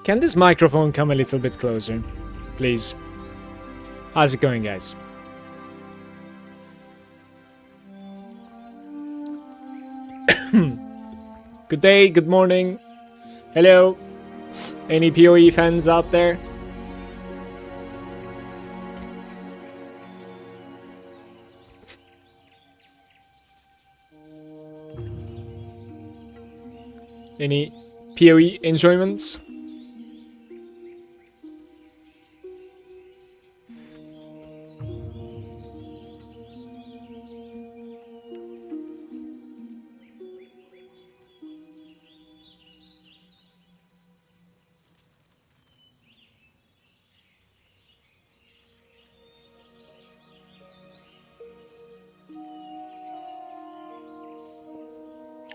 Can this microphone come a little bit closer? Please. How's it going, guys? Good day, good morning. Hello. Any PoE fans out there? Any PoE enjoyments?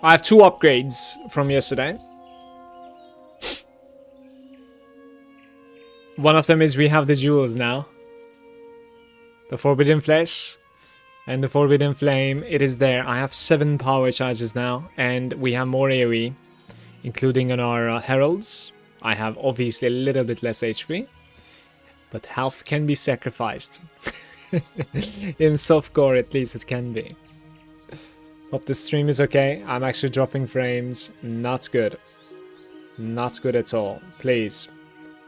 I have 2 upgrades from yesterday. One of them is we have the jewels now. The Forbidden Flesh and the Forbidden Flame. It is there. I have 7 power charges now. And we have more AoE, including on our heralds. I have obviously a little bit less HP. But health can be sacrificed. In softcore, at least it can be. Hope the stream is okay. I'm actually dropping frames. Not good. Not good at all. Please,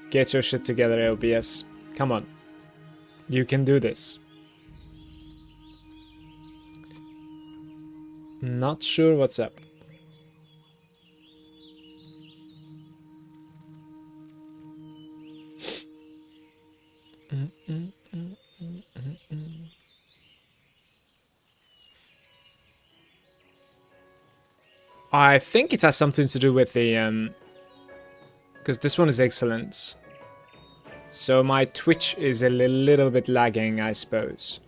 get your shit together, LBS. Come on. You can do this. Not sure what's up. I think it has something to do with the because this one is excellent. So my Twitch is a little bit lagging, I suppose.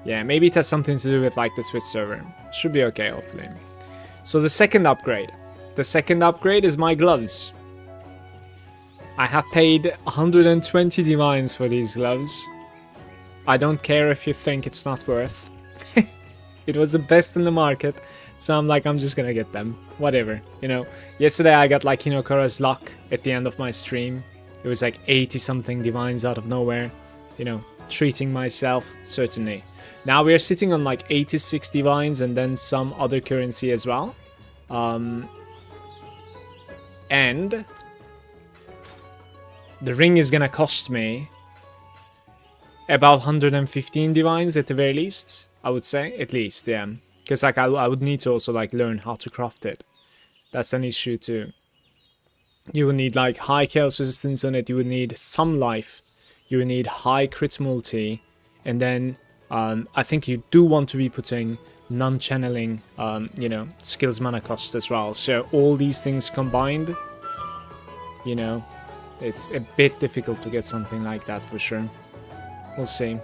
Yeah, maybe it has something to do with like the Twitch server. Should be okay, hopefully. So the second upgrade. The second upgrade is my gloves. I have paid 120 divines for these gloves. I don't care if you think it's not worth. It was the best in the market. So I'm like, I'm just gonna get them. Whatever, you know. Yesterday I got like Hinokura's luck at the end of my stream. It was like 80 something divines out of nowhere. You know, treating myself, certainly. Now we are sitting on like 86 divines and then some other currency as well. And the ring is gonna cost me about 115 divines at the very least. I would say, at least, yeah. Because like I would need to also like learn how to craft it. That's an issue too. You would need like high chaos resistance on it. You would need some life. You would need high crit multi. And then I think you do want to be putting non-channeling, you know, skills mana cost as well. So all these things combined, you know, it's a bit difficult to get something like that for sure. We'll see.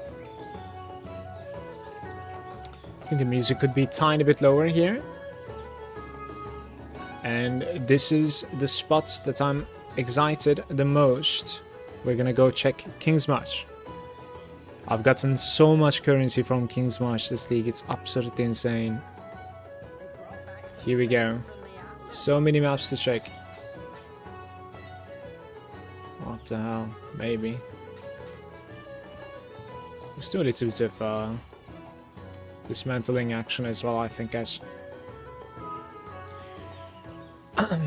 I think the music could be a tiny bit lower here. And this is the spot that I'm excited the most. We're gonna go check King's March. I've gotten so much currency from King's March this league, it's absolutely insane. Here we go. So many maps to check. What the hell? Maybe. Let's do a little bit of dismantling action as well, I think, guys. Could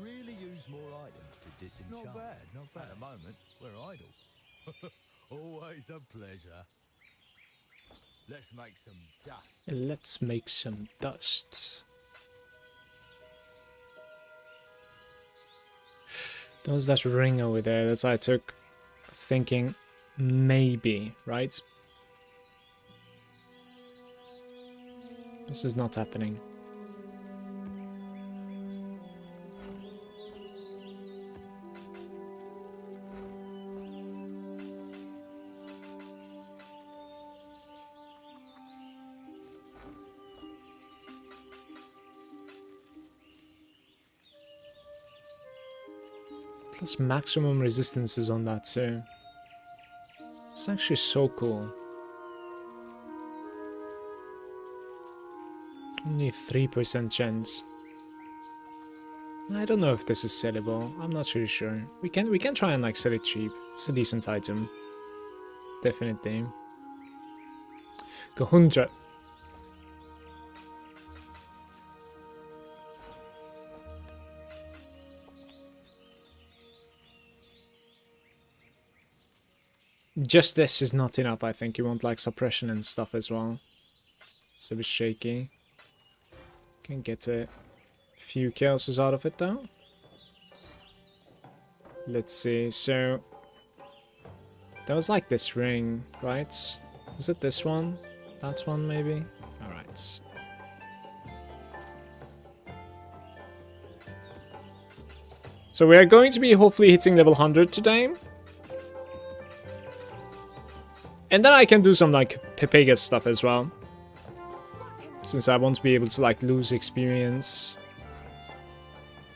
really use more items to disenchant. Not bad, not bad. At the moment, we're idle. Always a pleasure. Let's make some dust. Let's make some dust. There was that ring over there that I took thinking maybe, right? This is not happening. That's maximum resistances on that too. It's actually so cool. Only 3% chance. I don't know if this is sellable. I'm not really sure. We can try and like sell it cheap. It's a decent item. Definitely. Go 100. Just this is not enough, I think. You want like suppression and stuff as well. It's a bit shaky. Can get a few kills out of it though. Let's see, so there was like this ring, right? Was it this one? That one maybe? Alright. So we are going to be hopefully hitting level 100 today. And then I can do some like Pepegas stuff as well. Since I won't be able to like lose experience.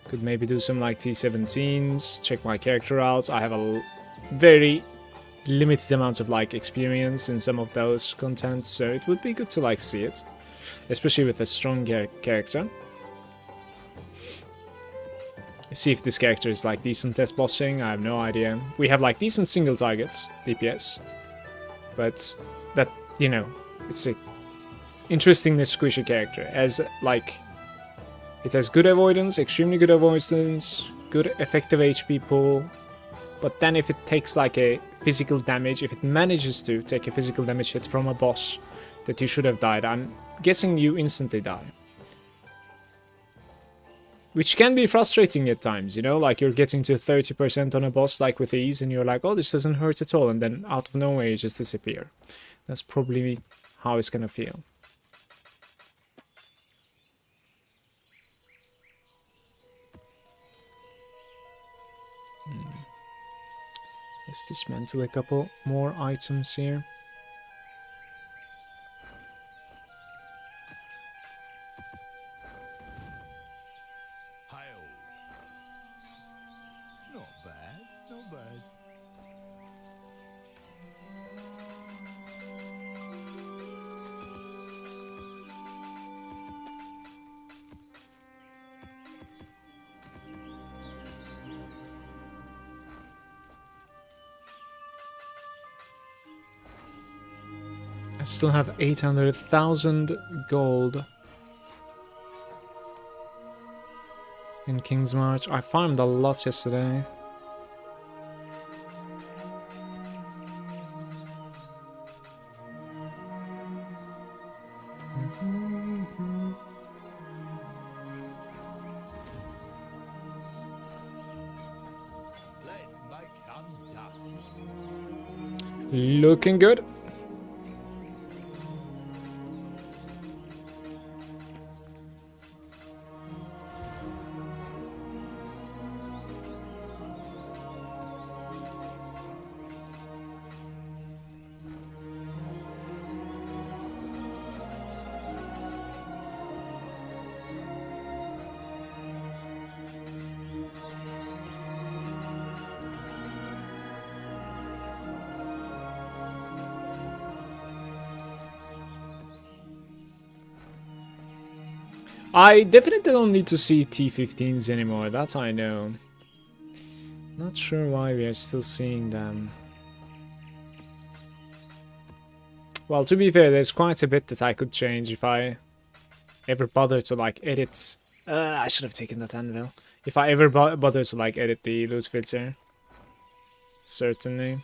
Could maybe do some like T17s, check my character out. I have a very limited amount of like experience in some of those contents, so it would be good to like see it. Especially with a strong character. See if this character is like decent test bossing, I have no idea. We have like decent single targets, DPS. But that, you know, it's a interestingly squishy character. As like, it has good avoidance, extremely good avoidance, good effective HP pool. But then if it takes like a physical damage, if it manages to take a physical damage hit from a boss that you should have died, I'm guessing you instantly die. Which can be frustrating at times, you know, like you're getting to 30% on a boss like with ease and you're like, oh, this doesn't hurt at all, and then out of nowhere you just disappear. That's probably how it's gonna feel. Let's dismantle a couple more items here. Not bad, not bad. I still have 800,000 gold in King's March. I farmed a lot yesterday. Let's make some dust. Looking good. I definitely don't need to see T15s anymore, that I know. Not sure why we are still seeing them. Well, to be fair, there's quite a bit that I could change if I ever bother to like edit. I should have taken that anvil. If I ever bother to like edit the loot filter. Certainly.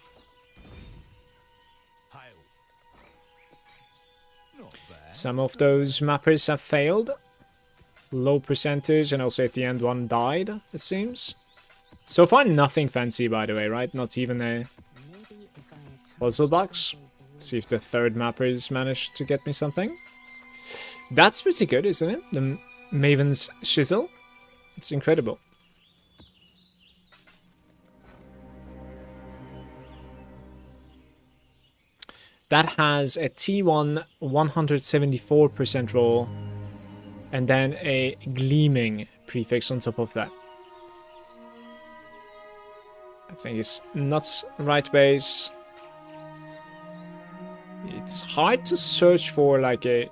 Not bad. Some of those mappers have failed. Low percentage, and also at the end one died, it seems. So far nothing fancy, by the way, right? Not even a puzzle box. See if the third mappers managed to get me something. That's pretty good, isn't it? The Maven's Shizzle. It's incredible. That has a T1 174% roll. And then a gleaming prefix on top of that. I think it's not right base. It's hard to search for like a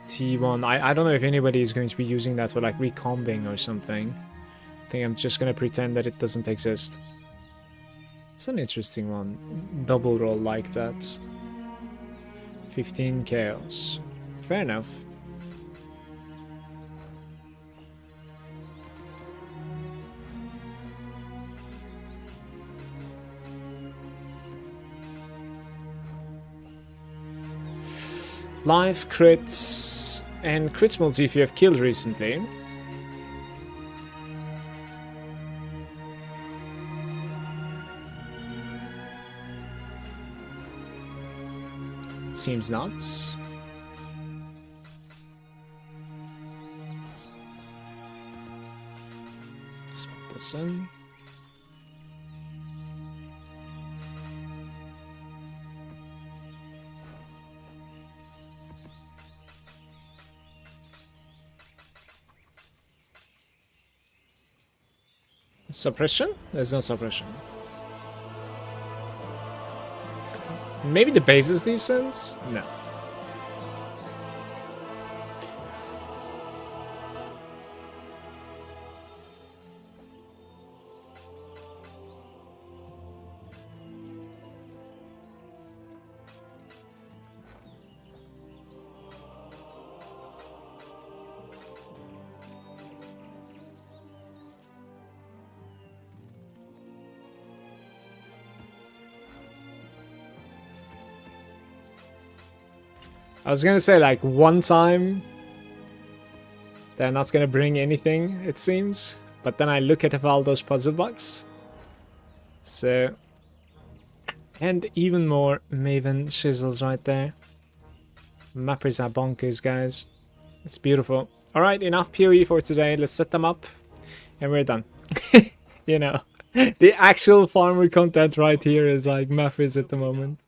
T1. I don't know if anybody is going to be using that for like recombing or something. I think I'm just gonna pretend that it doesn't exist. It's an interesting one. Double roll like that. 15 chaos. Fair enough. Live crits and crits multi if you have killed recently. Seems nuts. Let's put this in. Suppression? There's no suppression. Maybe the base is decent? No. I was gonna say, like, one time they're not gonna bring anything, it seems. But then I look at Evaldo's puzzle box. So... And even more Maven chisels right there. Mappers are bonkers, guys. It's beautiful. Alright, enough PoE for today. Let's set them up. And we're done. You know, the actual farmer content right here is like Mappers at the moment.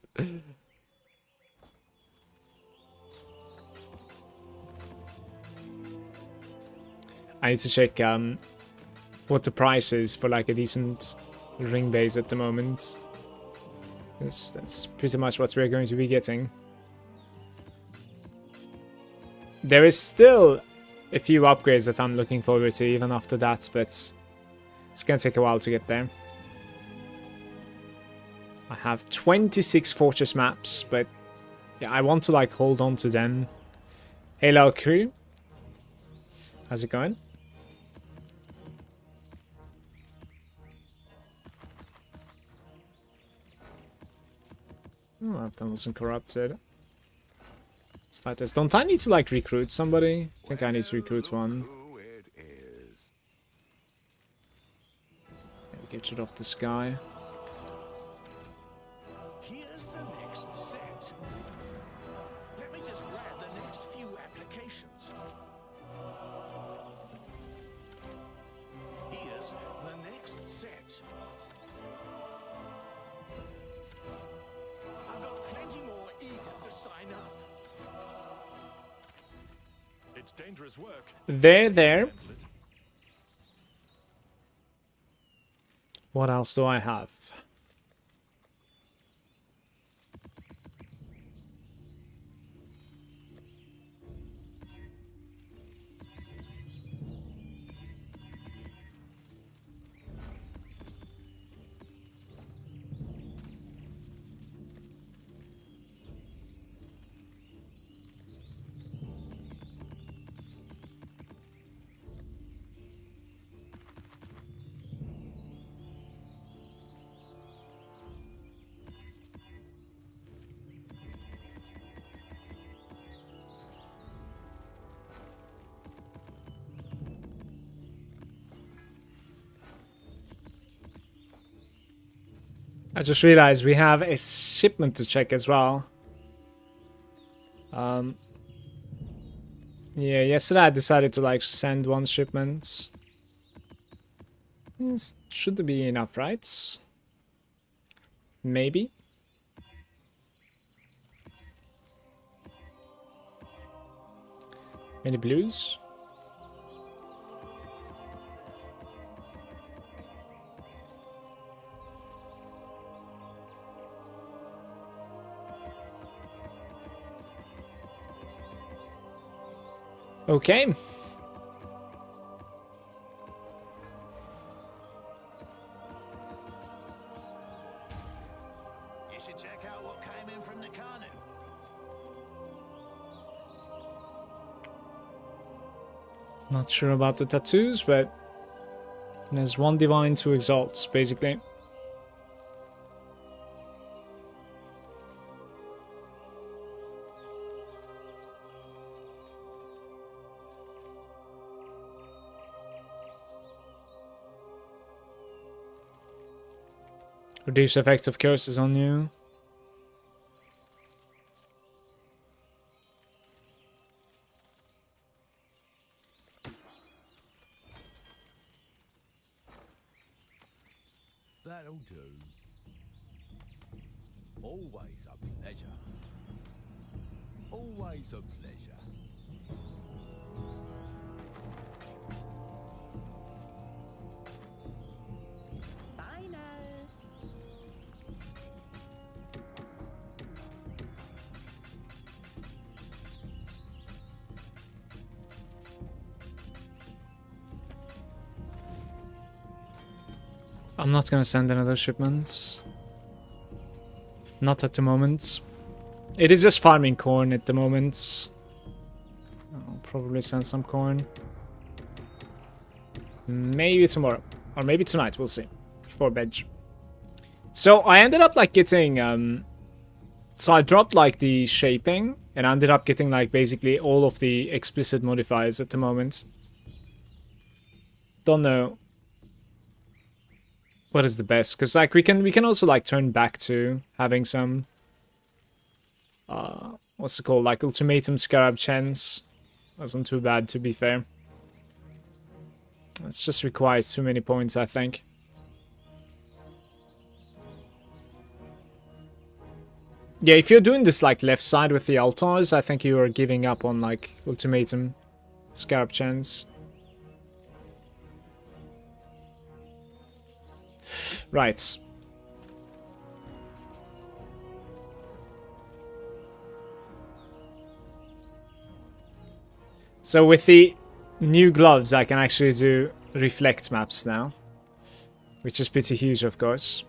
I need to check what the price is for like a decent ring base at the moment. That's pretty much what we're going to be getting. There is still a few upgrades that I'm looking forward to even after that, but it's gonna take a while to get there. I have 26 fortress maps, but yeah, I want to like hold on to them. Hello crew. How's it going? Oh, I've done wasn't corrupted. Status. Don't I need to like recruit somebody? I think I need to recruit one. Get rid of this guy. Here's the next set. Let me just grab the next few applications. Here's the next set. I've got plenty more eager to sign up. It's dangerous work. There. What else do I have? I just realized we have a shipment to check as well. Yeah, yesterday I decided to like send one shipment. This should be enough, right? Maybe. Any blues? Okay. You should check out what came in from the canoe. Not sure about the tattoos, but there's one divine, two exalts, basically. Reduce effects of curses on you. That'll do. Always a pleasure. Always a pleasure. Bye now. I'm not gonna send another shipment. Not at the moment. It is just farming corn at the moment. I'll probably send some corn. Maybe tomorrow. Or maybe tonight, we'll see. For veg. So I ended up like getting so I dropped like the shaping and I ended up getting like basically all of the explicit modifiers at the moment. Don't know what is the best, because like we can also like turn back to having some what's it called, like ultimatum scarab chance. Wasn't too bad, to be fair. It just requires too many points, I think. Yeah, if you're doing this like left side with the altars, I think you are giving up on like ultimatum scarab chance. Right. So with the new gloves, I can actually do reflect maps now, which is pretty huge, of course.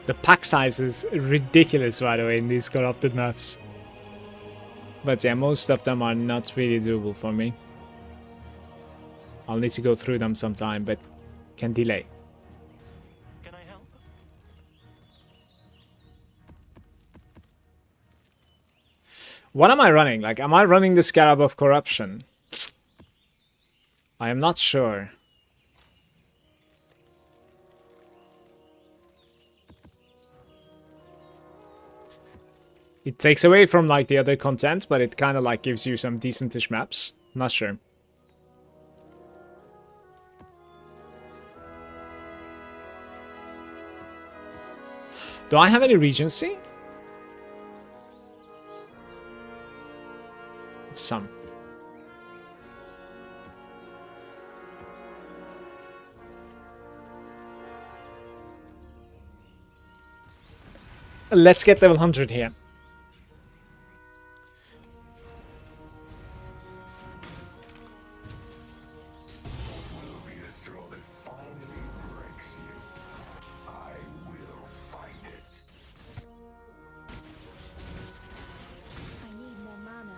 The pack size is ridiculous, by the way, in these corrupted maps. But yeah, most of them are not really doable for me. I'll need to go through them sometime, but can delay. Can I help? What am I running? Like, am I running the Scarab of Corruption? I am not sure. It takes away from like the other content, but it kind of like gives you some decentish maps. Not sure. Do I have any Regency? Some. Let's get level 100 here. I need more mana.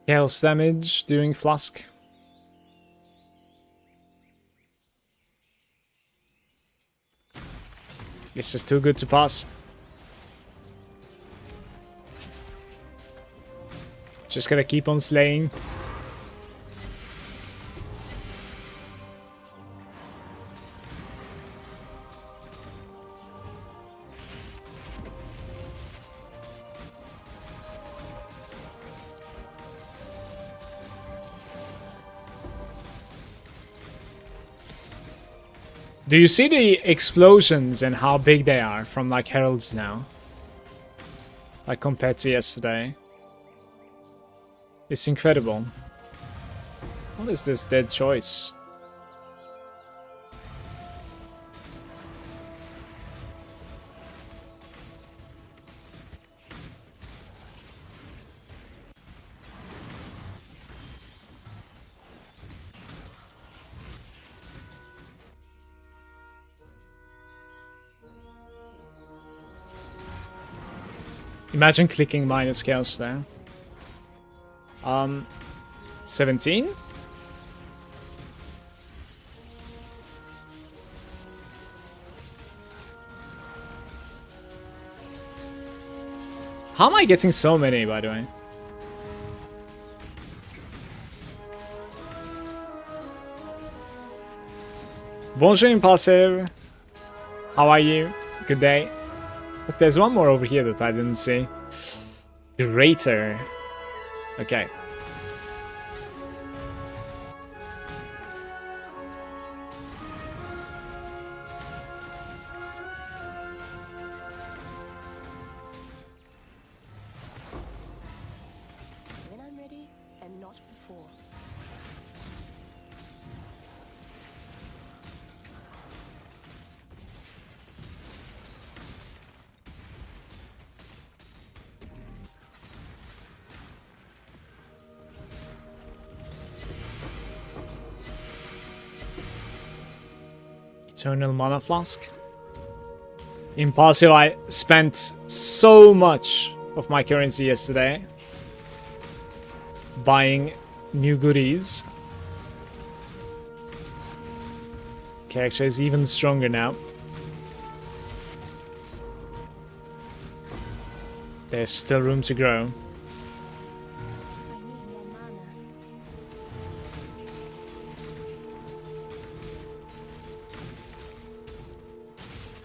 Chaos damage during Flask. This is too good to pass. Just gotta keep on slaying. Do you see the explosions and how big they are from like heralds now? Like compared to yesterday. It's incredible. What is this dead choice? Imagine clicking minus chaos there. 17? How am I getting so many, by the way? Bonjour, Impulsive. How are you? Good day. Look, there's one more over here that I didn't see. Greater. Okay. When I'm ready, and not before. Eternal Mana Flask. Impulsive, I spent so much of my currency yesterday buying new goodies. Character is even stronger now. There's still room to grow. I need more mana.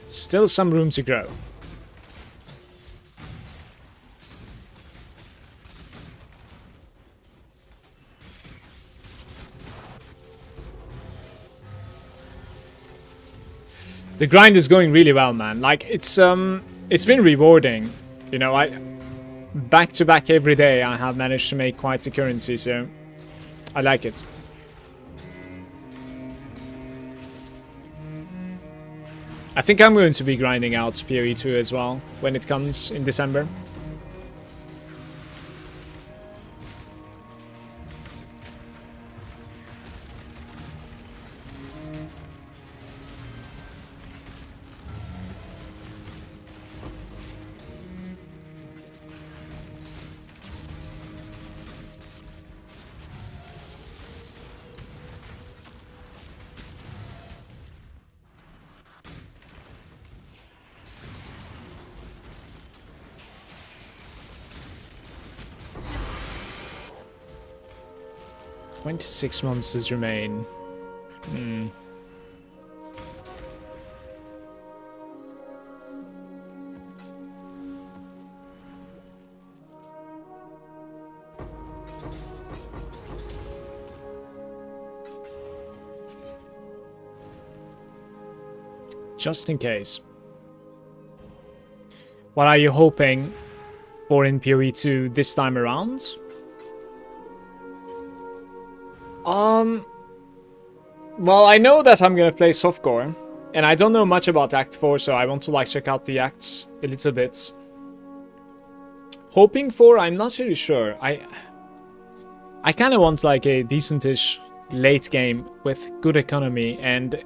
Still some room to grow. The grind is going really well, man. Like it's been rewarding. You know, I back to back every day I have managed to make quite a currency, so I like it. I think I'm going to be grinding out PoE 2 as well when it comes in December. "26 monsters remain." Just in case. What are you hoping for in PoE 2 this time around? Well, I know that I'm gonna play softcore, and I don't know much about Act 4, so I want to like check out the acts a little bit. Hoping for, I'm not really sure. I kind of want like a decentish late game with good economy and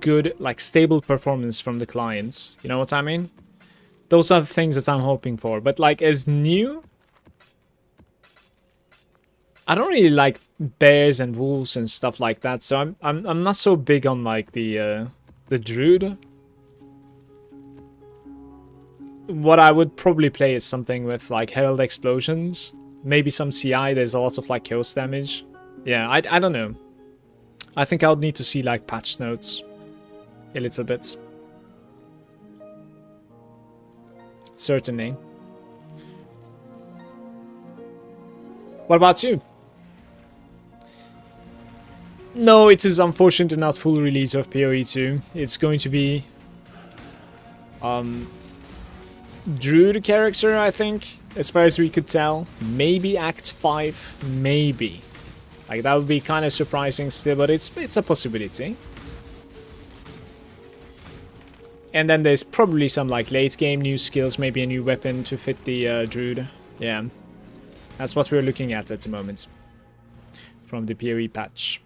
good, like, stable performance from the clients. You know what I mean? Those are the things that I'm hoping for. But like as new, I don't really like bears and wolves and stuff like that, so I'm not so big on like the druid. what I would probably play is something with like Herald Explosions. Maybe some CI, there's a lot of like chaos damage. Yeah, I don't know. I think I would need to see like patch notes a little bit. Certainly. What about you? No, it is unfortunately not full release of PoE 2. It's going to be Druid character, I think, as far as we could tell. Maybe Act 5, maybe. Like, that would be kind of surprising still, but it's a possibility. And then there's probably some like late game new skills, maybe a new weapon to fit the Druid. Yeah, that's what we're looking at the moment from the PoE patch.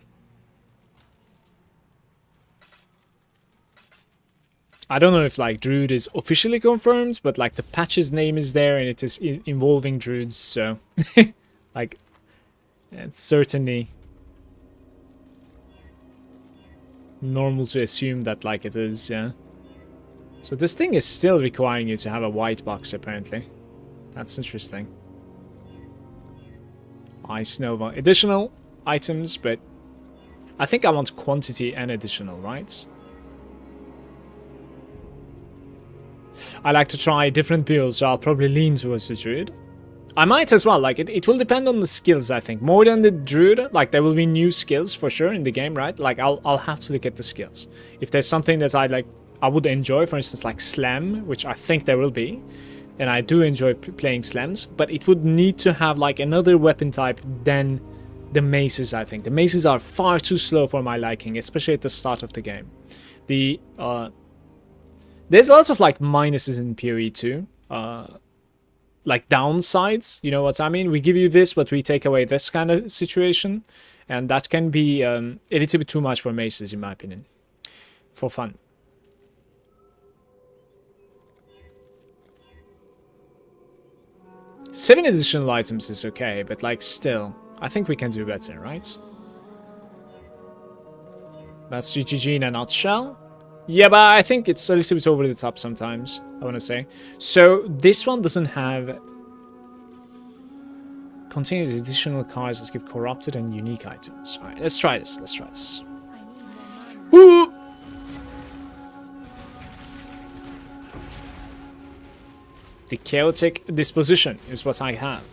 I don't know if like Druid is officially confirmed, but like the patch's name is there and it is involving Druids, so like it's certainly normal to assume that like it is, yeah. So this thing is still requiring you to have a white box apparently. That's interesting. Ice Nova. Additional items, but I think I want quantity and additional, right? I like to try different builds, so I'll probably lean towards the Druid. I might as well, like, it will depend on the skills, I think. More than the Druid, like, there will be new skills for sure in the game, right? Like, I'll have to look at the skills. If there's something that I would enjoy, for instance, like Slam, which I think there will be, and I do enjoy playing Slams, but it would need to have, like, another weapon type than the Maces, I think. The Maces are far too slow for my liking, especially at the start of the game. There's lots of, like, minuses in PoE 2. Like downsides, you know what I mean? We give you this, but we take away this kind of situation. And that can be a little bit too much for Maces, in my opinion. For fun. Seven additional items is okay, but like still, I think we can do better, right? That's GGG in a nutshell. Yeah, but I think it's a little bit over the top sometimes, I want to say. So, this one doesn't have... Contains additional cards that give corrupted and unique items. Alright, let's try this, let's try this. Woo! The chaotic disposition is what I have.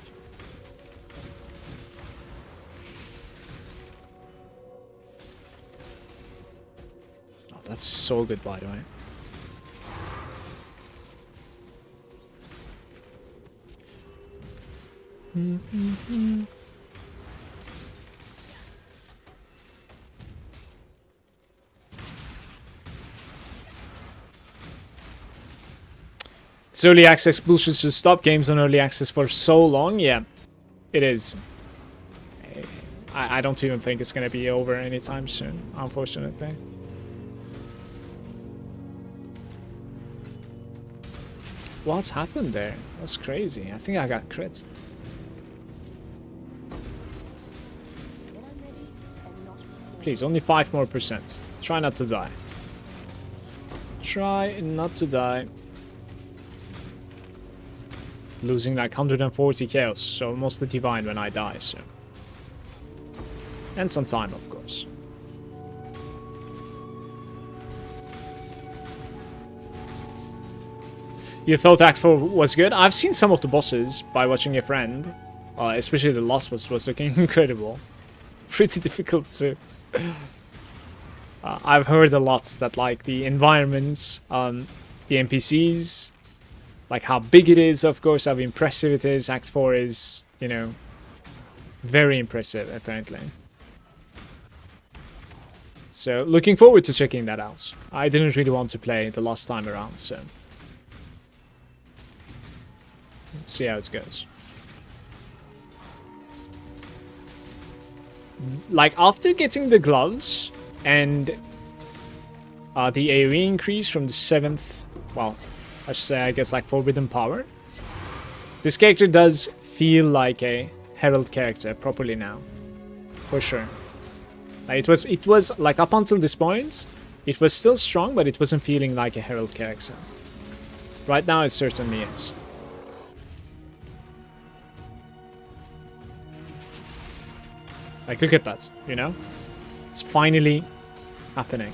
That's so good, by the way. It's early access bullshit should stop. Games on early access for so long. Yeah, it is. I don't even think it's going to be over anytime soon, unfortunately. What's happened there? That's crazy. I think I got crit. Please, only 5% more. Try not to die. Try not to die. Losing like 140 chaos, so mostly divine when I die, so. And some time, of course. You thought Act 4 was good? I've seen some of the bosses by watching a friend. Especially the last boss was looking incredible. Pretty difficult to... I've heard a lot that like the environments, the NPCs, like how big it is, of course, how impressive it is. Act 4 is, you know, very impressive, apparently. So, looking forward to checking that out. I didn't really want to play the last time around, so... Let's see how it goes. Like, after getting the gloves and the AoE increase from the 7th, well, I should say, I guess, like, Forbidden Power, this character does feel like a Herald character properly now. For sure. Like, it was, like, up until this point, it was still strong, but it wasn't feeling like a Herald character. Right now it certainly is. Like, look at that, you know? It's finally happening.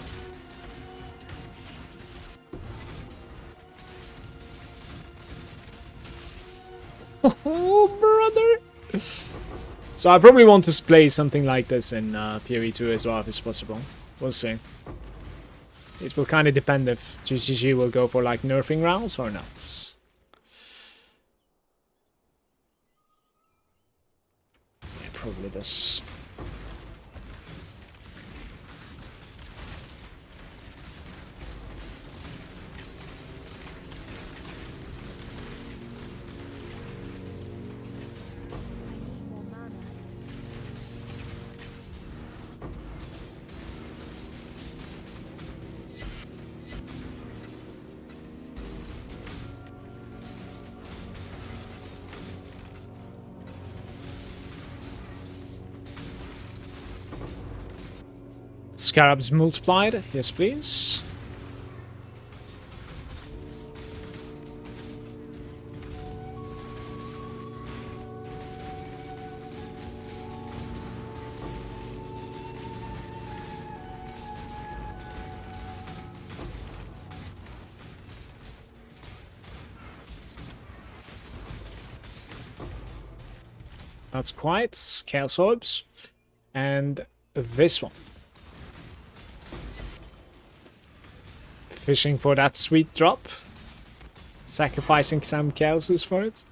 Oh, brother! So I probably want to play something like this in PoE2 as well, if it's possible. We'll see. It will kind of depend if GGG will go for like nerfing rounds or not. Yeah, probably this. More mana. Scarabs multiplied. Yes, please. That's quite Chaos Orbs. And this one. Fishing for that sweet drop. Sacrificing some Chaoses for it.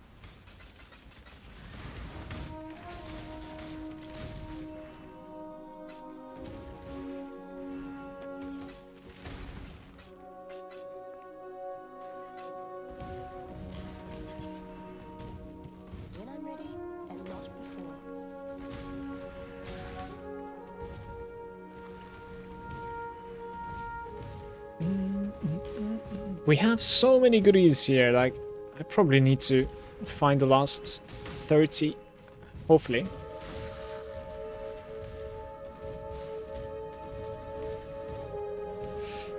When I'm ready and not before. We have so many goodies here, like, I probably need to find the last 30, hopefully.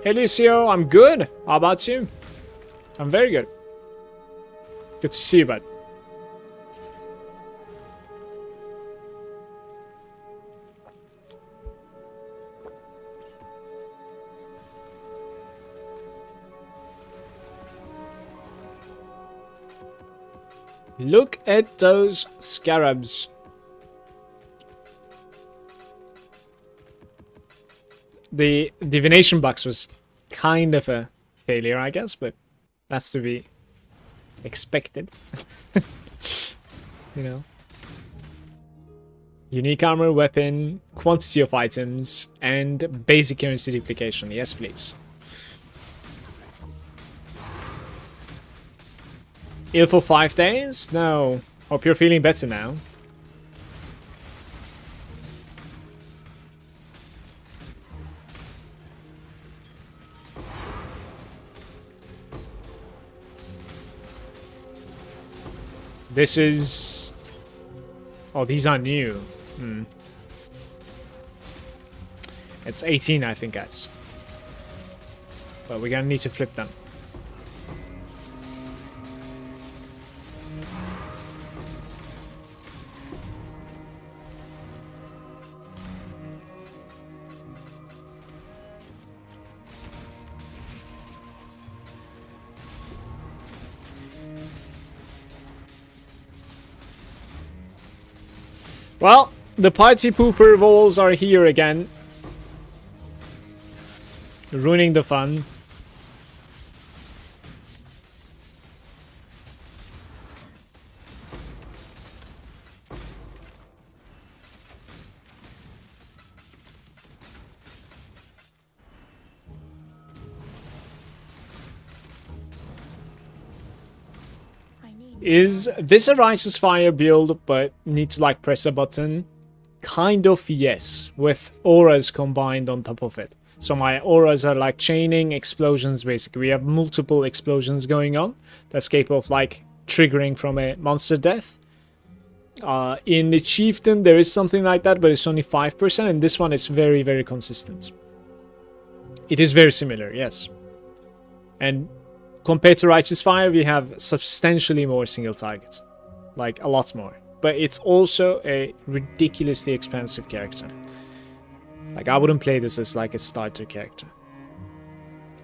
Hey Lucio, I'm good. How about you? I'm very good. Good to see you, bud. Look at those scarabs. The divination box was kind of a failure, I guess, but that's to be expected. You know. Unique armor, weapon, quantity of items, and basic currency duplication. Yes, please. Ill for 5 days? No. Hope you're feeling better now. This is... Oh, these are new. It's 18, I think, guys. But we're gonna need to flip them. Well, the party pooper walls are here again. Ruining the fun. Is this a Righteous Fire build, but need to like press a button? Kind of, yes, with auras combined on top of it. So my auras are like chaining explosions, basically. We have multiple explosions going on that's capable of like triggering from a monster death. In the Chieftain there is something like that, but it's only 5%, and this one is very, very consistent. It is very similar, yes. And compared to Righteous Fire, we have substantially more single target. Like, a lot more. But it's also a ridiculously expensive character. Like, I wouldn't play this as like a starter character.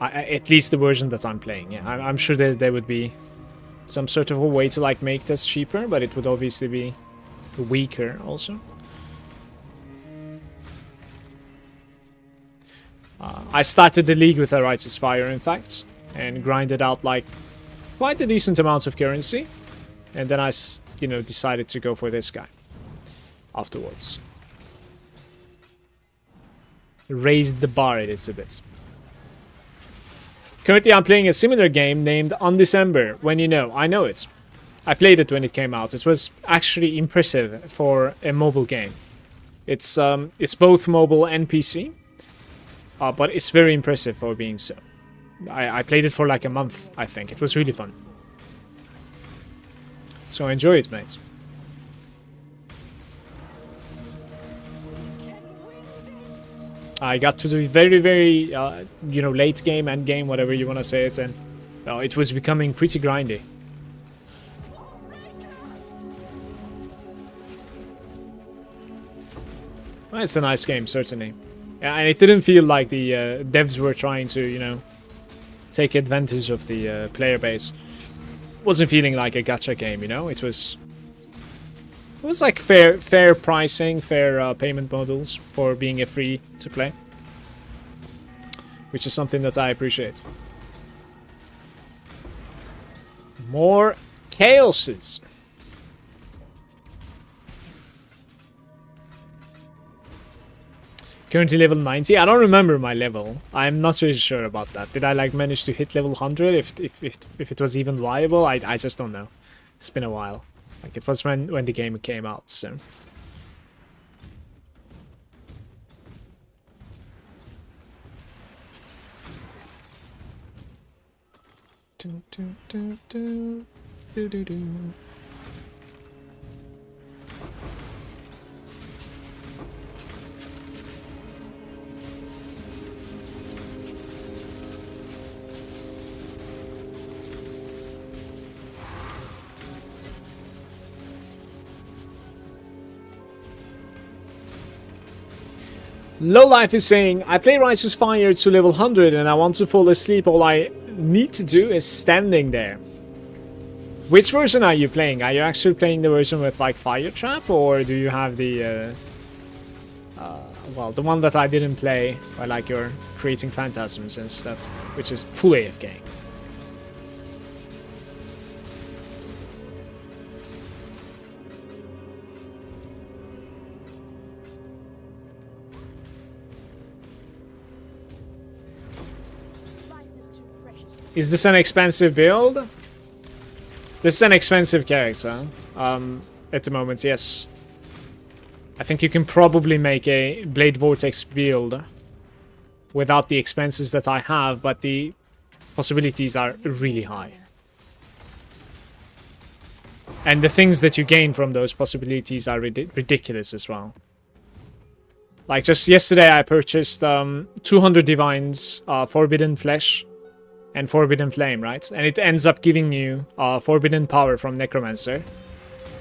At least the version that I'm playing. Yeah, I'm sure there would be some sort of a way to like make this cheaper, but it would obviously be weaker also. I started the league with a Righteous Fire, in fact, and grinded out like quite a decent amount of currency, and then I, you know, decided to go for this guy afterwards. Raised the bar a little bit. Currently, I'm playing a similar game named Undecember. When you know, I know it. I played it when it came out. It was actually impressive for a mobile game. It's both mobile and PC, but it's very impressive for being so. I played it for like a month, I think. It was really fun. So enjoy it, mates. I got to the very, you know, late game, end game, whatever you want to say it, and it was becoming pretty grindy. Well, it's a nice game, certainly. Yeah, and it didn't feel like the devs were trying to, you know, take advantage of the player base. It wasn't feeling like a gacha game, you know. It was like fair pricing, fair payment models for being a free to play, which is something that I appreciate. More chaoses. Currently level 90. I don't remember my level. I'm not really sure about that. Did I like manage to hit level 100? If it was even viable, I just don't know. It's been a while. Like, it was when the game came out, so. Do, do, do, do, do, do, do. Lowlife is saying, I play Righteous Fire to level 100 and I want to fall asleep. All I need to do is standing there. Which version are you playing? Are you actually playing the version with like Fire Trap, or do you have the well, the one that I didn't play, where like you're creating phantasms and stuff, which is full AFK? Is this an expensive build? This is an expensive character. At the moment, yes. I think you can probably make a Blade Vortex build without the expenses that I have, but the possibilities are really high. And the things that you gain from those possibilities are ridiculous as well. Like, just yesterday I purchased 200 Divines, Forbidden Flesh, and Forbidden Flame, right? And it ends up giving you Forbidden Power from Necromancer.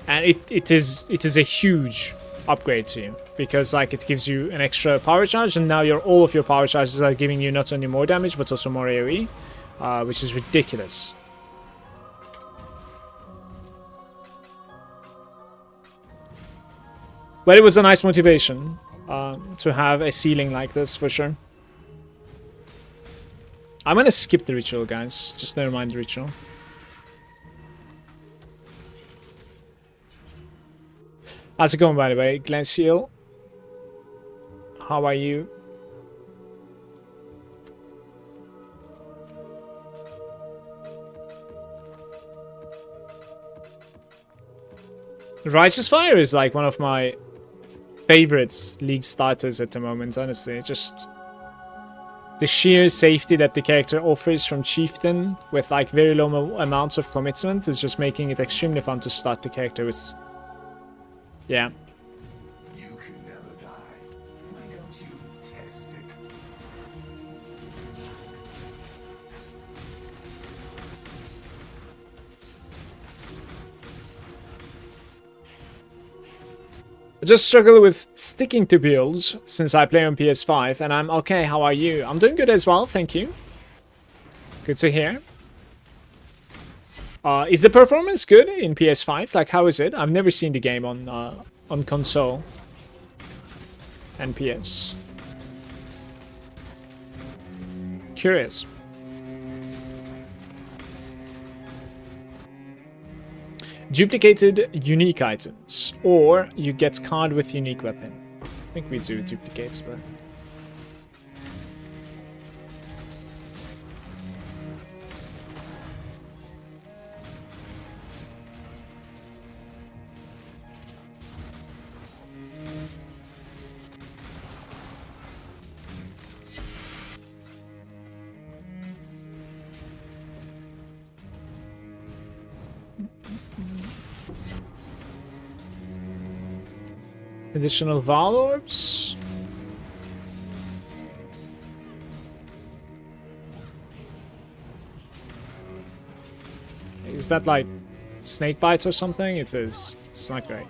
And it is a huge upgrade to you, because like it gives you an extra power charge, and now all of your power charges are giving you not only more damage but also more AoE, which is ridiculous. But it was a nice motivation to have a ceiling like this, for sure. I'm gonna skip the ritual, guys. Just never mind the ritual. How's it going, by the way? Glacial? How are you? Righteous Fire is like one of my favorite league starters at the moment, honestly. Just the sheer safety that the character offers from Chieftain with like very low amounts of commitment is just making it extremely fun to start the character with. Yeah. You can never die. Why don't you test it? I just struggle with sticking to builds since I play on PS5, and I'm okay. How are you? I'm doing good as well, thank you. Good to hear. Is the performance good in PS5? Like, how is it? I've never seen the game on console and PS. Curious. Duplicated unique items, or you get card with unique weapon. I think we do duplicates, but additional Val orbs. Is that like snake bites or something? It is. It's not great.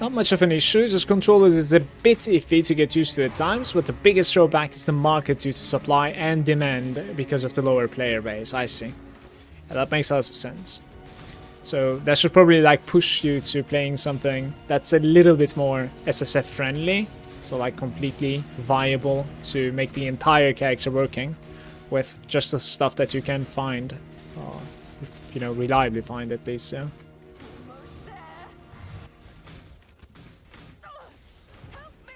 Not much of an issue, just controllers is a bit iffy to get used to at times, but the biggest drawback is the market due to supply and demand because of the lower player base. I see. Yeah, that makes a lot of sense. So that should probably like push you to playing something that's a little bit more SSF friendly. So like completely viable to make the entire character working with just the stuff that you can find. You know, reliably find at least, so. Almost there. Help me.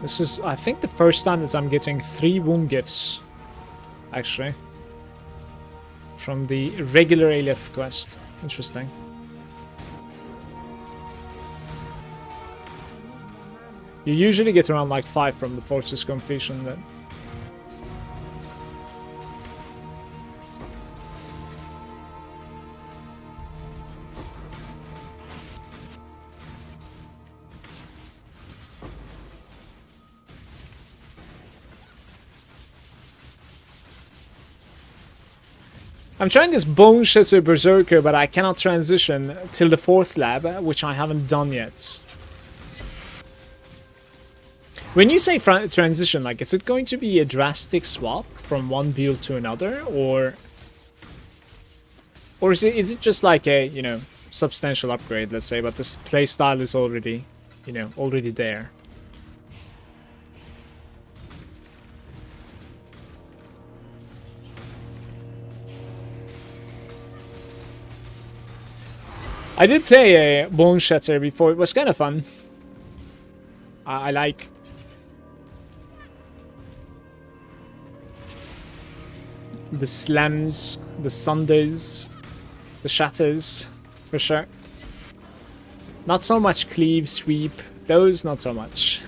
This is, I think, the first time that I'm getting 3 womb gifts, actually, from the regular Alith quest. Interesting. You usually get around like 5 from the Fortress completion then. I'm trying this Bone Shatter Berserker, but I cannot transition till the 4th lab, which I haven't done yet. When you say transition, like, is it going to be a drastic swap from one build to another, or is it just like a, you know, substantial upgrade, let's say, but this playstyle is already, you know, already there? I did play a Bone Shatter before. It was kind of fun. I like the slams, the sunders, the shatters, for sure. Not so much cleave, sweep. Those, not so much.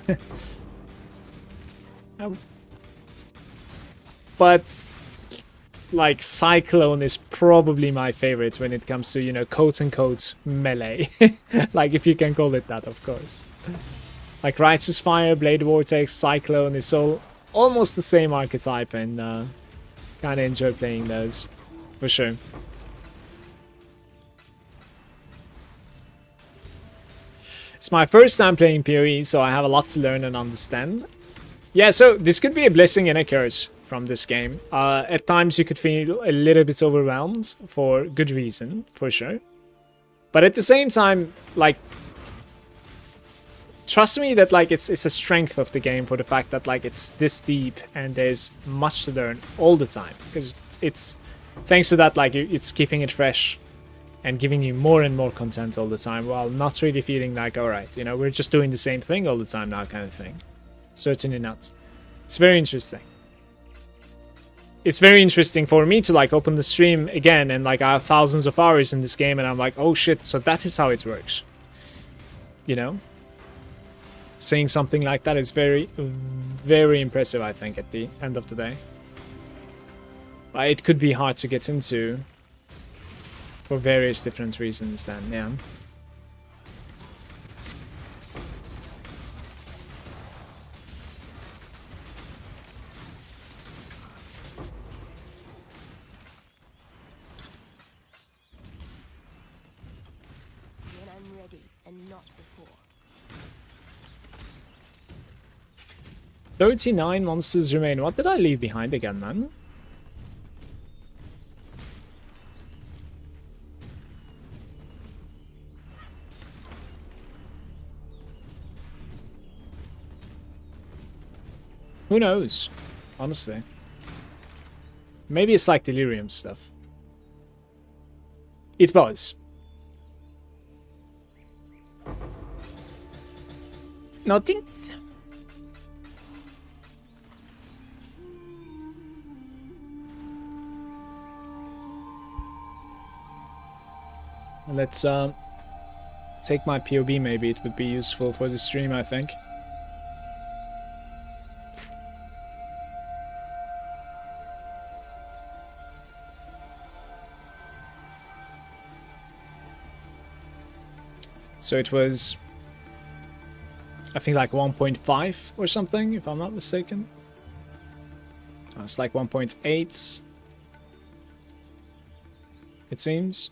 But like, Cyclone is probably my favorite when it comes to, you know, quote-unquote melee. Like, if you can call it that, of course. Like, Righteous Fire, Blade Vortex, Cyclone is all almost the same archetype, and kind of enjoy playing those, for sure. It's my first time playing PoE, so I have a lot to learn and understand. Yeah, so this could be a blessing and a curse from this game. At times you could feel a little bit overwhelmed for good reason, for sure. But at the same time, like, trust me that like it's a strength of the game for the fact that like it's this deep and there's much to learn all the time. Because it's thanks to that, like, it's keeping it fresh and giving you more and more content all the time, while not really feeling like, alright, you know, we're just doing the same thing all the time now, kind of thing. Certainly not. It's very interesting. It's very interesting for me to like open the stream again and like I have thousands of hours in this game and I'm like, oh shit, so that is how it works. You know? Saying something like that is very, very impressive, I think, at the end of the day. It could be hard to get into for various different reasons then, yeah. 39 monsters remain. What did I leave behind again, man? Who knows? Honestly. Maybe it's like delirium stuff. It was. Nothing. Let's take my POB. Maybe it would be useful for the stream, I think. So it was, I think, like 1.5 or something, if I'm not mistaken. Oh, it's like 1.8, it seems.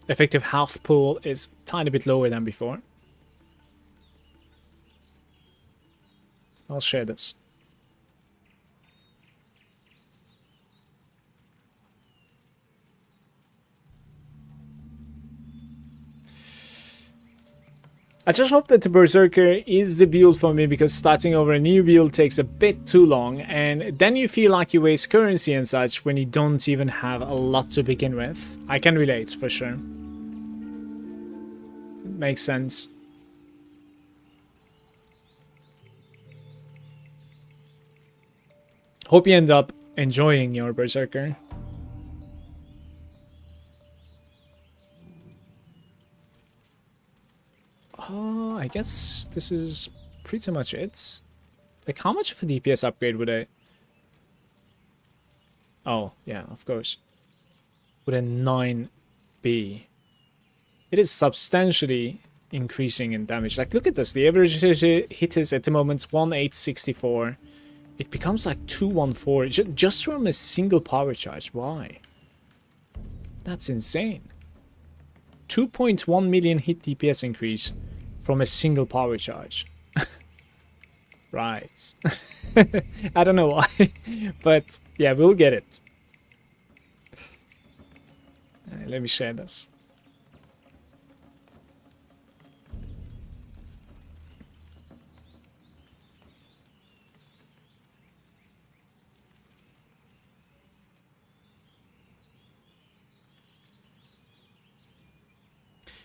Effective health pool is a tiny bit lower than before. I'll share this. I just hope that the Berserker is the build for me, because starting over a new build takes a bit too long, and then you feel like you waste currency and such when you don't even have a lot to begin with. I can relate, for sure. Makes sense. Hope you end up enjoying your Berserker. I guess this is pretty much it. Like, how much of a DPS upgrade would I... Oh, yeah, of course. Would a 9 be? It is substantially increasing in damage. Like, look at this. The average hit is at the moment 1864. It becomes like 214 just from a single power charge. Why? That's insane. 2.1 million hit DPS increase from a single power charge. Right. I don't know why, but yeah, we'll get it. Let me share this.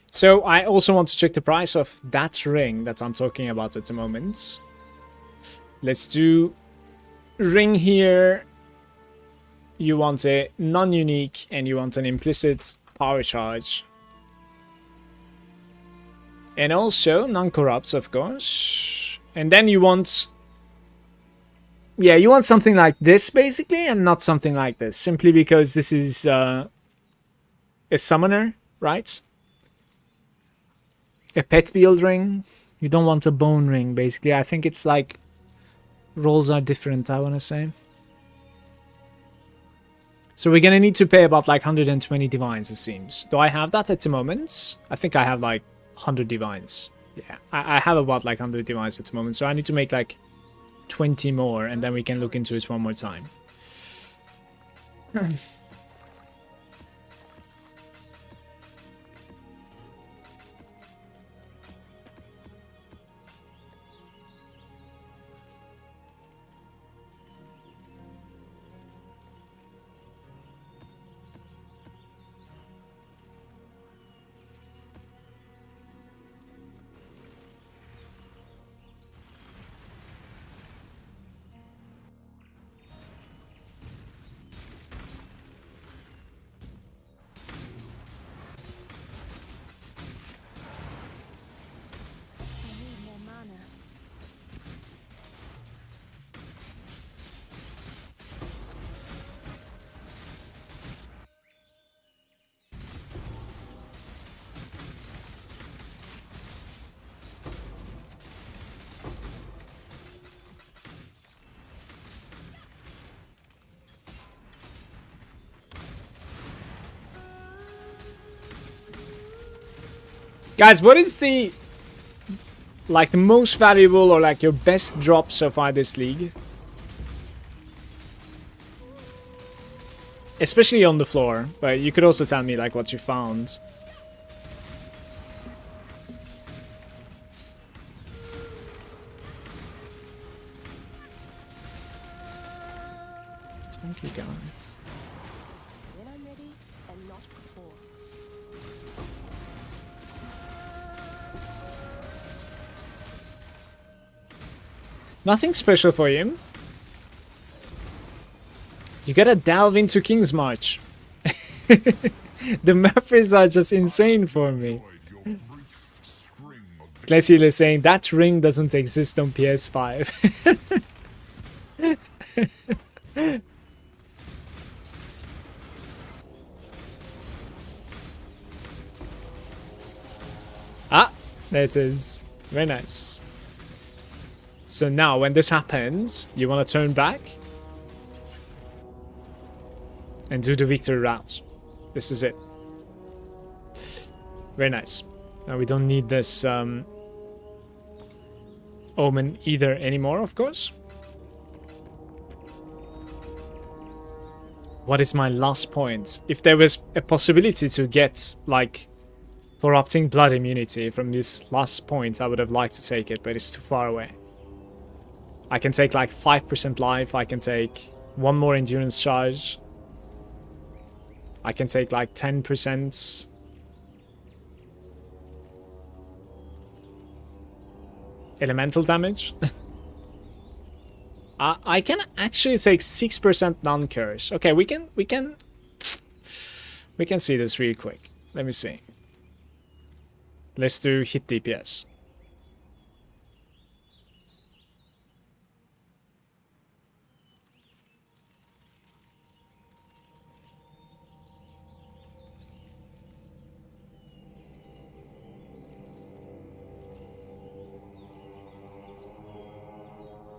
So I also want to check the price of that ring that I'm talking about at the moment. Let's do ring here. You want a non-unique and you want an implicit power charge. And also non-corrupt, of course. And then you want... Yeah, you want something like this, basically, and not something like this. Simply because this is a summoner, right? A pet build ring. You don't want a bone ring, basically. I think it's like... Rolls are different, I want to say. So we're gonna need to pay about like 120 divines, it seems. Do I have that at the moment? I think I have like 100 divines. Yeah, I have about like 100 divines at the moment. So I need to make like 20 more, and then we can look into it one more time. Guys, what is the like the most valuable or like your best drop so far this league? Especially on the floor, but you could also tell me like what you found. Funky guy. When I'm ready and not before. Nothing special for you. You gotta delve into King's March. The mappers are just insane for me. Glacial is saying that ring doesn't exist on PS5. Ah, there it is. Very nice. So now when this happens, you want to turn back and do the victory route. This is it. Very nice. Now we don't need this omen either anymore, of course. What is my last point? If there was a possibility to get like corrupting blood immunity from this last point, I would have liked to take it, but it's too far away. I can take like 5% life, I can take one more endurance charge. I can take like 10% elemental damage. I can actually take 6% non-curse. Okay, we can see this real quick. Let me see. Let's do hit DPS.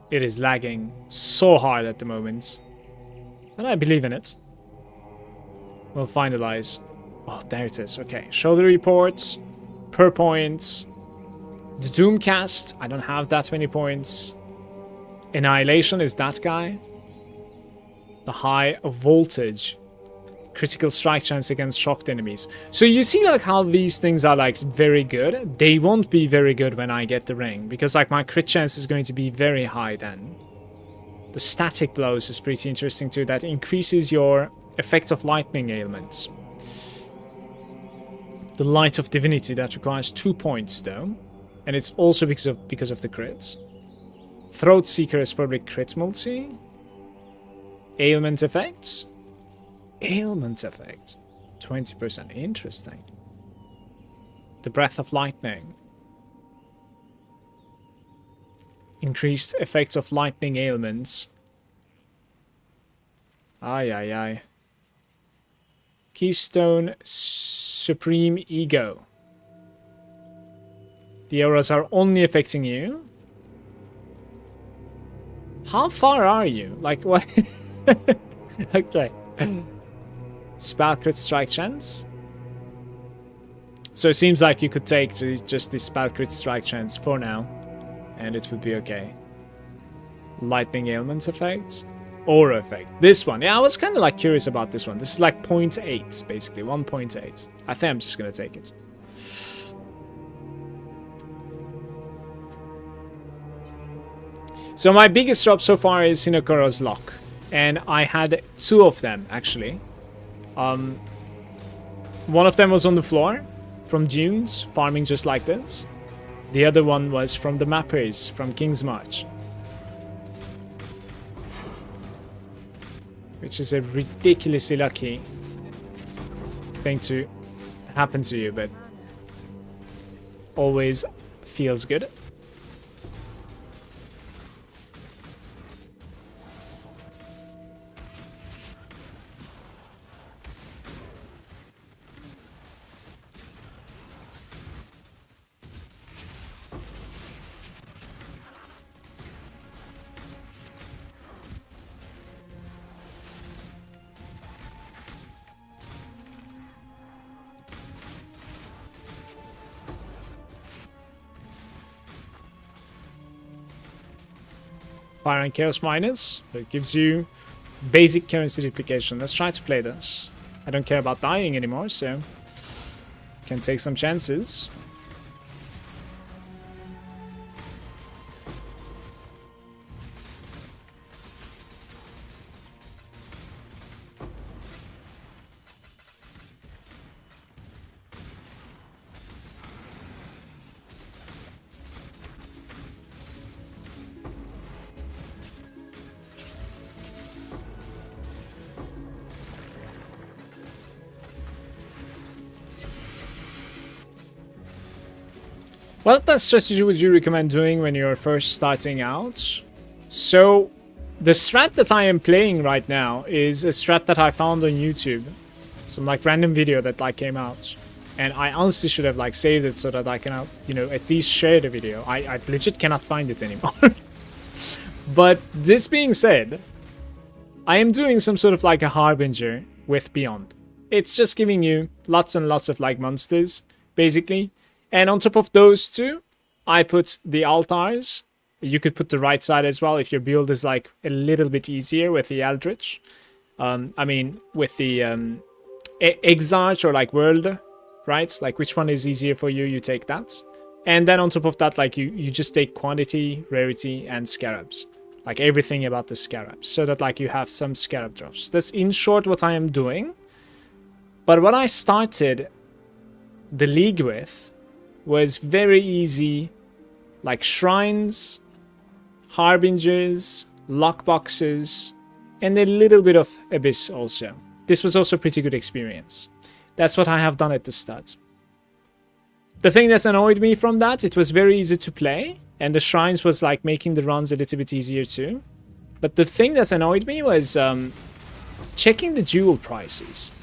It is lagging so hard at the moment. And I believe in it. We'll finalize. Oh, there it is. Okay. Shoulder reports. Per points. The Doomcast. I don't have that many points. Annihilation is that guy. The high voltage. Critical strike chance against shocked enemies. So you see like how these things are like very good. They won't be very good when I get the ring, because like my crit chance is going to be very high then. The static blows is pretty interesting too. That increases your effect of lightning ailments. The light of divinity, that requires 2 points though, and it's also because of the crits. Throat seeker is probably crit multi. Ailment effects. Ailment effect 20%. Interesting. The breath of lightning. Increased effects of lightning ailments. Ay ay ay. Keystone Supreme Ego. The auras are only affecting you. How far are you? Like what? Okay. Spell crit strike chance. So it seems like you could take just the spell crit strike chance for now, and it would be okay. Lightning ailment effect. Aura effect. This one. Yeah, I was kind of like curious about this one. This is like 0.8, basically. 1.8. I think I'm just going to take it. So my biggest drop so far is Hinokoro's Lock. And I had 2 of them, actually. One of them was on the floor from Dunes, farming just like this. The other one was from the mappers from King's March, which is a ridiculously lucky thing to happen to you, but always feels good. Fire and Chaos minus. It gives you basic currency duplication. Let's try to play this. I don't care about dying anymore, so can take some chances. What strategy would you recommend doing when you're first starting out? So, the strat that I am playing right now is a strat that I found on YouTube. Some like random video that like came out. And I honestly should have like saved it so that I can, you know, at least share the video. I legit cannot find it anymore. But this being said, I am doing some sort of like a Harbinger with Beyond. It's just giving you lots and lots of like monsters, basically. And on top of those two, I put the altars. You could put the right side as well if your build is like a little bit easier with the Eldritch. I mean, with the Exile or like World, right? Like which one is easier for you, you take that. And then on top of that, like you just take quantity, rarity, and scarabs. Like everything about the scarabs. So that like you have some scarab drops. That's in short what I am doing. But what I started the league with was very easy, like shrines, harbingers, lockboxes, and a little bit of abyss also. This was also a pretty good experience. That's what I have done at the start. The thing that's annoyed me from that, it was very easy to play, and the shrines was like making the runs a little bit easier too. But the thing that's annoyed me was checking the jewel prices.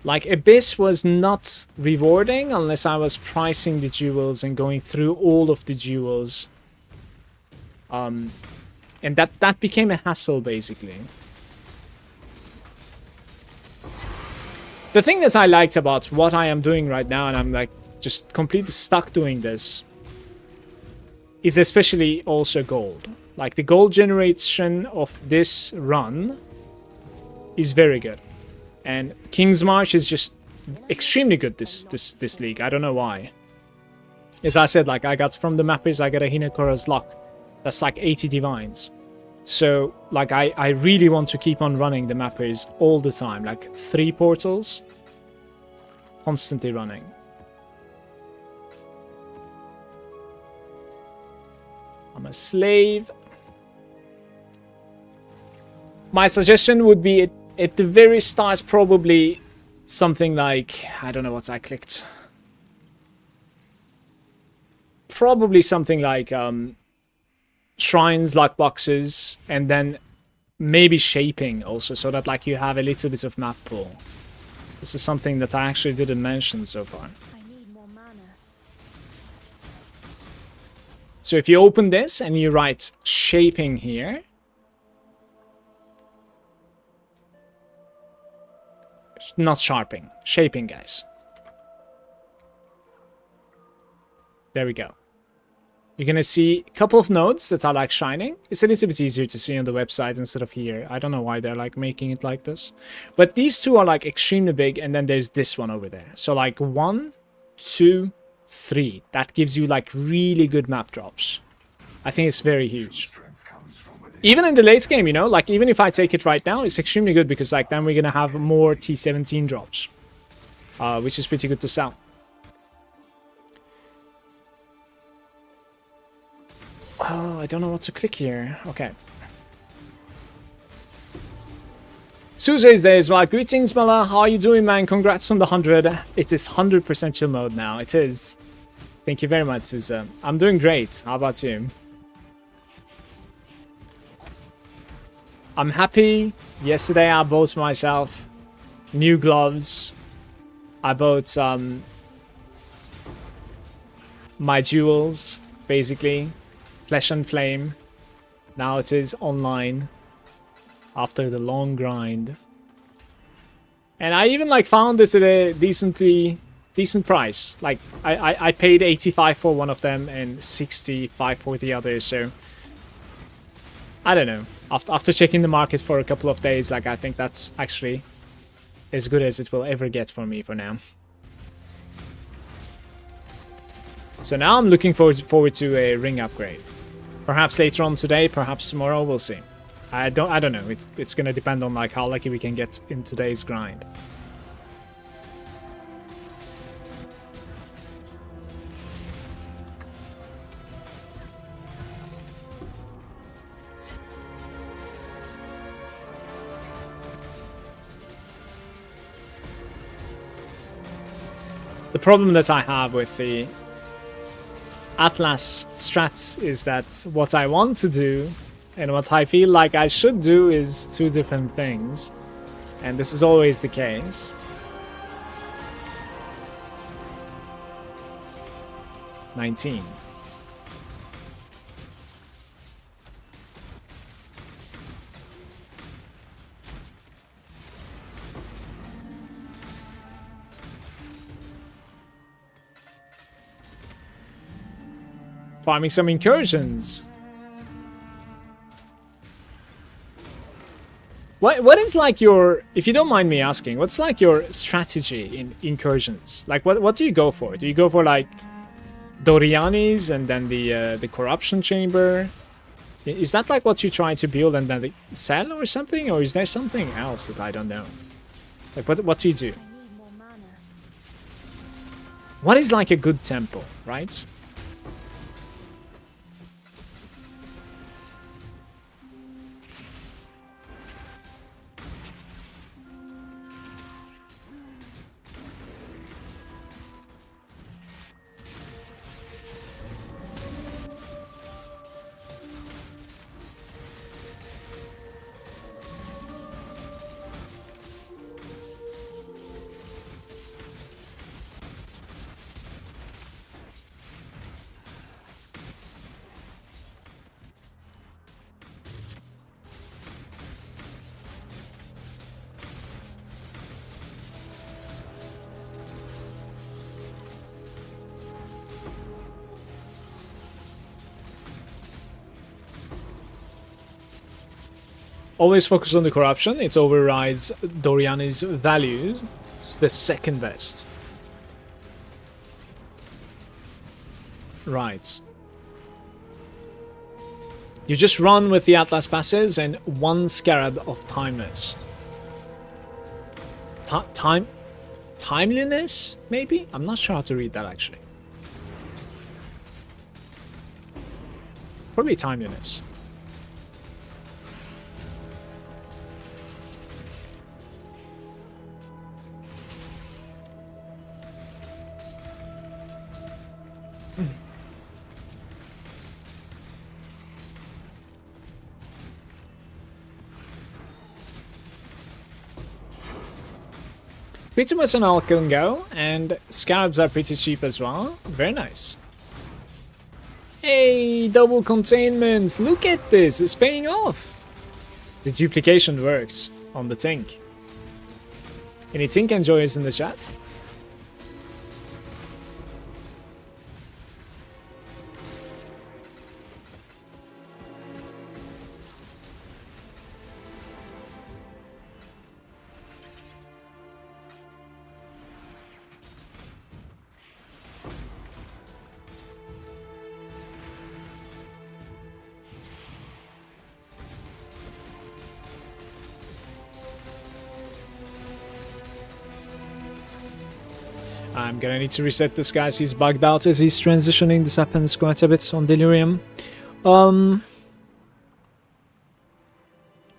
Like, Abyss was not rewarding unless I was pricing the jewels and going through all of the jewels. And that became a hassle, basically. The thing that I liked about what I am doing right now, and I'm like just completely stuck doing this, is especially also gold. Like, the gold generation of this run is very good. And King's March is just extremely good this league. I don't know why. As I said, like I got from the mappers, I got a Hinakora's Lock. That's like 80 divines. So like I really want to keep on running the mappers all the time. Like 3 portals. Constantly running. I'm a slave. My suggestion would be at the very start, probably something like, I don't know what I clicked. Probably something like shrines, lockboxes, and then maybe shaping also, so that like you have a little bit of map pool. This is something that I actually didn't mention so far. I need more mana. So if you open this and you write shaping here, not sharping, shaping, guys. There we go. You're gonna see a couple of nodes that are like shining. It's a little bit easier to see on the website instead of here. I don't know why they're like making it like this. But these two are like extremely big, and then there's this one over there. So like 1, 2, 3. That gives you like really good map drops. I think it's very huge. Even in the late game, you know, like even if I take it right now, it's extremely good because like then we're gonna have more T17 drops, which is pretty good to sell. Oh, I don't know what to click here. Okay. Suze's there as well. Greetings, Mala. How are you doing, man? Congrats on the 100. It is 100% chill mode now. It is. Thank you very much, Suze. I'm doing great. How about you? I'm happy. Yesterday I bought myself new gloves. I bought my jewels, basically. Flesh and Flame. Now it is online after the long grind. And I even like found this at a decent price. Like I paid 85 for one of them and 65 for the other, so I don't know. After checking the market for a couple of days, like, I think that's actually as good as it will ever get for me for now. So now I'm looking forward to a ring upgrade. Perhaps later on today, perhaps tomorrow, we'll see. I don't know. It's gonna depend on like how lucky we can get in today's grind. The problem that I have with the Atlas strats is that what I want to do and what I feel like I should do is two different things. And this is always the case. $19. Farming some incursions. What is like your, if you don't mind me asking, what's like your strategy in incursions? Like what do you go for? Do you go for like Doriani's and then the corruption chamber? Is that like what you try to build and then sell or something, or is there something else that I don't know? Like what do you do? What is like a good tempo, right? Always focus on the corruption. It overrides Doriani's values. It's the second best. Right. You just run with the Atlas passes and one Scarab of Timeless. Timeliness? Maybe? I'm not sure how to read that actually. Probably Timeliness. Pretty much an all can go, and scarabs are pretty cheap as well. Very nice. Hey, double containment! Look at this, it's paying off! The duplication works on the Tink. Any Tink enjoyers in the chat? I'm gonna need to reset this, guys. He's bugged out as he's transitioning. This happens quite a bit on Delirium.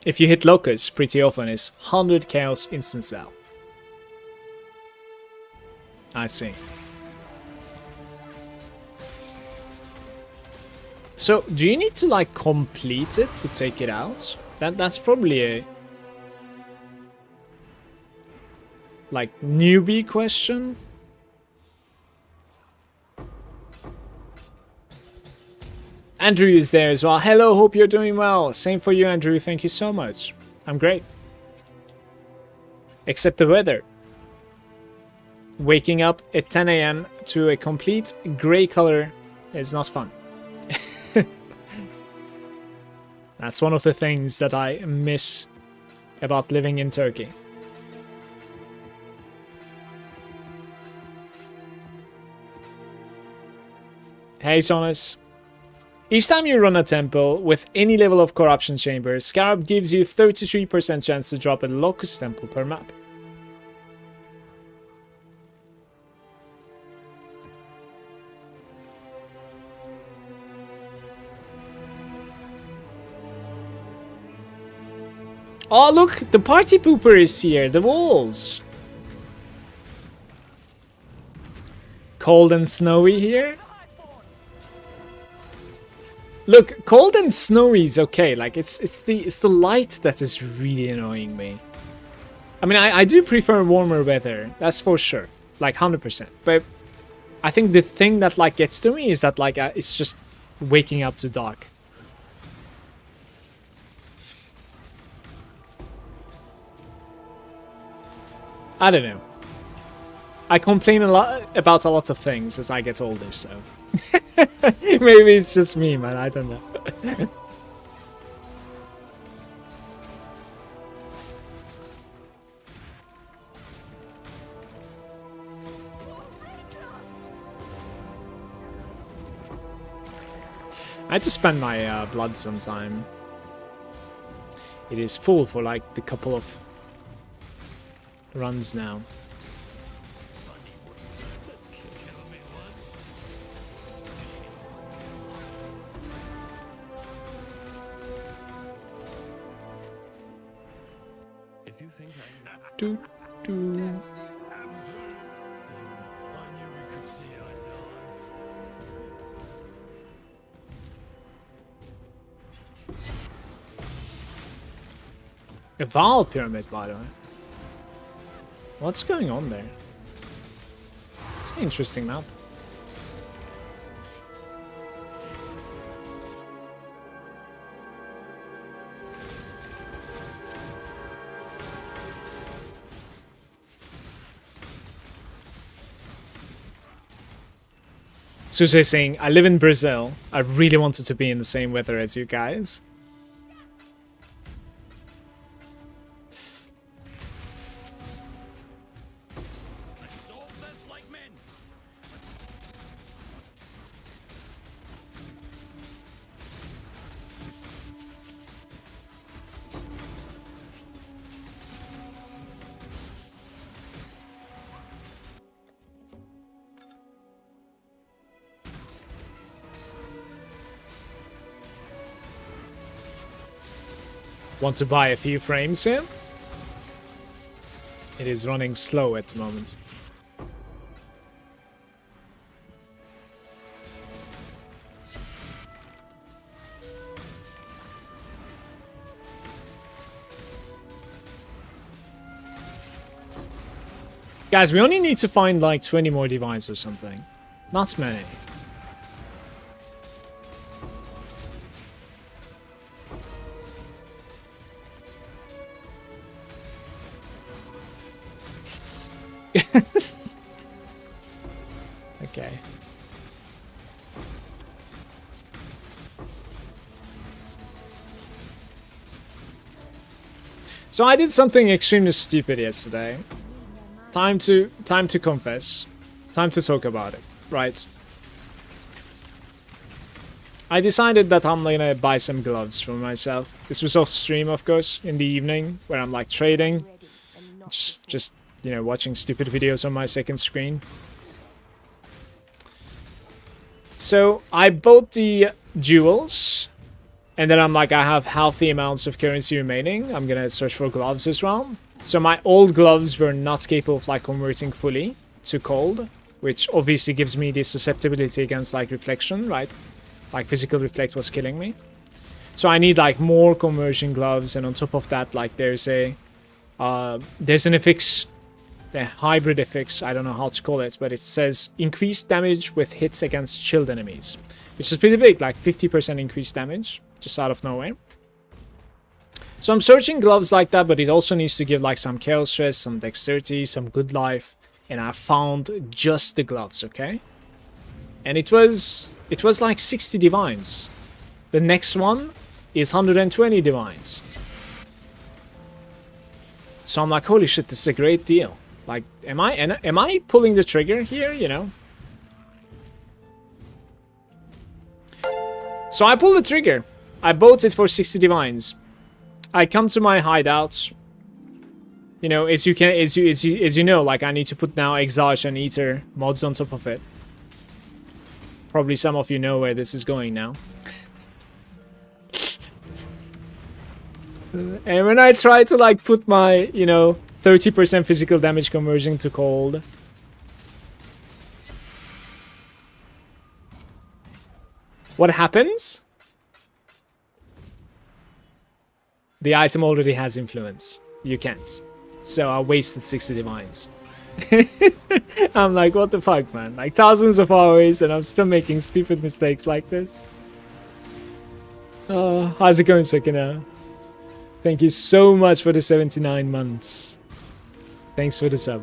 If you hit Locust pretty often, it's 100 Chaos instant sell. I see. So, do you need to like complete it to take it out? That's probably a like newbie question. Andrew is there as well. Hello, hope you're doing well. Same for you, Andrew. Thank you so much. I'm great. Except the weather. Waking up at 10 AM to a complete grey color is not fun. That's one of the things that I miss about living in Turkey. Hey, Sonis. Each time you run a temple with any level of corruption chamber, Scarab gives you 33% chance to drop a Locust temple per map. Oh, look! The party pooper is here! The walls! Cold and snowy here? Look, cold and snowy is okay. Like, it's the light that is really annoying me. I mean, I do prefer warmer weather. That's for sure. Like, 100%. But I think the thing that, like, gets to me is that, like, it's just waking up to dark. I don't know. I complain a lot about a lot of things as I get older, so maybe it's just me, man. I don't know. I had to spend my blood sometime. It is full for like the couple of runs now. If you think I Do, do. I knew we could see eye to A Val pyramid, by the way. What's going on there? It's an interesting map. Suze saying, I live in Brazil. I really wanted to be in the same weather as you guys. solve this like men. Want to buy a few frames here? It is running slow at the moment. Guys, we only need to find like 20 more divines or something. Not many. Okay. So I did something extremely stupid yesterday. Time to confess. Time to talk about it. Right. I decided that I'm gonna buy some gloves for myself. This was off stream, of course, in the evening, where I'm like trading. Just you know, watching stupid videos on my second screen. So I bought the jewels, and then I'm like, I have healthy amounts of currency remaining. I'm gonna search for gloves as well. So my old gloves were not capable of like converting fully to cold, which obviously gives me this susceptibility against like reflection, right? Like physical reflect was killing me. So I need like more conversion gloves, and on top of that, like there's an affix, the hybrid affix, I don't know how to call it, but it says increased damage with hits against chilled enemies, which is pretty big, like 50% increased damage, just out of nowhere. So I'm searching gloves like that, but it also needs to give like some chaos stress, some dexterity, some good life, and I found just the gloves, okay? And it was like 60 divines. The next one is 120 divines. So I'm like, holy shit, this is a great deal. Like, am I pulling the trigger here, you know? So I pull the trigger. I bought it for 60 divines. I come to my hideout. You know, as you know, like I need to put now Exile and Ether mods on top of it. Probably some of you know where this is going now. And when I try to like put my, you know, 30% physical damage conversion to cold, what happens? The item already has influence. You can't. So I wasted 60 divines. I'm like, what the fuck, man? Like thousands of hours and I'm still making stupid mistakes like this. How's it going, Sakina? Thank you so much for the 79 months. Thanks for the sub.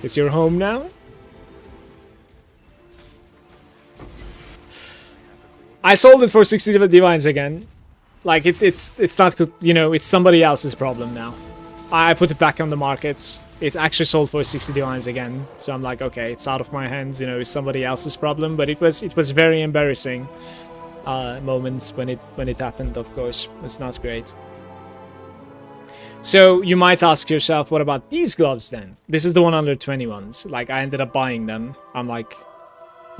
Is your home now? I sold it for 60 divines again. Like it's not, you know, it's somebody else's problem now. I put it back on the markets. It's actually sold for 60 divines again. So I'm like, okay, it's out of my hands. You know, it's somebody else's problem. But it was very embarrassing moments when it happened. Of course, it's not great. So you might ask yourself, what about these gloves then? This is the 120 ones. Like I ended up buying them. I'm like,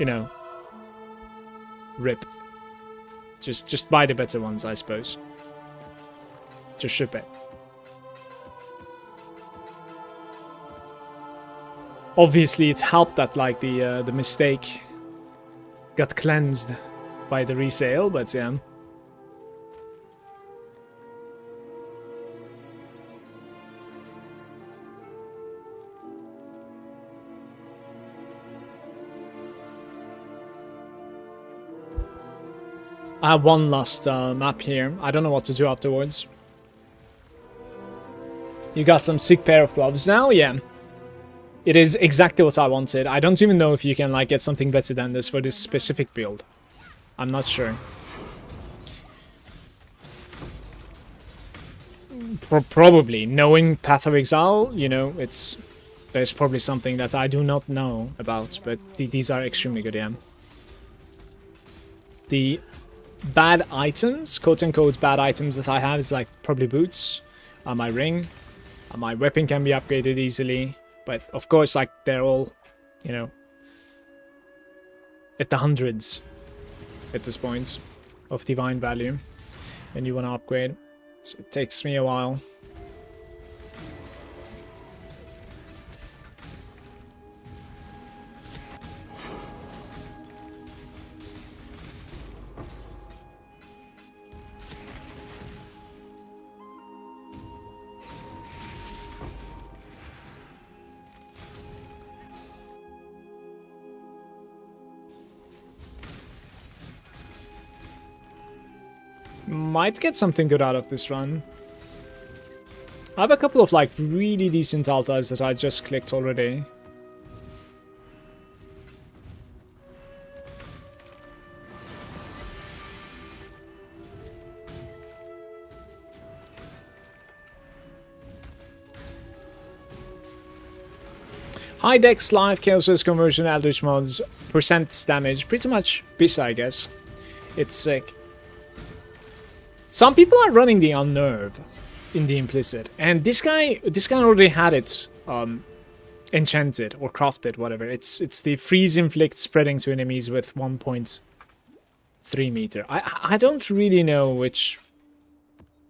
you know, rip. Just buy the better ones, I suppose. Just ship it. Obviously, it's helped that like the mistake got cleansed by the resale, but yeah. I have one last map here. I don't know what to do afterwards. You got some sick pair of gloves now? Yeah. It is exactly what I wanted. I don't even know if you can like get something better than this for this specific build. I'm not sure. Probably. Knowing Path of Exile, you know, there's probably something that I do not know about, but these are extremely good, yeah. The bad items, quote-unquote bad items that I have is like probably boots, my ring, my weapon can be upgraded easily, but of course like they're all, you know, at the hundreds at this point of divine value when you want to upgrade, so it takes me a while. Might get something good out of this run. I have a couple of like really decent altars that I just clicked already. High dex, life, chaos risk conversion, eldritch mods, percent damage, pretty much bis, I guess. It's sick. Some people are running the Unnerve in the implicit, and this guy already had it enchanted or crafted, whatever. It's the freeze inflict spreading to enemies with 1.3 meter. I don't really know which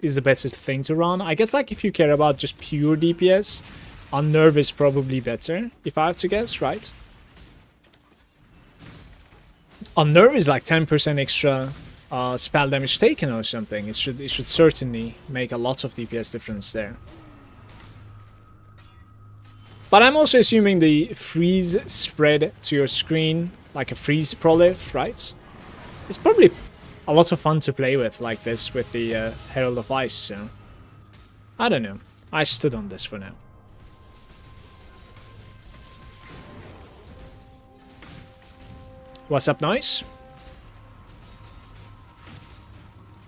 is the best thing to run. I guess like if you care about just pure DPS, Unnerve is probably better, if I have to guess, right? Unnerve is like 10% extra spell damage taken or something. It should certainly make a lot of DPS difference there. But I'm also assuming the freeze spread to your screen, like a freeze prolif, right? It's probably a lot of fun to play with like this with the Herald of Ice, so I don't know. I stood on this for now. What's up, Noise?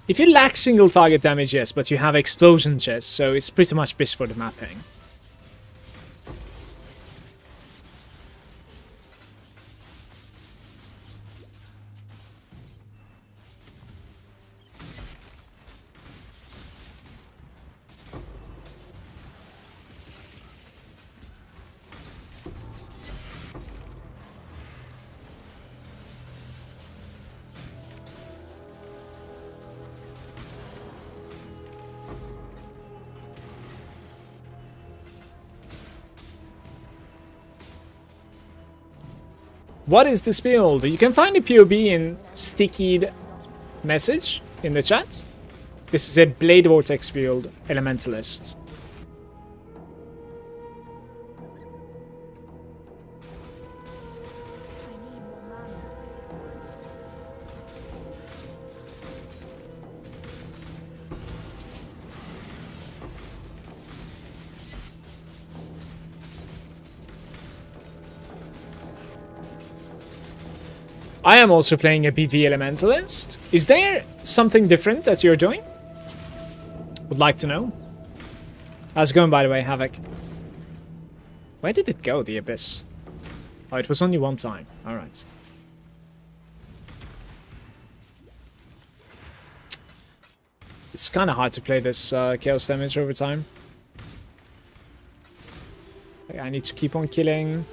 If you lack single target damage, yes, but you have explosion chests, so it's pretty much best for the mapping. What is this build? You can find the POB in stickied message in the chat. This is a Blade Vortex build, Elementalist. I am also playing a BV Elementalist. Is there something different that you're doing? Would like to know. How's it going, by the way, Havoc? Where did it go, the Abyss? Oh, it was only one time. Alright. It's kind of hard to play this Chaos damage over time. I need to keep on killing.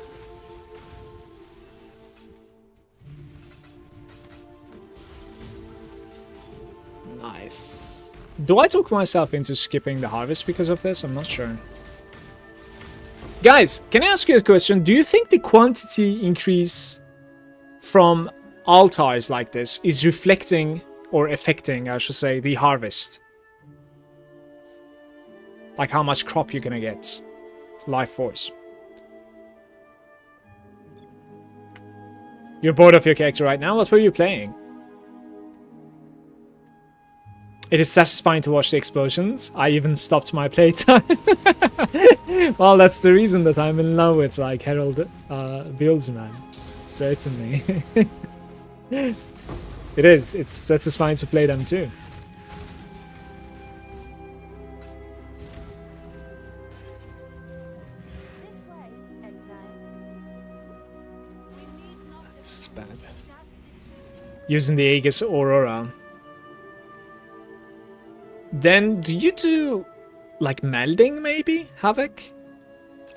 Do I talk myself into skipping the harvest because of this? I'm not sure. Guys, can I ask you a question? Do you think the quantity increase from altars like this is reflecting or affecting, I should say, the harvest? Like how much crop you're gonna get? Life force. You're bored of your character right now? What were you playing? It is satisfying to watch the explosions. I even stopped my playtime. Well, that's the reason that I'm in love with like Herald builds, man. Certainly. It is. It's satisfying to play them too. This way, Exile. This is bad. Using the Aegis Aurora. Then, do you do, like, melding, maybe, Havoc?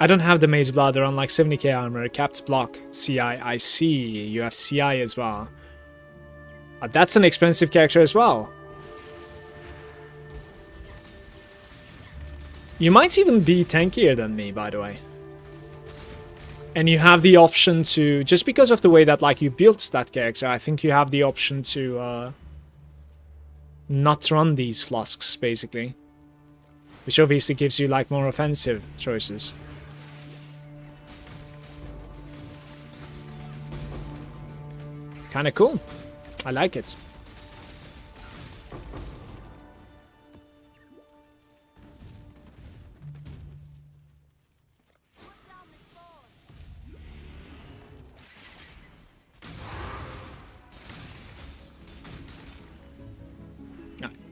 I don't have the Mage Bladder on, like, 70k armor, capped block, CI, I see, you have CI as well. That's an expensive character as well. You might even be tankier than me, by the way. And you have the option to, just because of the way that, like, you built that character, I think you have the option to, not run these flasks, basically. Which obviously gives you, like, more offensive choices. Kinda cool. I like it.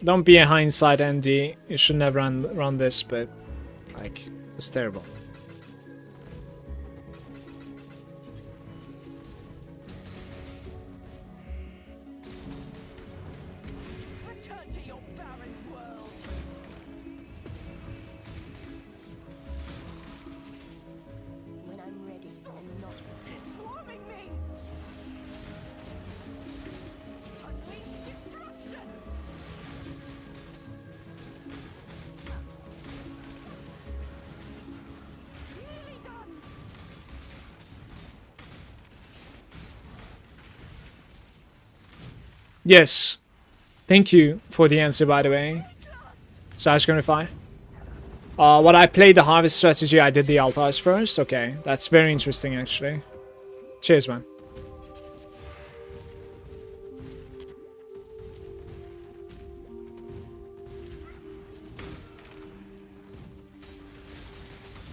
Don't be a hindsight, Andy. You should never run this, but like, it's terrible. Return to your barren world. When I'm ready and not They're swarming me. Unleash destruction. Nearly done. Yes. Thank you for the answer, by the way. Sash25. When I played the harvest strategy, I did the altars first. Okay, that's very interesting, actually. Cheers, man.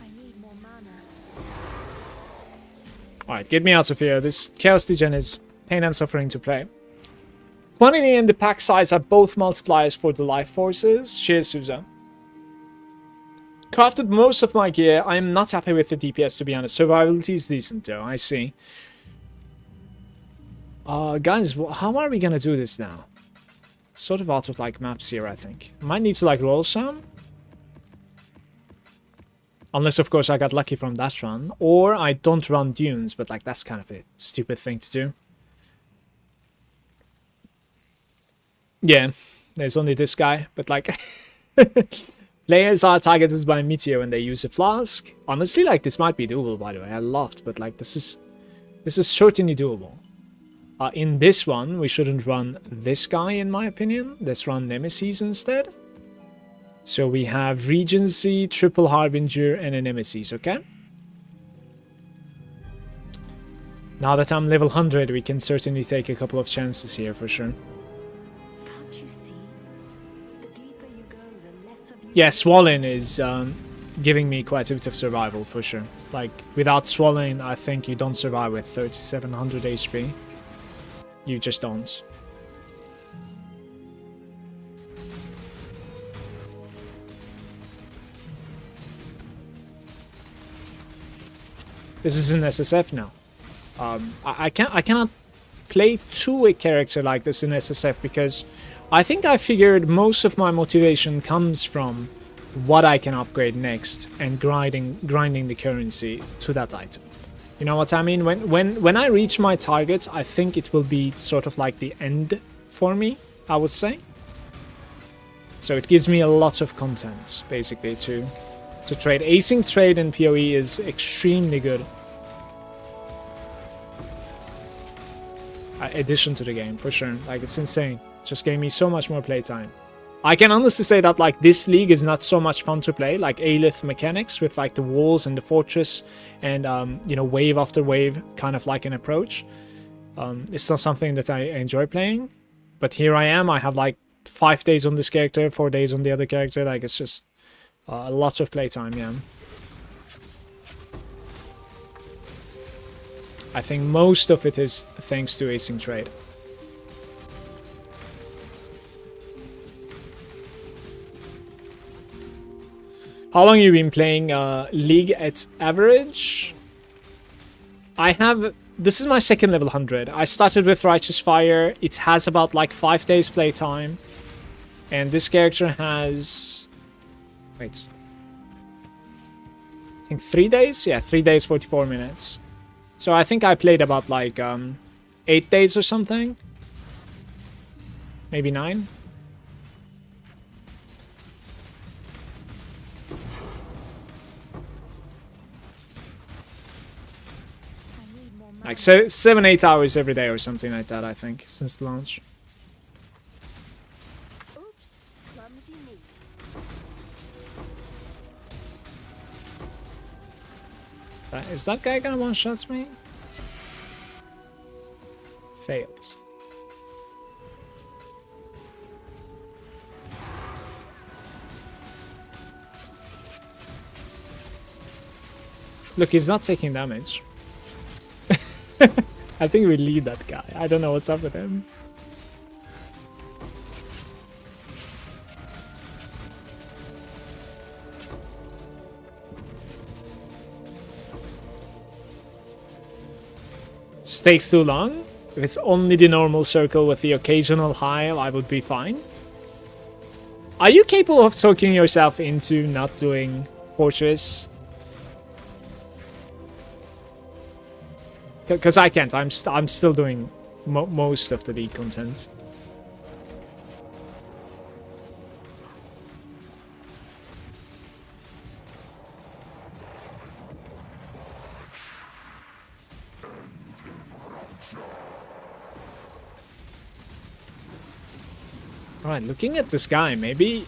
I need more mana. Alright, get me out of here. This Chaos Degen is pain and suffering to play. quantity and the pack size are both multipliers for the life forces. Cheers, Susan. Crafted most of my gear. I am not happy with the DPS, to be honest. Survivability is decent, though. I see. Guys, how are we gonna do this now? Sort of out of, like, maps here, I think. Might need to, like, roll some. Unless, of course, I got lucky from that run. Or I don't run dunes, but, like, that's kind of a stupid thing to do. Yeah, there's only this guy, but, like... Players are targeted by Meteor when they use a flask. Honestly, like, this might be doable, by the way. I laughed, but, like, this is certainly doable. In this one, we shouldn't run this guy, in my opinion. Let's run Nemesis instead. So we have Regency, Triple Harbinger, and a Nemesis, okay? Now that I'm level 100, we can certainly take a couple of chances here, for sure. Can't you see? The deeper you go, the less of you. Yeah, Swollen is giving me quite a bit of survival, for sure. Like, without Swollen, I think you don't survive with 3700 HP. You just don't. This is an SSF now. I cannot play to a character like this in SSF because I think I figured most of my motivation comes from what I can upgrade next and grinding the currency to that item. You know what I mean? When I reach my target, I think it will be sort of like the end for me, I would say. So it gives me a lot of content, basically, to trade. Acing trade in PoE is extremely good. Addition to the game, for sure. Like, it's insane. It just gave me so much more playtime. I can honestly say that, like, this league is not so much fun to play, like Aelith mechanics with, like, the walls and the fortress and, you know, wave after wave, kind of like an approach. It's not something that I enjoy playing, but here I am. I have, like, 5 days on this character, 4 days on the other character. Like, it's just lots of playtime, yeah. I think most of it is thanks to acing trade. How long have you been playing League at average? This is my second level 100. I started with Righteous Fire. It has about like 5 days playtime. And this character has... Wait. I think 3 days? Yeah, 3 days, 44 minutes. So I think I played about like 8 days or something. Maybe 9. Like 7-8 hours every day or something like that, I think, since the launch. Oops, clumsy me. Is that guy gonna one-shot me? Failed. Look, he's not taking damage. I think we lead that guy. I don't know what's up with him. This takes too long. If it's only the normal circle with the occasional heal, I would be fine. Are you capable of talking yourself into not doing Fortress? Because I can't. I'm still doing most of the league content. Alright, looking at this guy, maybe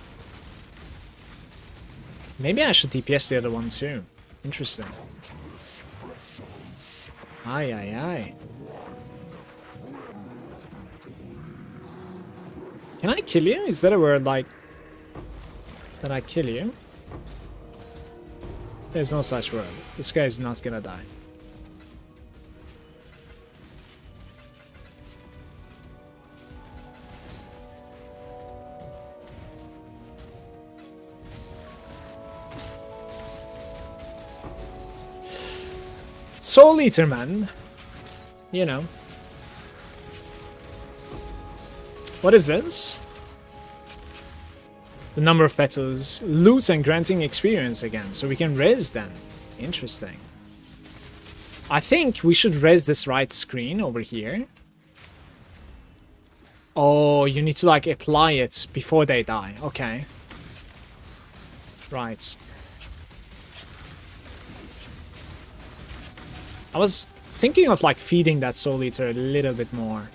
I should DPS the other one too. Interesting. Aye, aye, aye. Can I kill you? Is that a word like... That I kill you? There's no such word. This guy is not gonna die. Soul Eater, man. You know. What is this? The number of petals. Loot and granting experience again. So we can res them. Interesting. I think we should res this right screen over here. Oh, you need to like apply it before they die. Okay. Right. I was thinking of like feeding that Soul Eater a little bit more.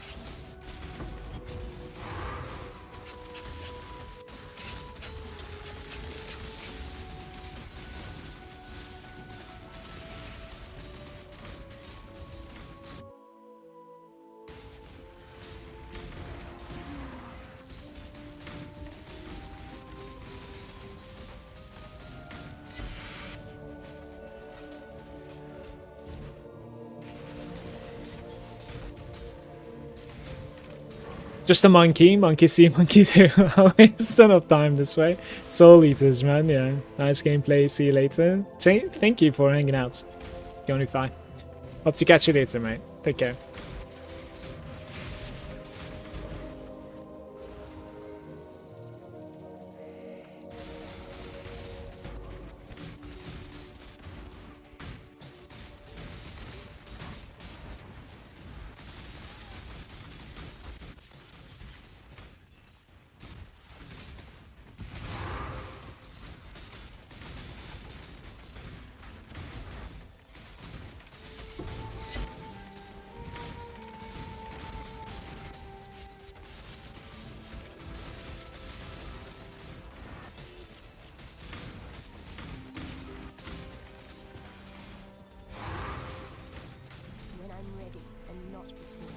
Just a monkey, monkey see, monkey do. I waste enough time this way. Soul Eaters, man, yeah. Nice gameplay, see you later. Thank you for hanging out. Yonify. Hope to catch you later, mate. Take care. When I'm ready and not before.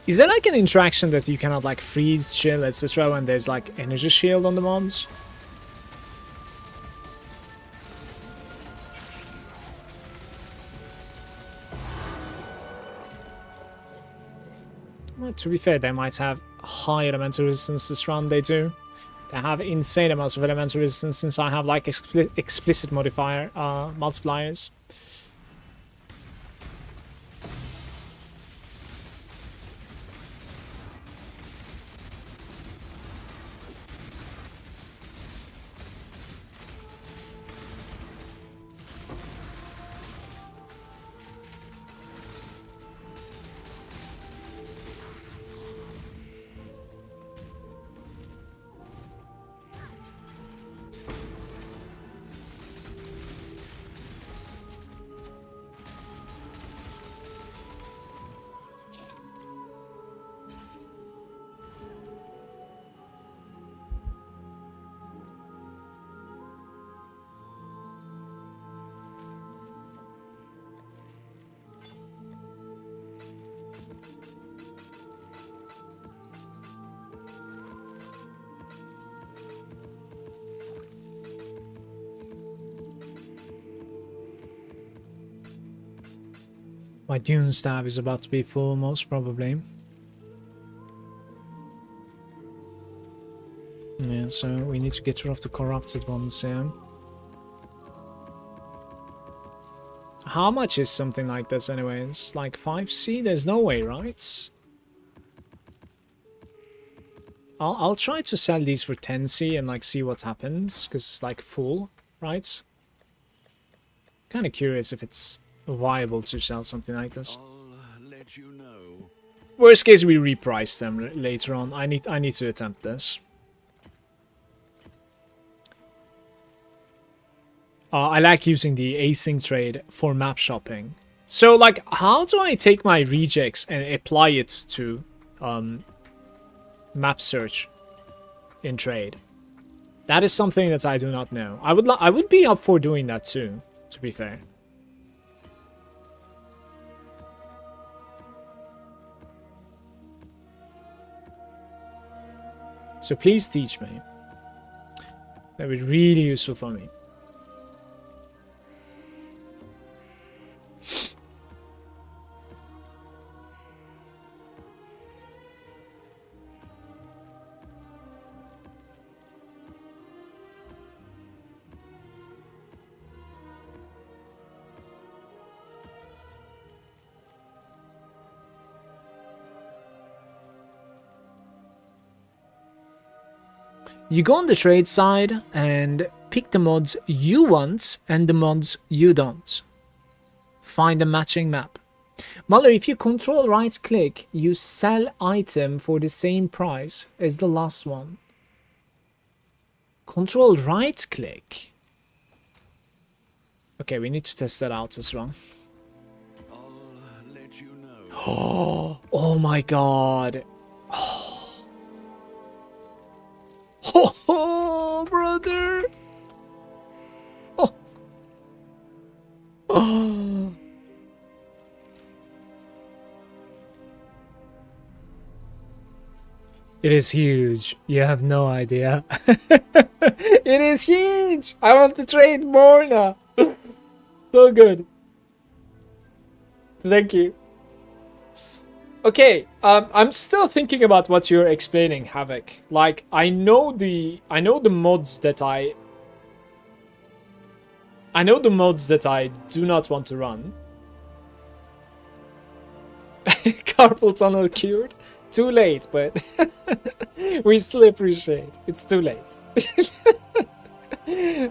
Is there like an interaction that you cannot like freeze, chill, etc. when there's like energy shield on the mobs? Well, to be fair, they might have high elemental resistance this round, they do. They have insane amounts of elemental resistance since I have like explicit modifier multipliers. My Dune Stab is about to be full, most probably. Yeah, so we need to get rid of the corrupted ones, yeah. How much is something like this anyway? It's like 5C? There's no way, right? I'll try to sell these for 10C and like see what happens, because it's like full, right? Kind of curious if it's viable to sell something like this. I'll let you know. Worst case, we reprice them later on. I need to attempt this. I like using the async trade for map shopping. So, like, how do I take my rejects and apply it to map search in trade? That is something that I do not know. I would be up for doing that too, to be fair. So please teach me. That would be really useful for me. You go on the trade side and pick the mods you want and the mods you don't. Find a matching map. Malo, if you control right click, you sell item for the same price as the last one. Control right click. Okay, we need to test that out as well. I'll let you know. Oh my god. Oh, brother. Oh. Oh. It is huge. You have no idea. It is huge. I want to trade more now. So good. Thank you. Okay, I'm still thinking about what you're explaining, Havoc. Like, I know the mods that I do not want to run. Carpal tunnel cured? Too late, but we still appreciate. It's too late.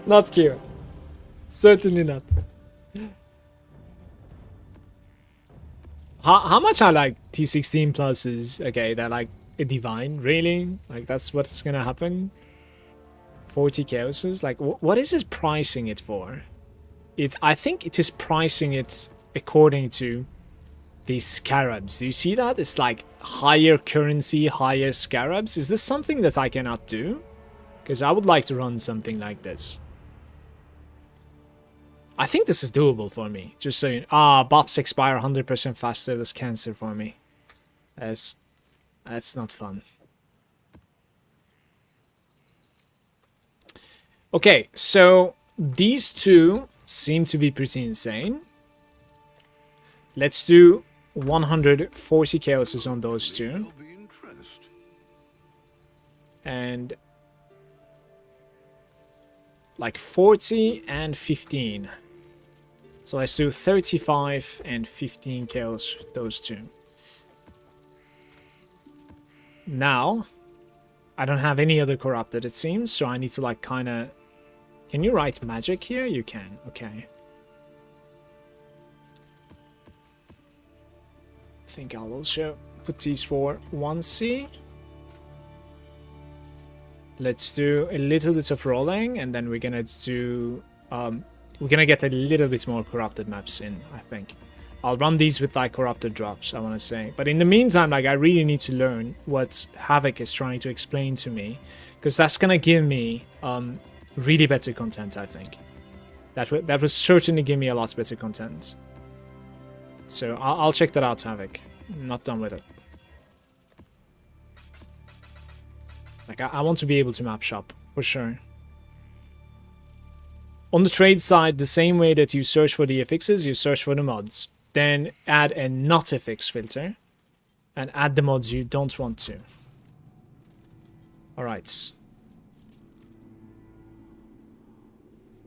Not cured. Certainly not. How much are like T16 pluses? Okay, they're like a divine, really? Like that's what's gonna happen? 40 chaoses? Like what is it pricing it for? I think it is pricing it according to the scarabs. Do you see that? It's like higher currency, higher scarabs. Is this something that I cannot do? Because I would like to run something like this. I think this is doable for me. Just so you know. Buffs expire 100% faster. That's cancer for me. That's not fun. Okay, so these two seem to be pretty insane. Let's do 140 chaoses on those two. And like 40 and 15. So let's do 35 and 15 chaos, those two. Now, I don't have any other corrupted, it seems, so I need to like kind of... Can you write magic here? You can, okay. I think I'll also put these for 1C. Let's do a little bit of rolling, and then we're gonna do... we're gonna get a little bit more corrupted maps in, I think. I'll run these with like corrupted drops, I want to say. But in the meantime, like I really need to learn what Havoc is trying to explain to me, because that's gonna give me really better content, I think. That would certainly give me a lot better content. So I'll check that out, Havoc. I'm not done with it. Like I want to be able to map shop, for sure. On the trade side, the same way that you search for the affixes, you search for the mods. Then add a not affix filter. And add the mods you don't want to. Alright.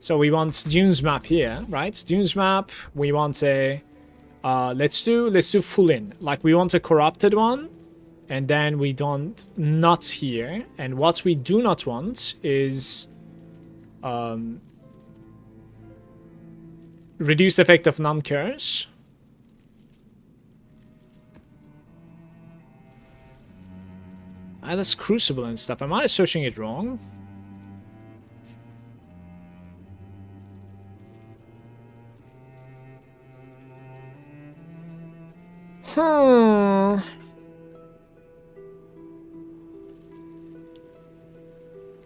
So we want Dunes map here, right? Dunes map, we want a... let's do full in. Like we want a corrupted one. And then we don't... not here. And what we do not want is... reduced effect of non-curse. That's Crucible and stuff. Am I searching it wrong?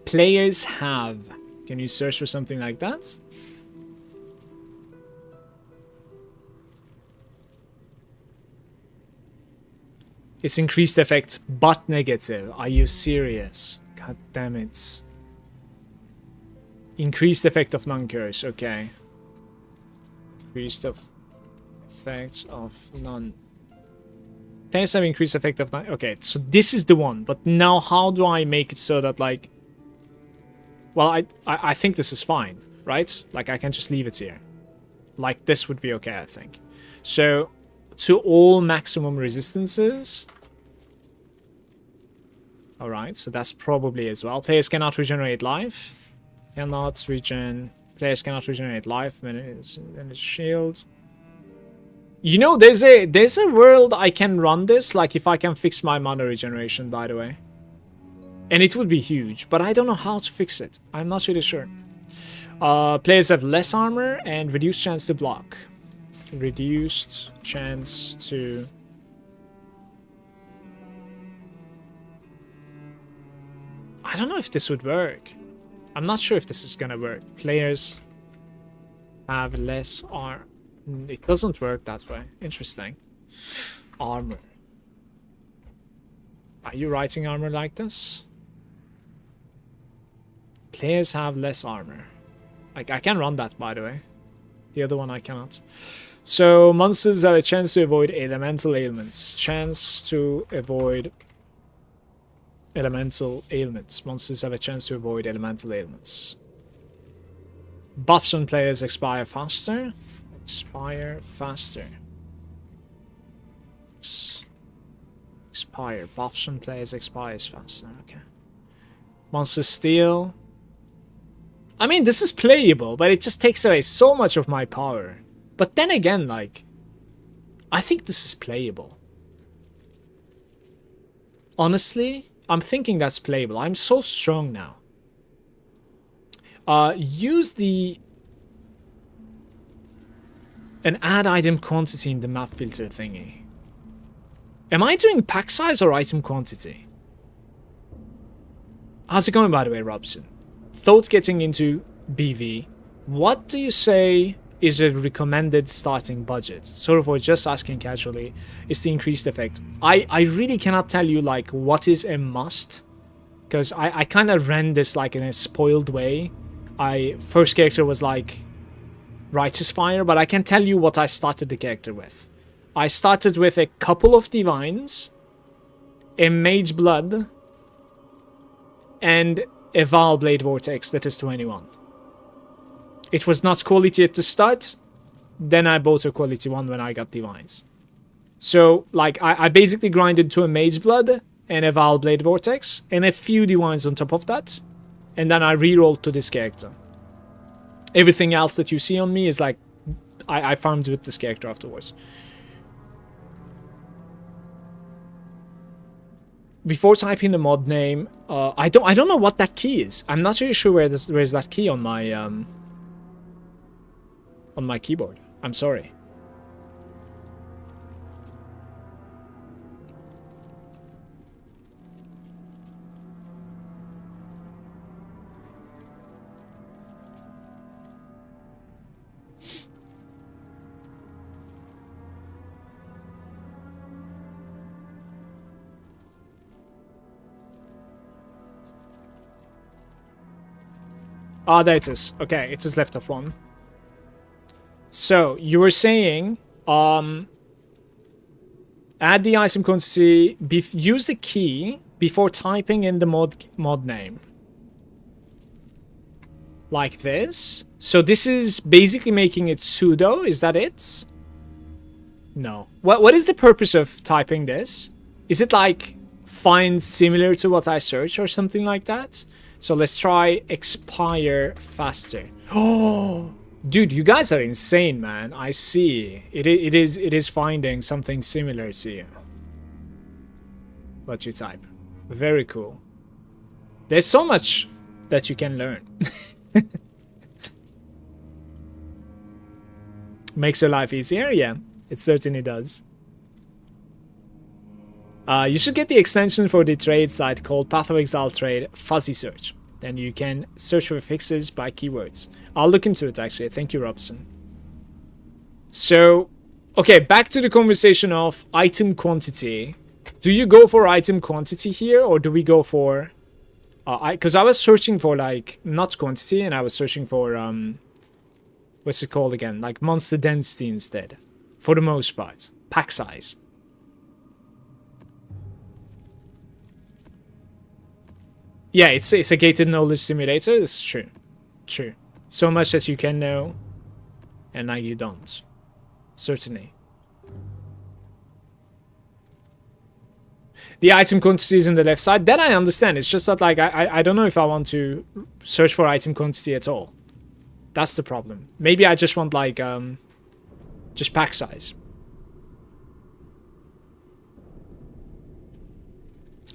Players have. Can you search for something like that? It's increased effect, but negative. Are you serious? God damn it. Increased effect of non-curse, okay. Increased of effects of non... Players have increased effect of non... Okay, so this is the one. But now how do I make it so that, like... Well, I think this is fine, right? Like, I can just leave it here. Like, this would be okay, I think. So, to all maximum resistances... Alright, so that's probably as well. Players cannot regenerate life. Players cannot regenerate life when it's shield. You know, there's a world I can run this, like if I can fix my mana regeneration, by the way. And it would be huge, but I don't know how to fix it. I'm not really sure. Players have less armor and reduced chance to block. Reduced chance to... I don't know if this would work. I'm not sure if this is gonna work. Players have less armor. It doesn't work that way. Interesting. Armor. Are you writing armor like this? Players have less armor. Like, I can run that, by the way. The other one I cannot. So, monsters have a chance to avoid elemental ailments. Chance to avoid elemental ailments. Monsters have a chance to avoid elemental ailments. Buffs on players expire faster. Expire faster. Expire. Buffs on players expires faster. Okay. Monsters steal. I mean, this is playable, but it just takes away so much of my power. But then again, like, I think this is playable. Honestly, I'm thinking that's playable. I'm so strong now. Use an add item quantity in the map filter thingy. Am I doing pack size or item quantity? How's it going, by the way, Robson? Thought getting into BV. What do you say is a recommended starting budget? Sort of, or just asking casually, is the increased effect. I really cannot tell you, like, what is a must. Because I kind of ran this, like, in a spoiled way. First character was, like, Righteous Fire, but I can tell you what I started the character with. I started with a couple of Divines, a Mage Blood, and a Val Blade Vortex that is 21. It was not quality at the start, then I bought a quality one when I got Divines. So, like, I basically grinded to a Mage Blood and a Val Blade Vortex, and a few Divines on top of that, and then I rerolled to this character. Everything else that you see on me is like, I farmed with this character afterwards. Before typing the mod name, I don't know what that key is. I'm not really sure where's that key on my keyboard. I'm sorry. Ah, there it is. Okay, it is left of one. So, you were saying, add the item quantity, use the key before typing in the mod name. Like this. So this is basically making it sudo, is that it? No. What is the purpose of typing this? Is it like, find similar to what I search or something like that? So let's try expire faster. Oh, dude, you guys are insane, man. I see. It is finding something similar to you. What you type. Very cool. There's so much that you can learn. Makes your life easier? Yeah, it certainly does. You should get the extension for the trade site called Path of Exile Trade Fuzzy Search. Then you can search for fixes by keywords. I'll look into it, actually. Thank you, Robson. So, okay, back to the conversation of item quantity. Do you go for item quantity here, or do we go for Because I was searching for like not quantity, and I was searching for what's it called again? Like monster density instead, for the most part. Pack size. Yeah, it's a gated knowledge simulator. It's true, true. So much that you can know, and now you don't. Certainly. The item quantity is in the left side. That I understand. It's just that like I don't know if I want to search for item quantity at all. That's the problem. Maybe I just want like just pack size.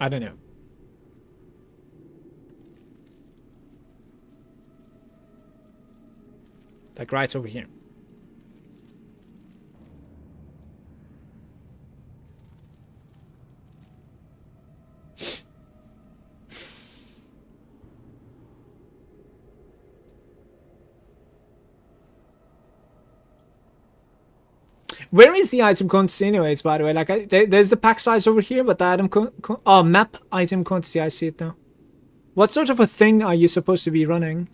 I don't know. Like right over here. Where is the item quantity anyways, by the way? Like, there's the pack size over here, but the item map item quantity, I see it now. What sort of a thing are you supposed to be running?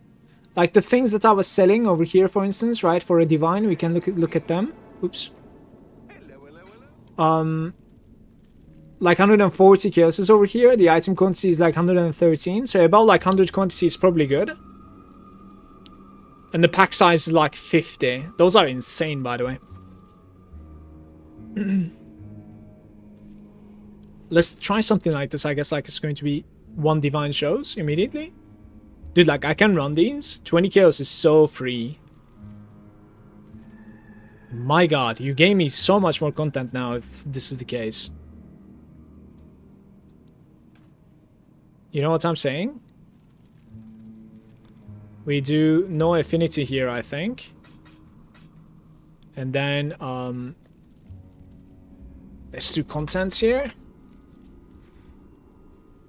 Like, the things that I was selling over here, for instance, right? For a divine, we can look at them. Oops. Like 140 chaoses over here. The item quantity is like 113. So about like 100 quantity is probably good. And the pack size is like 50. Those are insane, by the way. Let's try something like this. I guess like it's going to be one divine shows immediately. Dude, like I can run these. 20 chaos is so free. My god, you gave me so much more content now if this is the case. You know what I'm saying? We do no affinity here, I think. And then let's do contents here.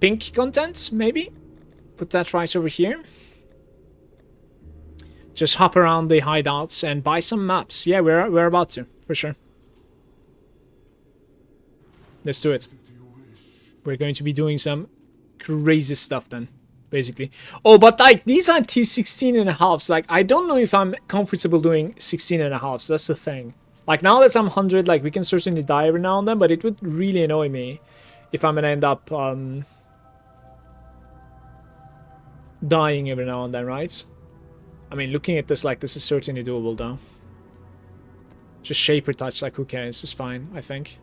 Pink content, maybe? Put that right over here. Just hop around the hideouts and buy some maps. Yeah, we're about to, for sure. Let's do it. We're going to be doing some crazy stuff then, basically. Oh, but like, these are T16.5s. Like, I don't know if I'm comfortable doing 16.5s. That's the thing. Like, now that I'm 100, like, we can certainly die every now and then, but it would really annoy me if I'm gonna end up dying every now and then, right? I mean, looking at this, like, this is certainly doable, though. Just Shaper Touch, like, who cares? It's fine, I think.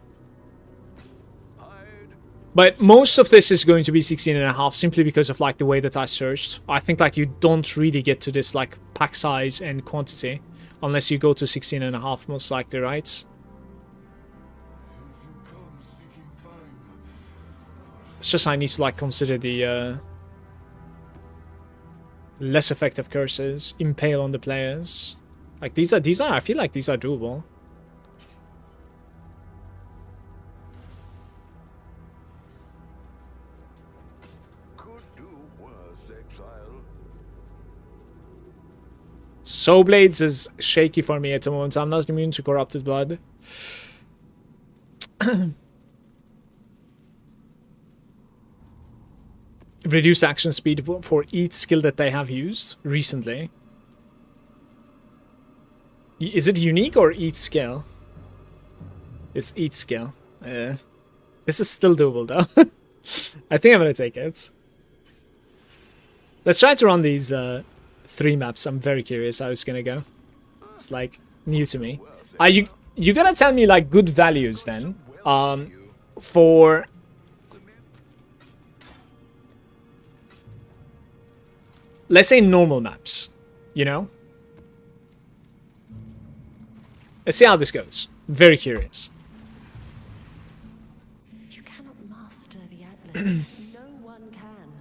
But most of this is going to be 16.5, simply because of, like, the way that I searched. I think, like, you don't really get to this, like, pack size and quantity unless you go to 16.5, most likely, right? It's just I need to, like, consider the less effective curses, impale on the players. Like, these are, I feel like these are doable. Could do worse, Exile. Soul Blades is shaky for me at the moment. I'm not immune to corrupted blood. Reduced action speed for each skill that they have used recently. Is it unique or each skill? It's each skill. This is still doable though. I think I'm gonna take it. Let's try to run these 3 maps. I'm very curious how it's gonna go. It's like new to me. You gotta tell me like good values then. For let's say normal maps, you know? Let's see how this goes. Very curious. You cannot master the Atlas. No one can.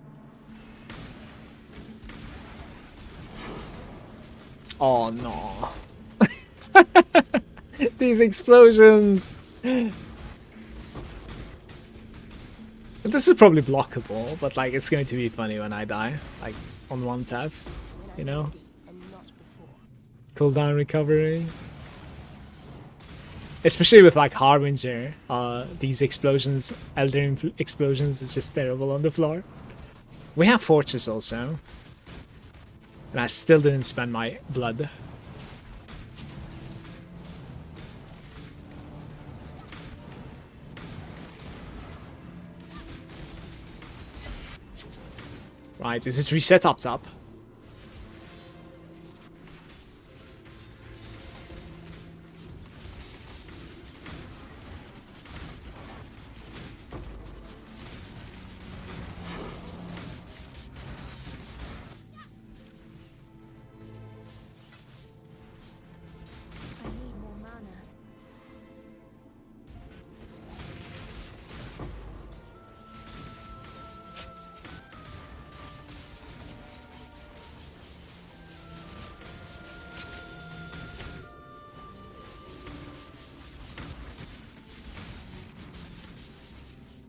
Oh no. These explosions. This is probably blockable, but like it's going to be funny when I die. Like on one tap, you know? Cooldown recovery. Especially with like Harbinger, these explosions, Elder explosions is just terrible on the floor. We have fortress also. And I still didn't spend my blood. Right, is it reset up top? I need more mana.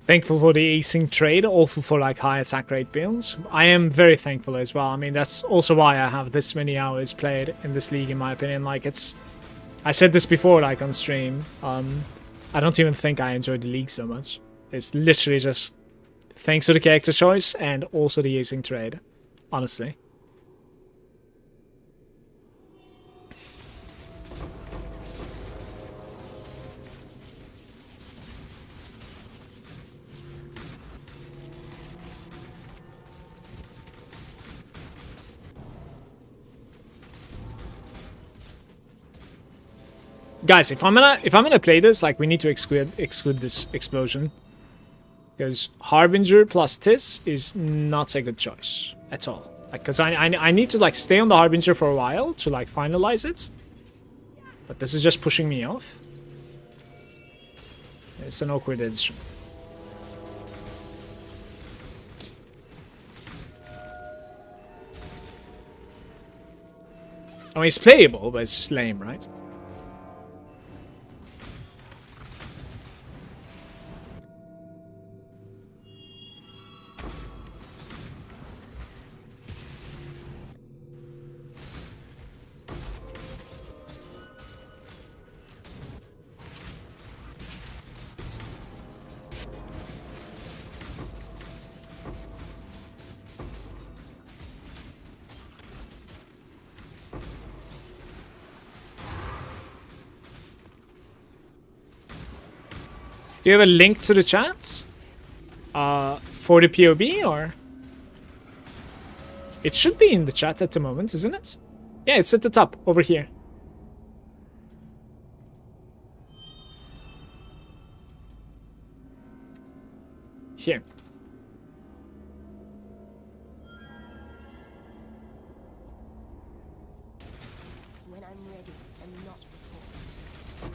Thankful for the async trade, awful for like high attack rate builds. I am very thankful as well. I mean, that's also why I have this many hours played in this league, in my opinion. Like, it's... I said this before, like, on stream. I don't even think I enjoy the league so much. It's literally just thanks to the character choice and also the async trade, honestly. Guys, if I'm gonna play this, like, we need to exclude this explosion, because Harbinger plus this is not a good choice at all. Like, because I need to like stay on the Harbinger for a while to like finalize it, but this is just pushing me off. It's an awkward decision. I mean, it's playable, but it's just lame, right? Do you have a link to the chat? For the POB, or? It should be in the chat at the moment, isn't it? Yeah, it's at the top, over here. Here. When I'm ready and not before.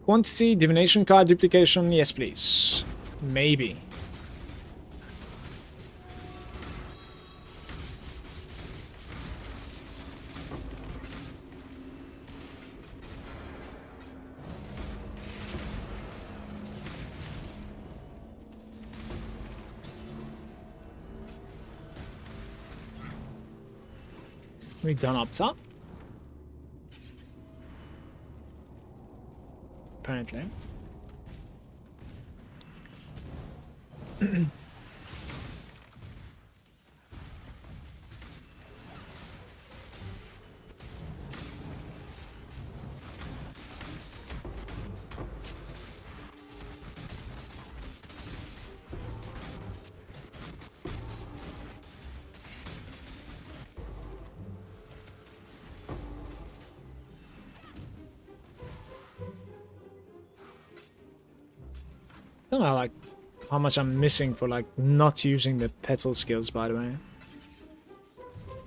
Quantity, divination card duplication, yes please. Maybe. We done up top? Apparently. I don't know, like, how much I'm missing for, like, not using the petal skills, by the way.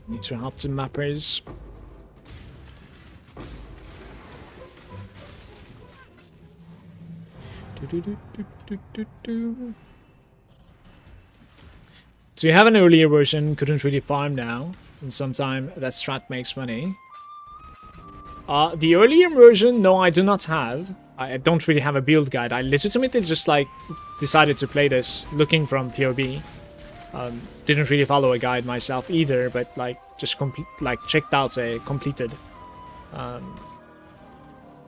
Need to help the mappers. So you have an earlier version, couldn't really farm now, and sometime that strat makes money. The earlier version, no, I do not have. I don't really have a build guide. I legitimately just like decided to play this looking from POB. Didn't really follow a guide myself either, but like just checked out a completed,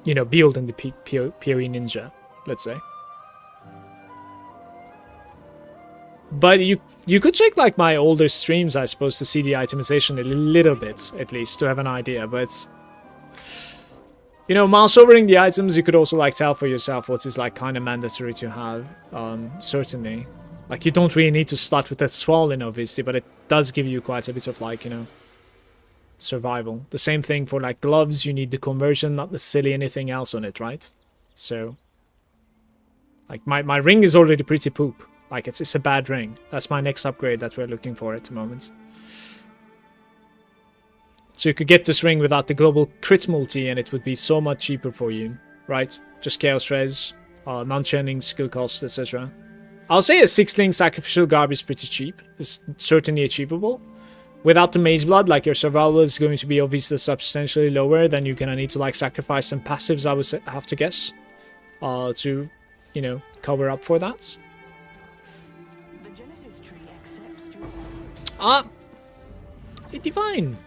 you know, build in the PoE Ninja, let's say. But you could check like my older streams, I suppose, to see the itemization a little bit, at least, to have an idea. But you know, mouse overing the items, you could also like tell for yourself what is like kind of mandatory to have. Certainly, like you don't really need to start with that swollen, obviously, but it does give you quite a bit of like, you know, survival. The same thing for like gloves, you need the conversion, not necessarily anything else on it, right? So like my ring is already pretty poop. Like it's a bad ring. That's my next upgrade that we're looking for at the moment. So you could get this ring without the global crit multi and it would be so much cheaper for you, right? Just chaos res, non-churning skill cost, etc. I'll say a 6-link sacrificial garb is pretty cheap. It's certainly achievable. Without the maze blood, like your survival is going to be obviously substantially lower, then you're gonna need to like sacrifice some passives, I would have to guess, to, you know, cover up for that. Ah! A divine!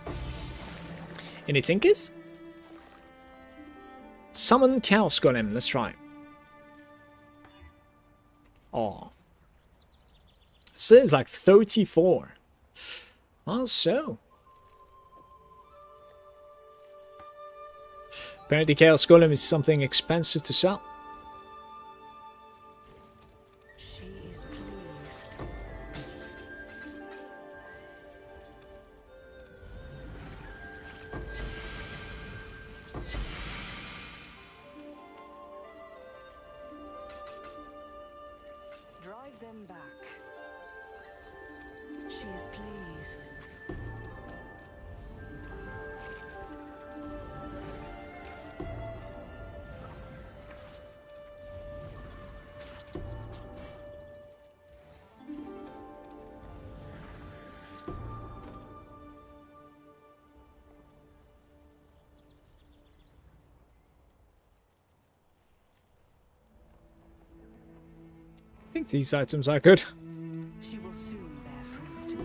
Any tinkers? Summon Chaos Golem, let's try. Oh. So it's like 34. Well, so. Apparently Chaos Golem is something expensive to sell. I think these items are good. She will soon bear fruit.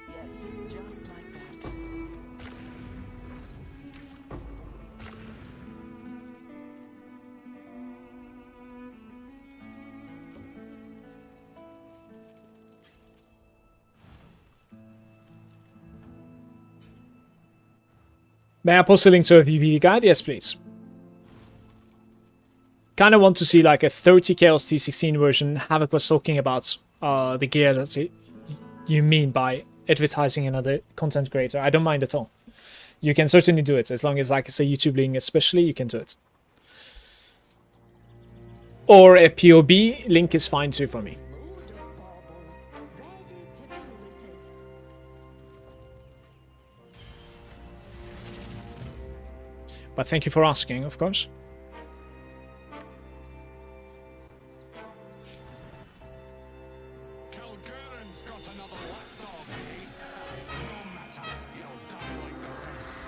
Yes, just like that. May I post a link to a VP guide? Yes, please. Kind of want to see like a 30 Chaos T16 version. Havoc was talking about the gear that you mean by advertising another content creator. I don't mind at all. You can certainly do it, as long as like it's a YouTube link especially, you can do it. Or a POB link is fine too for me. But thank you for asking, of course. Kilgurn's got another lapdog, eh? No matter, you'll die like the rest.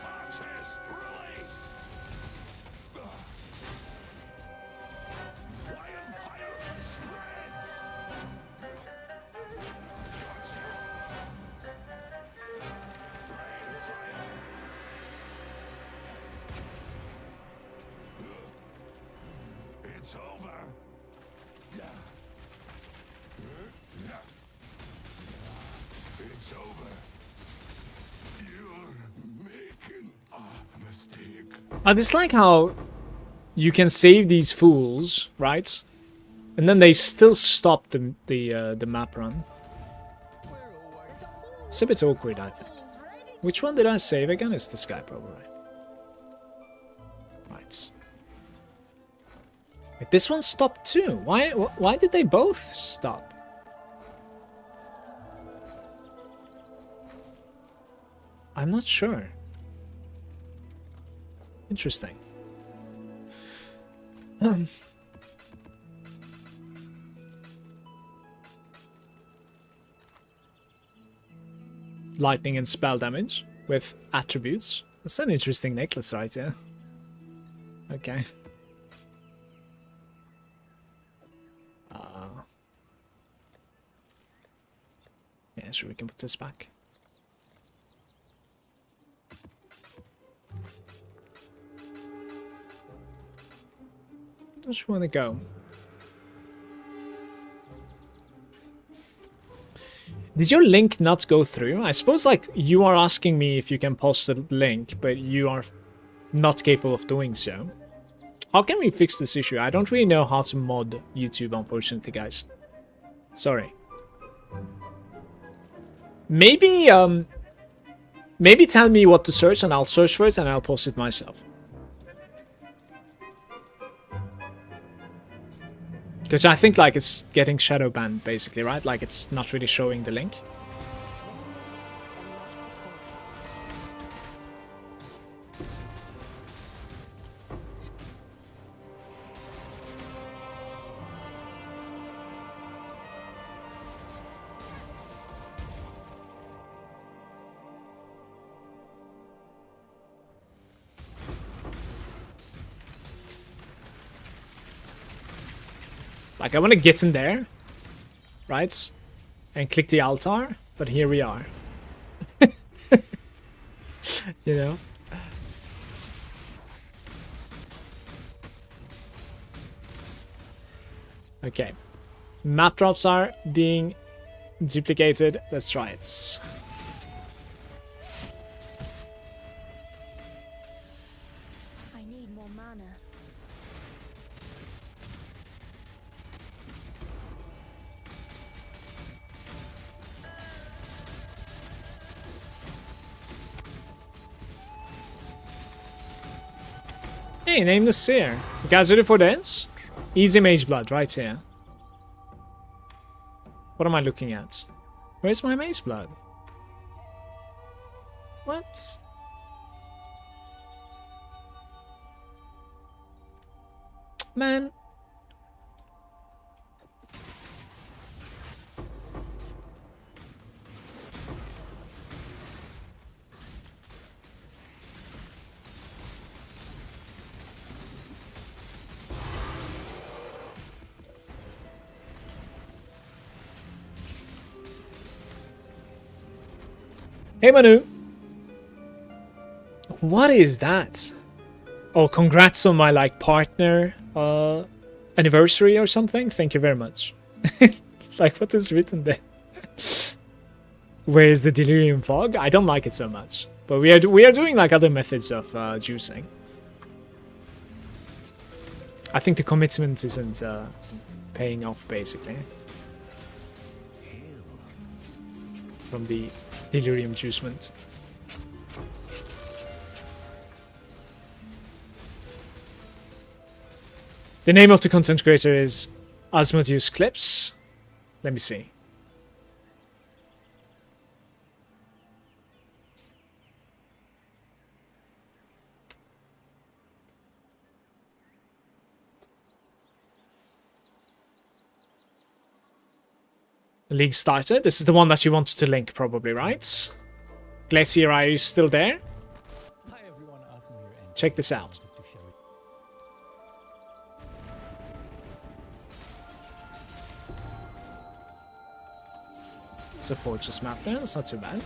Archers, release! Wildfire spreads! It's over. It's over. You're making a mistake. I dislike how you can save these fools, right? And then they still stop the map run. It's a bit awkward, I think. Which one did I save again? It's this guy, probably. Right. Wait, this one stopped too. Why did they both stop? I'm not sure. Interesting. Lightning and spell damage with attributes. That's an interesting necklace right here. Okay. Yeah, sure, we can put this back. Don't you want to go? Did your link not go through? I suppose, like, you are asking me if you can post the link, but you are not capable of doing so. How can we fix this issue? I don't really know how to mod YouTube, unfortunately, guys. Sorry. Maybe, maybe tell me what to search and I'll search for it and I'll post it myself. Because I think, like, it's getting shadow banned, basically, right? Like, it's not really showing the link. Like, I want to get in there, right? And click the altar, but here we are. You know? Okay. Map drops are being duplicated. Let's try it. I need more mana. Hey, name the seer. You guys ready for this? Easy mage blood right here. What am I looking at? Where's my mage blood? What? Man. Hey Manu! What is that? Oh, congrats on my, like, partner anniversary or something? Thank you very much. Like, what is written there? Where is the delirium fog? I don't like it so much. But we are doing, like, other methods of juicing. I think the commitment isn't paying off, basically. From the delirium juicement. The name of the content creator is Asmodeus Clips. Let me see. League starter. This is the one that you wanted to link, probably, right? Glacier, are you still there? Hi everyone, Asmo here, and Check this out. to show it. It's a fortress map there. It's not too bad.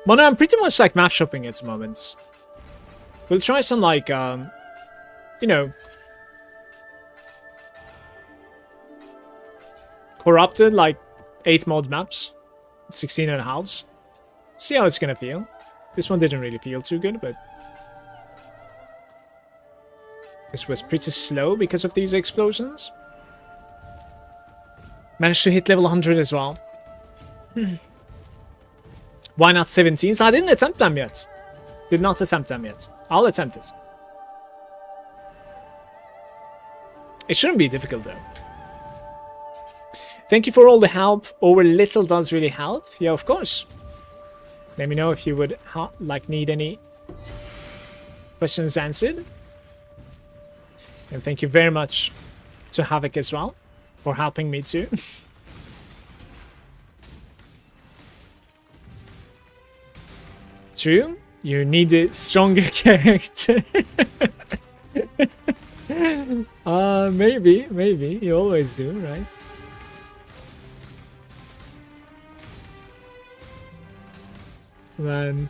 But no, I'm pretty much, like, map shopping at the moment. We'll try some, like, you know, corrupted, like, 8 mod maps, 16 and a halves. See how it's gonna feel. This one didn't really feel too good, but this was pretty slow because of these explosions. Managed to hit level 100 as well. Why not 17s? I didn't attempt them yet. Did not attempt them yet. I'll attempt it. It shouldn't be difficult though. Thank you for all the help. Over little does really help. Yeah, of course. Let me know if you would like need any questions answered. And thank you very much to Havoc as well for helping me too. True, you need a stronger character. Maybe. You always do, right? Man.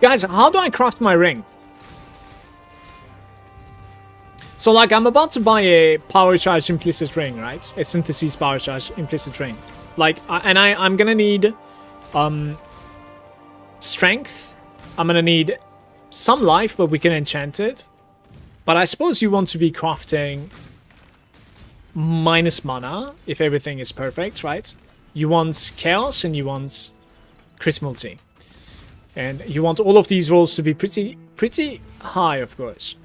Guys, how do I craft my ring? So, like, I'm about to buy a power charge implicit ring, right? A synthesis power charge implicit ring. Like, I'm gonna need strength. I'm gonna need some life, but we can enchant it. But I suppose you want to be crafting minus mana if everything is perfect, right? You want chaos and you want crit multi. And you want all of these rolls to be pretty high, of course.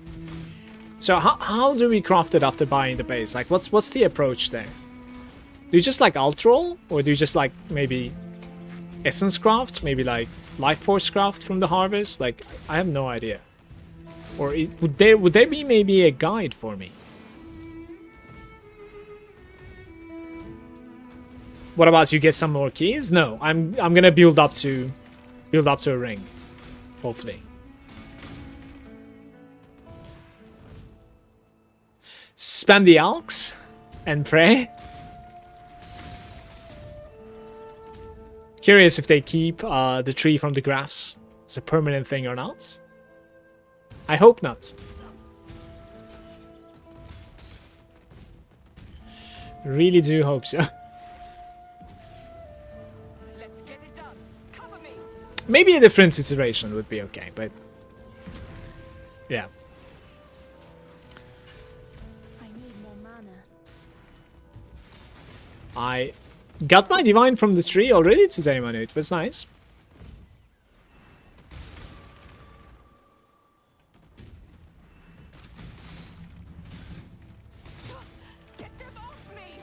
So how do we craft it after buying the base? Like, what's the approach there? Do you just like alt roll, or do you just like maybe essence craft, maybe like life force craft from the harvest? Like, I have no idea. Or would there be maybe a guide for me? What about you get some more keys? No, I'm gonna build up to a ring, hopefully. Spam the alks and pray. Curious if they keep the tree from the graphs. It's a permanent thing or not. I hope not. Really do hope so. Maybe a different situation would be okay, but yeah. I need more mana. I got my divine from the tree already today, Manu. It was nice. Get them off me!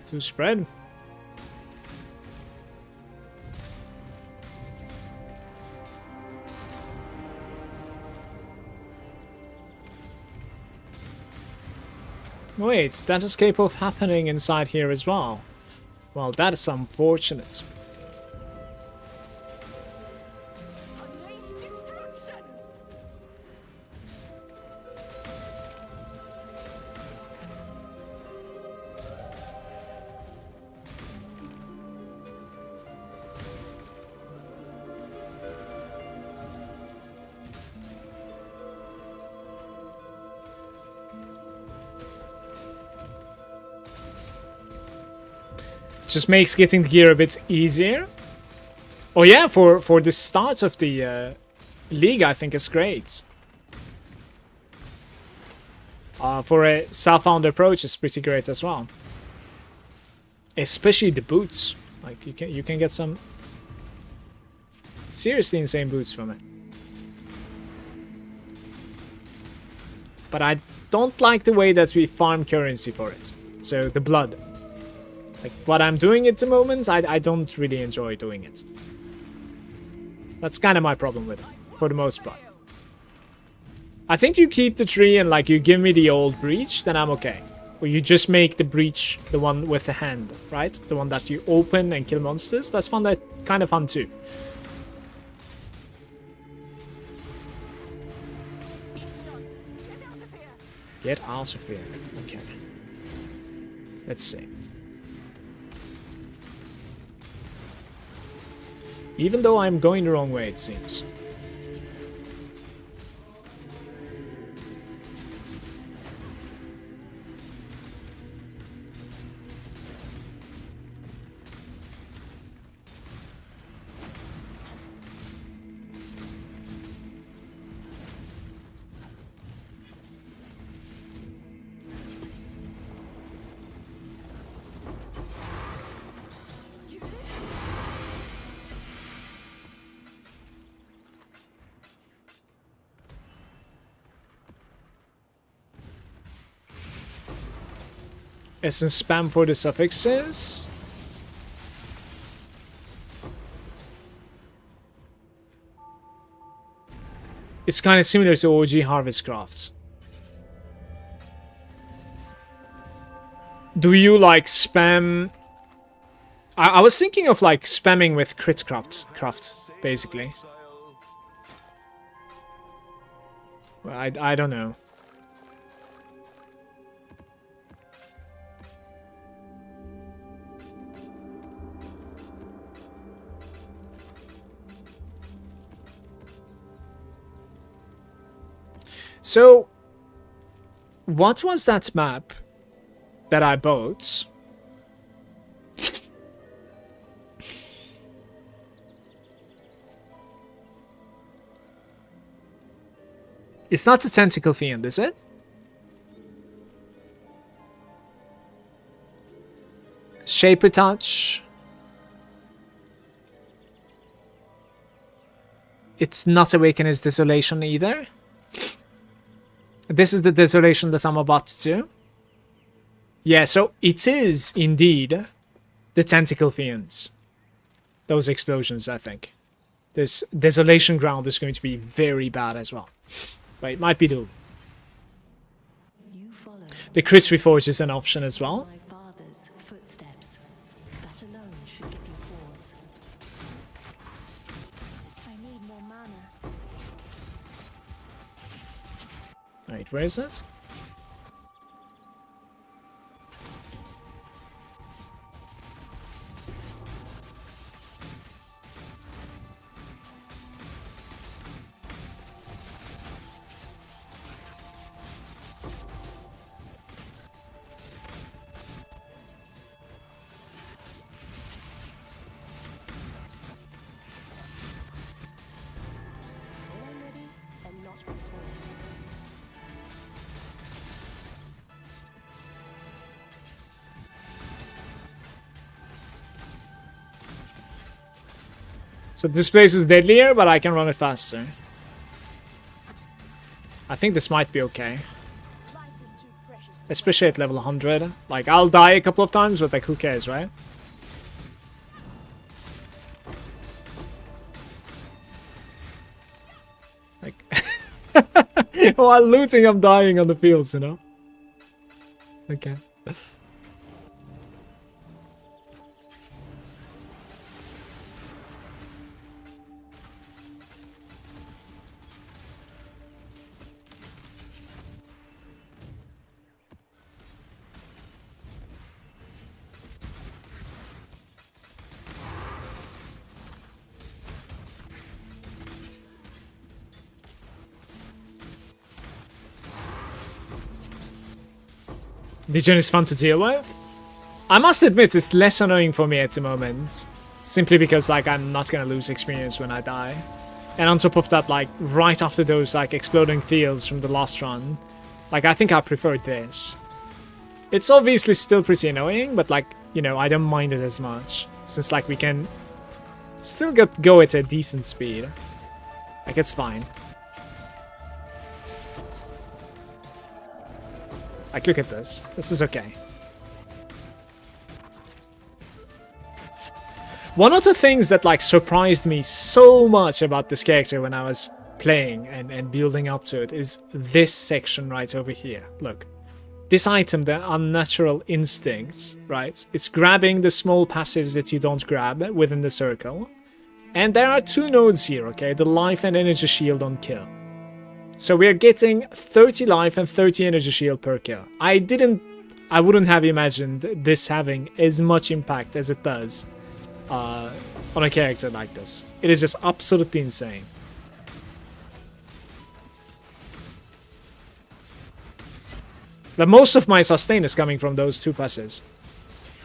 To spread. Wait, that is capable of happening inside here as well. Well, that is unfortunate. Unleash destruction! Just makes getting the gear a bit easier. Oh yeah, for the start of the league, I think it's great. For a self-found approach, it's pretty great as well. Especially the boots. Like, you can get some seriously insane boots from it. But I don't like the way that we farm currency for it. So the blood. Like, what I'm doing at the moment, I don't really enjoy doing it. That's kind of my problem with it, for the most part. I think you keep the tree and, like, you give me the old breach, then I'm okay. where you just make the breach the one with the hand, right? The one that you open and kill monsters. That's fun. That kind of fun too. Get out of here. Okay. Let's see. Even though I'm going the wrong way, it seems. Essence spam for the suffixes. It's kind of similar to OG Harvest Crafts. Do you like spam? I was thinking of like spamming with crit craft basically. Well, I don't know. So, what was that map that I bought? It's not the Tentacle Fiend, is it? Shaper Touch. It's not Awakener's Desolation either. This is the Desolation that I'm about to do. Yeah, so it is indeed the Tentacle Fiends. Those explosions, I think. This Desolation Ground is going to be very bad as well. But it might be doable. The Crit Reforge is an option as well. My father's footsteps. That alone should give you pause. I need more mana. Wait, where is it? Already and not before. So this place is deadlier, but I can run it faster. I think this might be okay. Especially at level 100. Like, I'll die a couple of times, but like, who cares, right? Like, while looting, I'm dying on the fields, you know? Okay. Vision is fun to deal with. I must admit it's less annoying for me at the moment. Simply because like I'm not gonna lose experience when I die. And on top of that, like right after those like exploding fields from the last run, like I think I preferred this. It's obviously still pretty annoying, but like, you know, I don't mind it as much. Since like we can still go at a decent speed. Like it's fine. Like, look at this. This is okay. One of the things that, like, surprised me so much about this character when I was playing and building up to it is this section right over here. Look. this item, the Unnatural Instincts, right? It's grabbing the small passives that you don't grab within the circle. And there are 2 nodes here, okay? The life and energy shield on kill. So we're getting 30 life and 30 energy shield per kill. I wouldn't have imagined this having as much impact as it does on a character like this. It is just absolutely insane. But most of my sustain is coming from those 2 passives.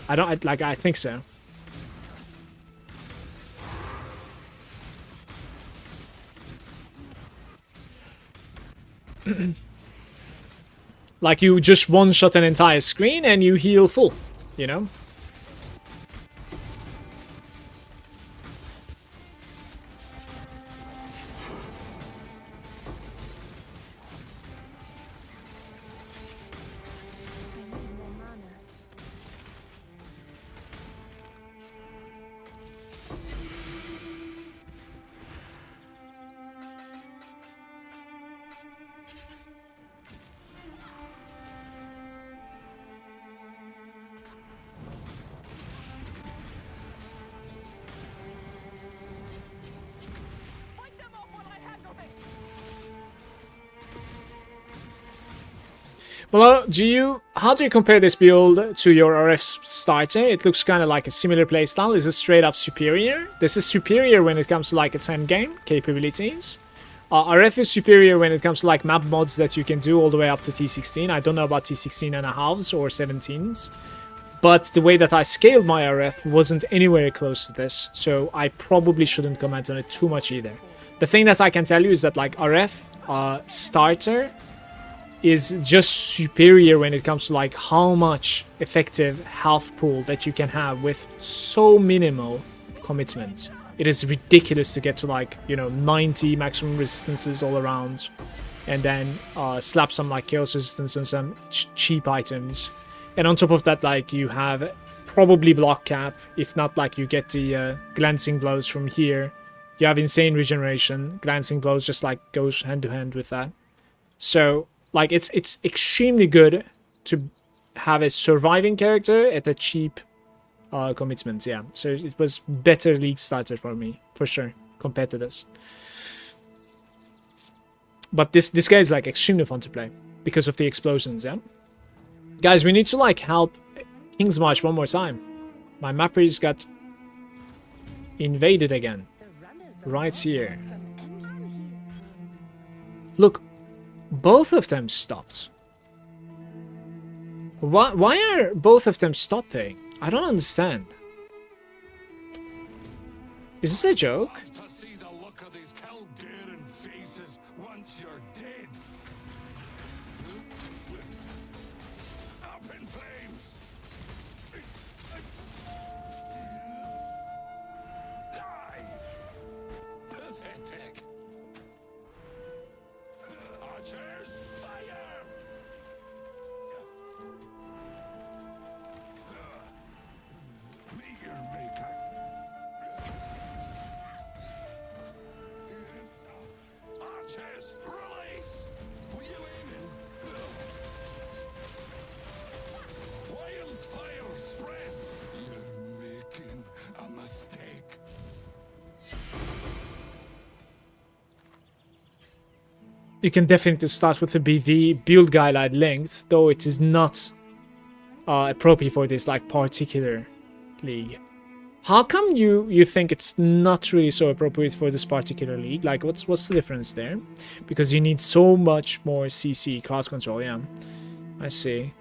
I think so. Like you just one-shot an entire screen and you heal full, you know? Well, how do you compare this build to your RF starter? It looks kind of like a similar playstyle. Is it straight up superior? This is superior when it comes to like its endgame capabilities. RF is superior when it comes to like map mods that you can do all the way up to T16. I don't know about T16 and a halves or 17s. But the way that I scaled my RF wasn't anywhere close to this. So I probably shouldn't comment on it too much either. The thing that I can tell you is that like RF starter is just superior when it comes to like how much effective health pool that you can have with so minimal commitment. It is ridiculous to get to like, you know, 90 maximum resistances all around and then slap some like chaos resistance on some cheap items. And on top of that, like you have probably block cap, if not like you get the glancing blows from here. You have insane regeneration. Glancing blows just like goes hand to hand with that. So like it's extremely good to have a surviving character at a cheap commitment, yeah. So it was better league starter for me, for sure, compared to this. But this guy is like extremely fun to play because of the explosions, yeah. Guys, we need to like help King's March one more time. My mappers got invaded again. Right here. Look. Both of them stopped. Why are both of them stopping? I don't understand. Is this a joke? To see the look of these Calgarian faces once you're dead. Up in flames. Die. Pathetic. Archers, fire! Meteor maker. Archers, release! Were you aiming? Wildfire spreads. You're making a mistake. You can definitely start with the BV build guideline length, though it is not appropriate for this like particular league. How come you think it's not really so appropriate for this particular league? Like what's the difference there? Because you need so much more CC crowd control, yeah. I see.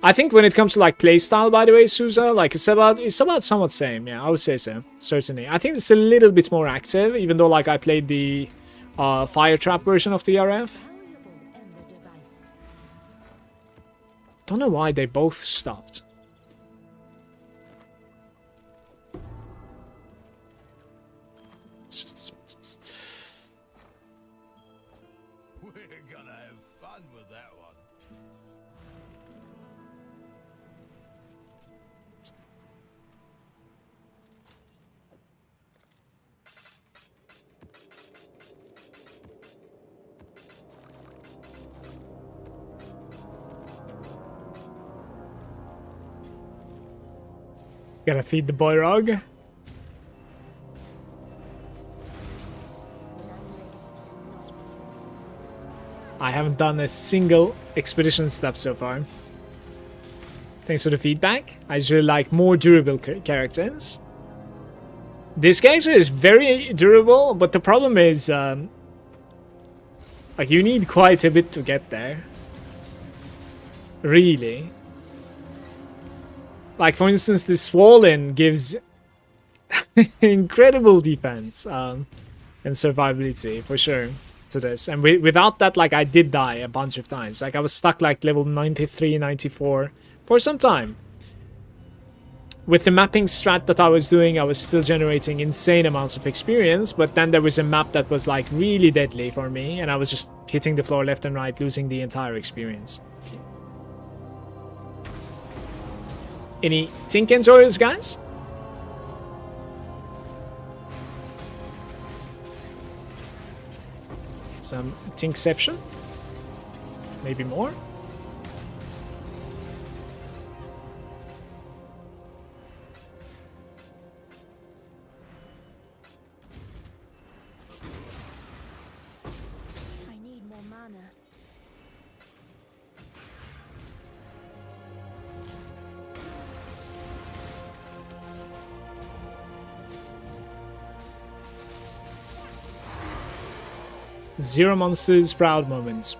I think when it comes to like playstyle, by the way, Souza, like it's about somewhat same, yeah, I would say so, certainly. I think it's a little bit more active, even though like I played the fire trap version of the RF. Don't know why they both stopped. It's just We're gonna have fun with that one. Gotta feed the boy rog. I haven't done a single expedition stuff so far. Thanks for the feedback. I usually like more durable characters. This character is very durable, but the problem is, like, you need quite a bit to get there. Really. Like, for instance, the Swollen gives incredible defense and survivability, for sure, to this. And without that, like, I did die a bunch of times. Like, I was stuck, like, level 93, 94 for some time. With the mapping strat that I was doing, I was still generating insane amounts of experience, but then there was a map that was, like, really deadly for me, and I was just hitting the floor left and right, losing the entire experience. Any Tink enjoyers, guys? Some Tinkception? Maybe more? I need more mana. Zero monsters, proud moments.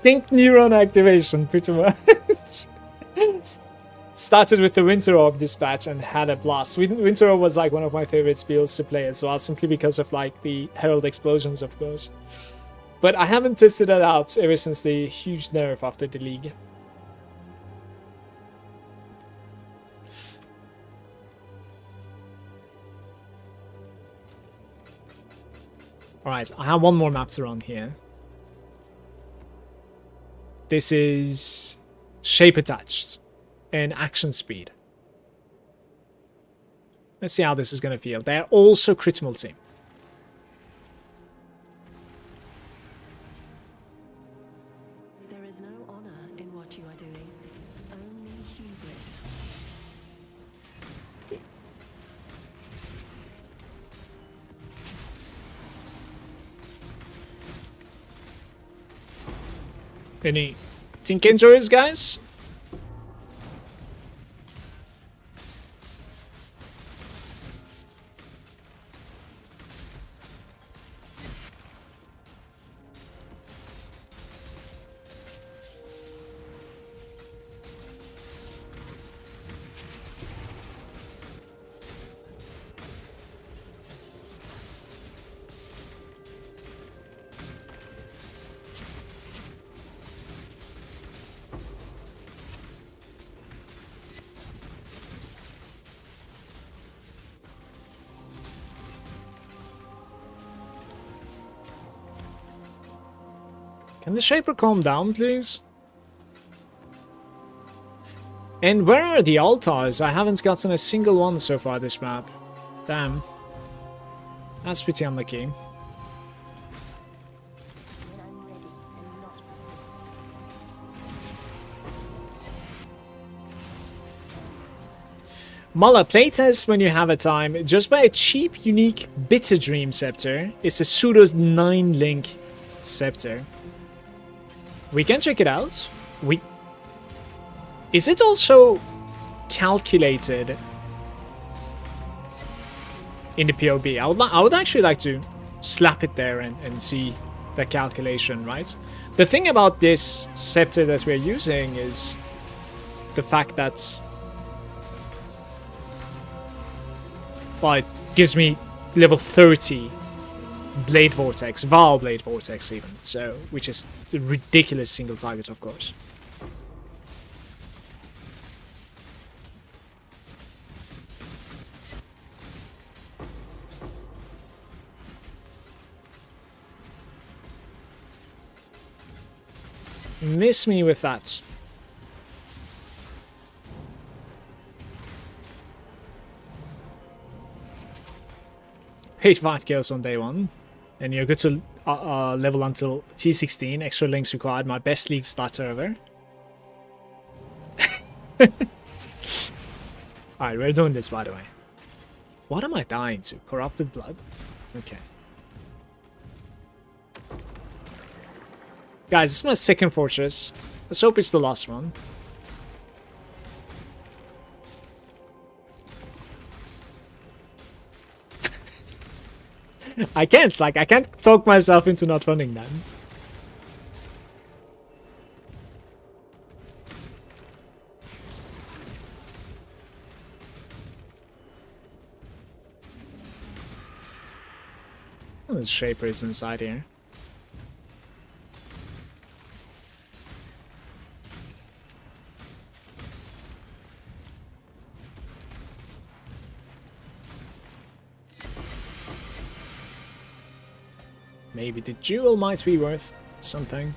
Think neuron activation, pretty much. Started with the Winter Orb dispatch and had a blast. Winter Orb was like one of my favorite spells to play as well, simply because of like the Herald explosions, of course. But I haven't tested that out ever since the huge nerf after the League. Alright, I have one more map to run here. This is Shape Attached and Action Speed. Let's see how this is going to feel. They're also crit multi. There is no honor in what you are doing, only hubris. Any Tink enjoyers, guys? Can the Shaper calm down, please? And where are the altars? I haven't gotten a single one so far this map. Damn. That's pretty unlucky. When I'm ready and not before. Mala, playtest when you have a time. Just buy a cheap, unique Bitter Dream Scepter. It's a pseudo's 9-link scepter. We can check it out. Is it also calculated in the POB? I would actually like to slap it there and see the calculation, right? The thing about this scepter that we're using is the fact that, well, it gives me level 30 Blade Vortex, Val Blade Vortex even, so, which is a ridiculous single target, of course. Miss me with that. Paid 5 kills on day 1. And you're good to level until T16. Extra links required. My best league starter ever. Alright, we're doing this, by the way. What am I dying to? Corrupted blood? Okay. Guys, this is my second fortress. Let's hope it's the last one. I can't talk myself into not running them. Oh, the Shaper is inside here. Maybe the jewel might be worth something.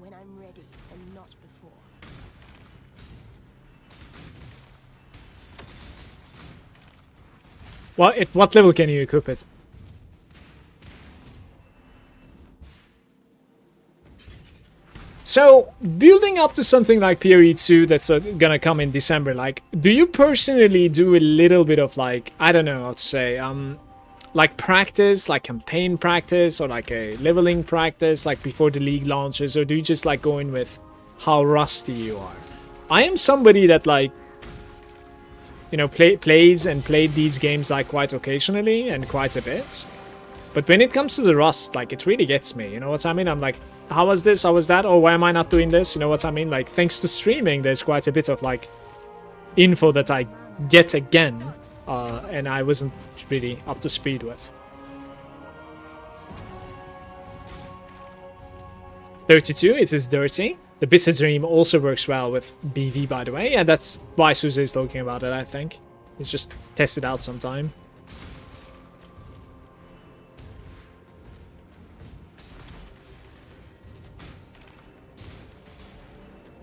When I'm ready and not before. Well, at what level can you equip it? So, building up to something like PoE 2 that's gonna come in December, like, do you personally do a little bit of, like, I don't know how to say, like practice, like campaign practice, or like a leveling practice, like before the league launches, or do you just like go in with how rusty you are? I am somebody that, like, you know, plays and played these games like quite occasionally and quite a bit. But when it comes to the rust, like, it really gets me, you know what I mean? I'm like, how was this, how was that, oh, why am I not doing this, you know what I mean? Like, thanks to streaming, there's quite a bit of, like, info that I get again, and I wasn't really up to speed with. 32, it is dirty. The Bitter Dream also works well with BV, by the way. Yeah, that's why Suze is talking about it, I think. It's just test it out sometime.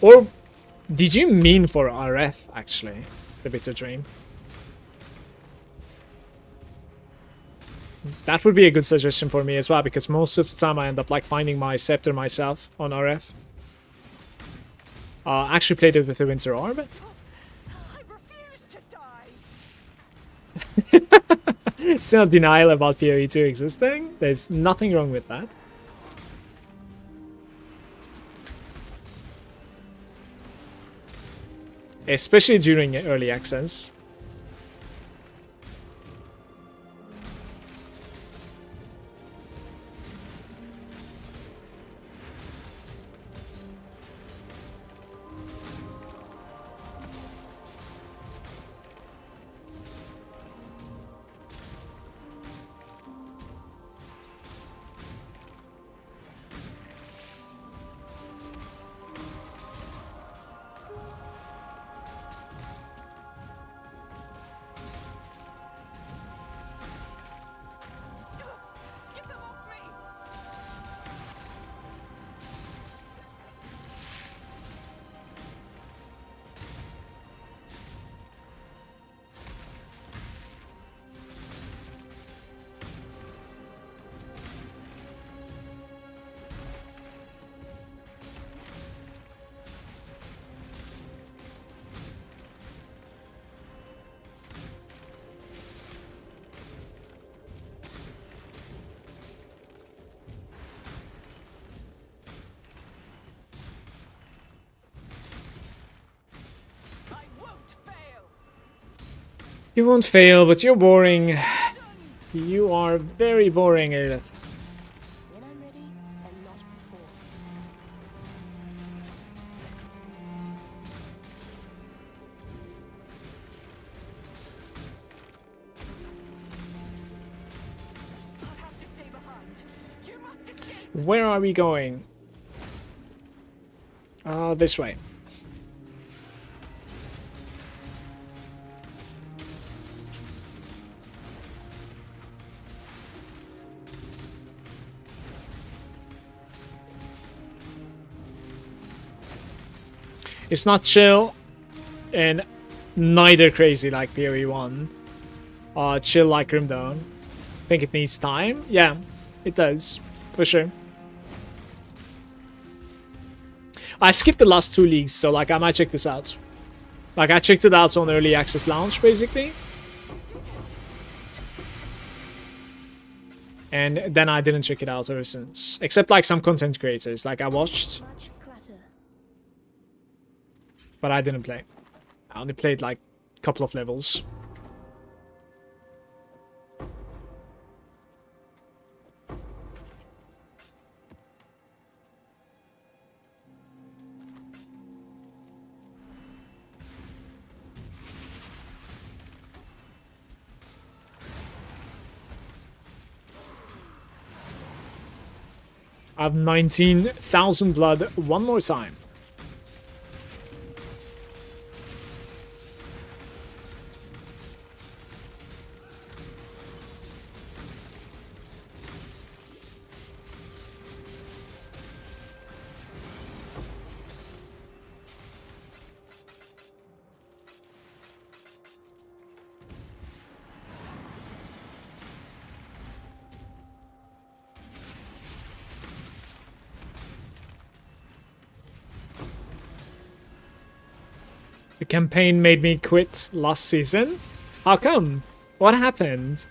Or did you mean for RF, actually, the Bitter Dream? That would be a good suggestion for me as well, because most of the time I end up like finding my scepter myself on RF. Actually played it with the Winter Orb. I refuse to die. It's not denial about PoE 2 existing. There's nothing wrong with that. Especially during early access. Get them off me. I won't fail. You won't fail, but you're boring. You are very boring, Edith. When I'm ready and not before. Where are we going? This way. It's not chill and neither crazy like PoE 1. Chill like Grimdawn. Think it needs time? Yeah, it does. For sure. I skipped the last 2 leagues, so like I might check this out. Like I checked it out on early access launch basically. And then I didn't check it out ever since. Except like some content creators. Like I watched. But I didn't play. I only played like a couple of levels. I have 19,000 blood one more time. The campaign made me quit last season. How come? What happened?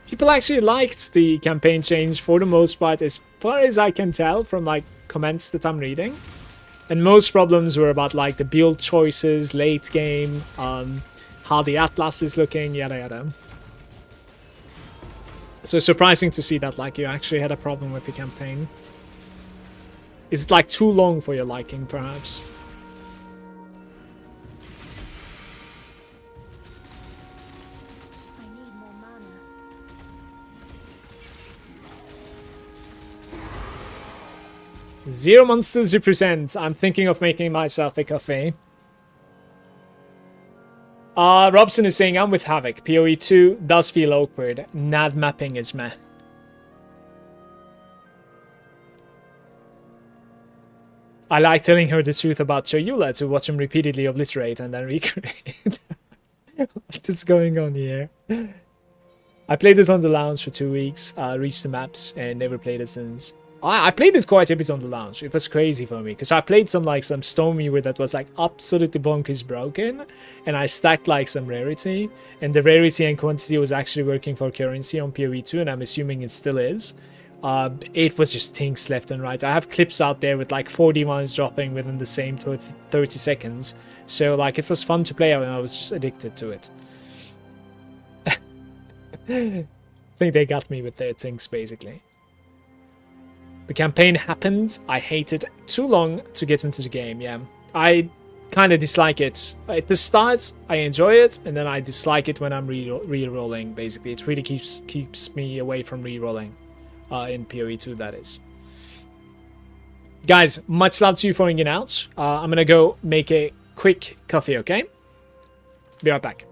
People actually liked the campaign change for the most part, as far as I can tell from like comments that I'm reading. And most problems were about like the build choices, late game, how the Atlas is looking, yada yada. So surprising to see that like you actually had a problem with the campaign. Is it like too long for your liking, perhaps? I need more mana. 0 monsters represent. I'm thinking of making myself a cafe. Robson is saying, I'm with Havoc. PoE 2 does feel awkward. NAD mapping is meh. I like telling her the truth about Choyula to watch him repeatedly obliterate and then recreate. What is going on here? I played it on the lounge for 2 weeks, reached the maps, and never played it since. I played it quite a bit on the lounge. It was crazy for me, because I played some Stormweaver that was like absolutely bonkers broken, and I stacked like some rarity, and the rarity and quantity was actually working for currency on PoE 2, and I'm assuming it still is. It was just things left and right. I have clips out there with like 40 ones dropping within the same 30 seconds, so like it was fun to play, and I was just addicted to it. I think they got me with their things basically. The campaign happened. I hated too long to get into the game, yeah. I kind of dislike it. At the start, I enjoy it, and then I dislike it when I'm re-rolling, basically. It really keeps me away from re-rolling. In PoE 2, that is. Guys, much love to you for hanging out. I'm gonna go make a quick coffee, okay? Be right back.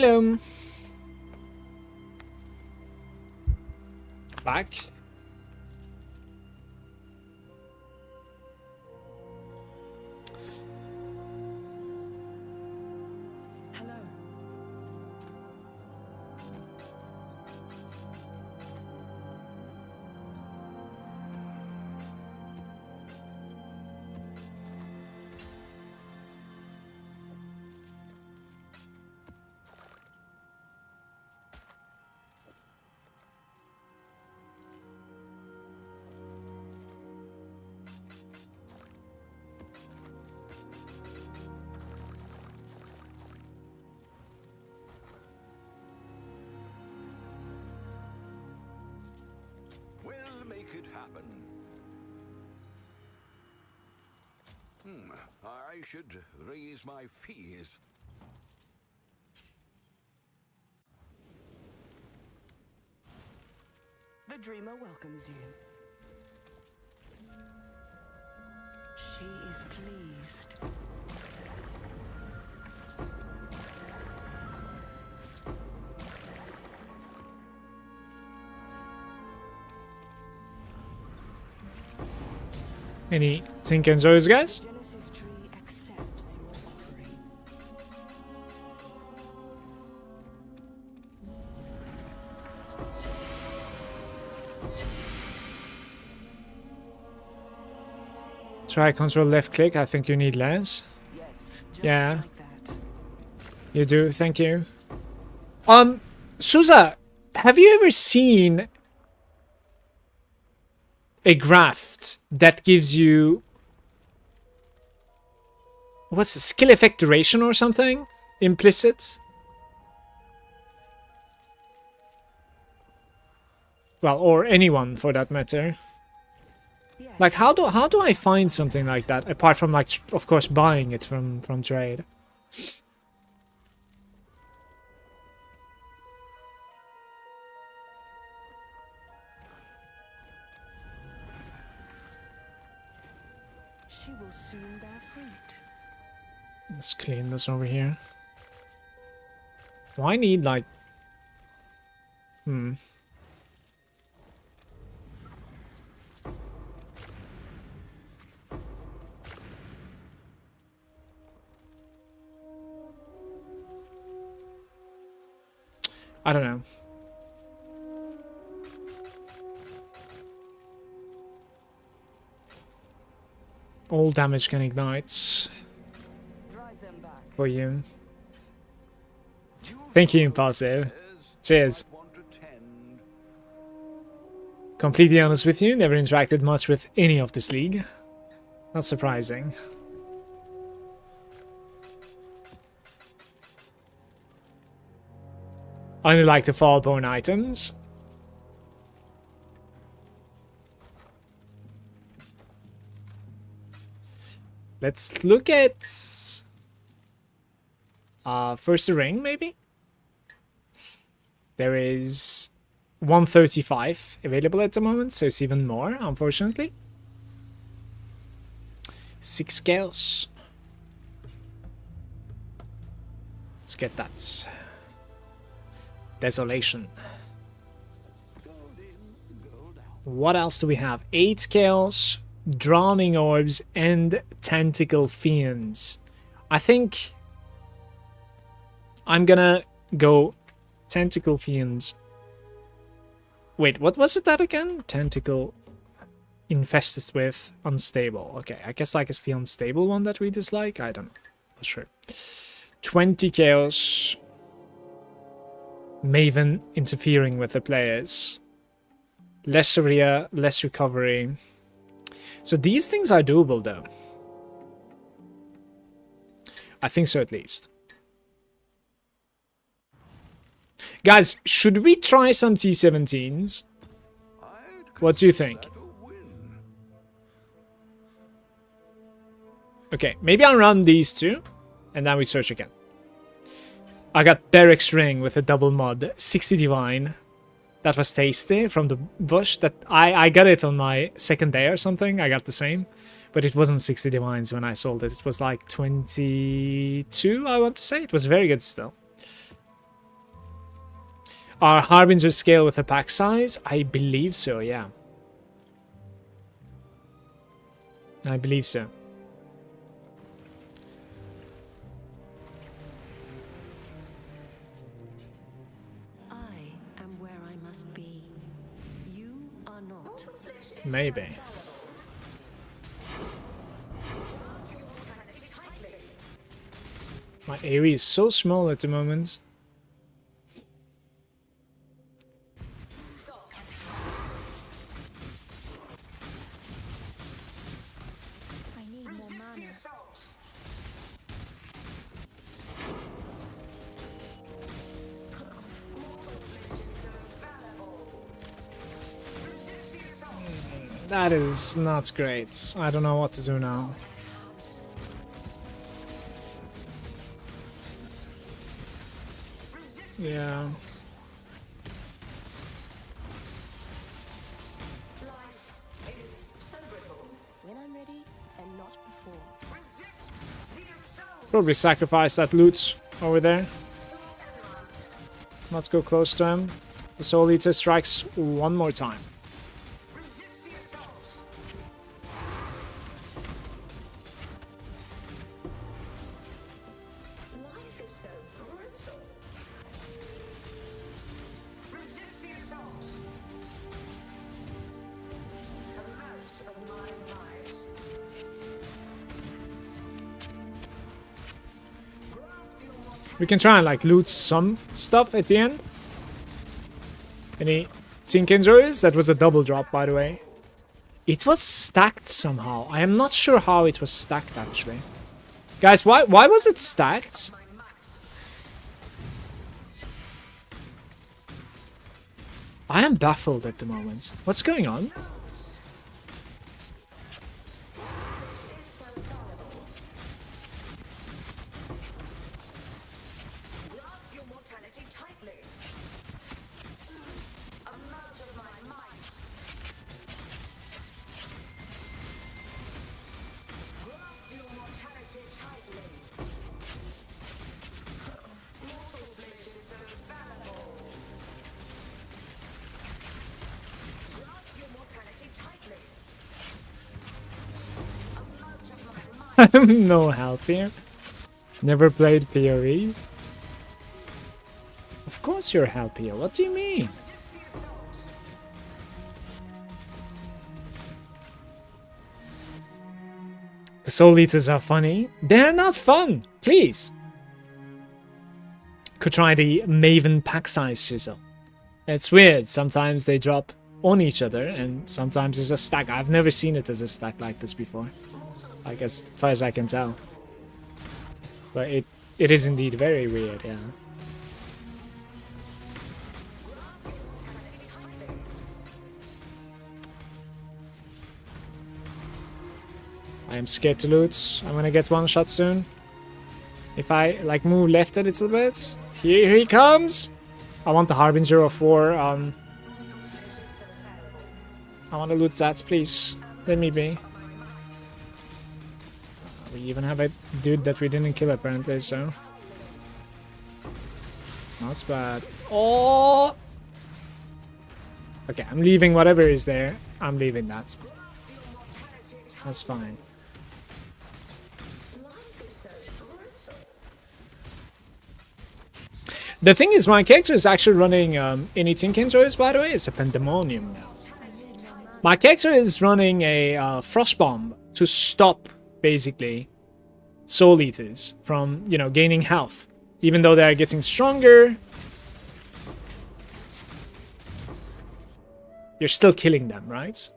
Hello. Back. Hello. We'll make it happen. I should raise my fees. The dreamer welcomes you. She is pleased. Any Tinkenzo's, guys? Genesis tree accepts your offering. Try control left click. I think you need less. Yes, just Yeah. like that. You do. Thank you. Souza, have you ever seen a graph that gives you what's the skill effect duration or something implicit? Well, or anyone for that matter. Yes. Like how do I find something like that apart from like of course buying it from trade? She will soon bear fruit. Let's clean this over here. Do I need like I don't know. All damage can ignite Drive them back. for you. Thank you, Impulsive. Cheers. Want to tend. Completely honest with you, never interacted much with any of this league. Not surprising. I only like the fallborn items. Let's look at first the ring, maybe? There is 135 available at the moment, so it's even more, unfortunately. 6 scales. Let's get that. Desolation. What else do we have? 8 scales, drowning orbs, and tentacle fiends. I think I'm gonna go tentacle fiends. Wait, what was it that again? Tentacle infested with unstable. Okay, I guess like it's the unstable one that we dislike. I don't know. Not sure. 20 chaos. Maven interfering with the players. Less area, less recovery. So these things are doable though. I think so at least. Guys, should we try some T17s? What do you think? Okay, maybe I'll run these two, and then we search again. I got Derek's ring with a double mod, 60 divine. That was tasty from the bush. That I got it on my second day or something. I got the same, but it wasn't 60 divines when I sold it. It was like 22, I want to say. It was very good still. Are Harbinger scale with the pack size? I believe so, yeah. I believe so. I am where I must be. You are not. Maybe. My area is so small at the moment. I need more mana. That is not great. I don't know what to do now. Yeah. When I'm ready, and not before. Probably sacrifice that loot over there. Not go close to him. The Soul Eater strikes one more time. We can try and like loot some stuff at the end. Any Tinkinjoys? That was a double drop, by the way. It was stacked somehow. I am not sure how it was stacked actually. Guys, why was it stacked? I am baffled at the moment. What's going on? I'm no help here. Never played PoE? Of course you're help here. What do you mean? The Soul Eaters are funny. They're not fun. Please. Could try the Maven pack size chisel. It's weird. Sometimes they drop on each other and sometimes it's a stack. I've never seen it as a stack like this before. Like as far as I can tell. But it is indeed very weird, yeah. I am scared to loot. I'm gonna get one shot soon. If I like move left a little bit. Here he comes! I want the Harbinger of War. I want to loot that, please. Let me be. We even have a dude that we didn't kill apparently, so... Not bad. Oh! Okay, I'm leaving whatever is there. I'm leaving that. That's fine. The thing is, my character is actually running any Tinkinjoys, by the way. It's a Pandemonium now. My character is running a Frostbomb to stop, basically, Soul Eaters from, you know, gaining health. Even though they're getting stronger, you're still killing them, right?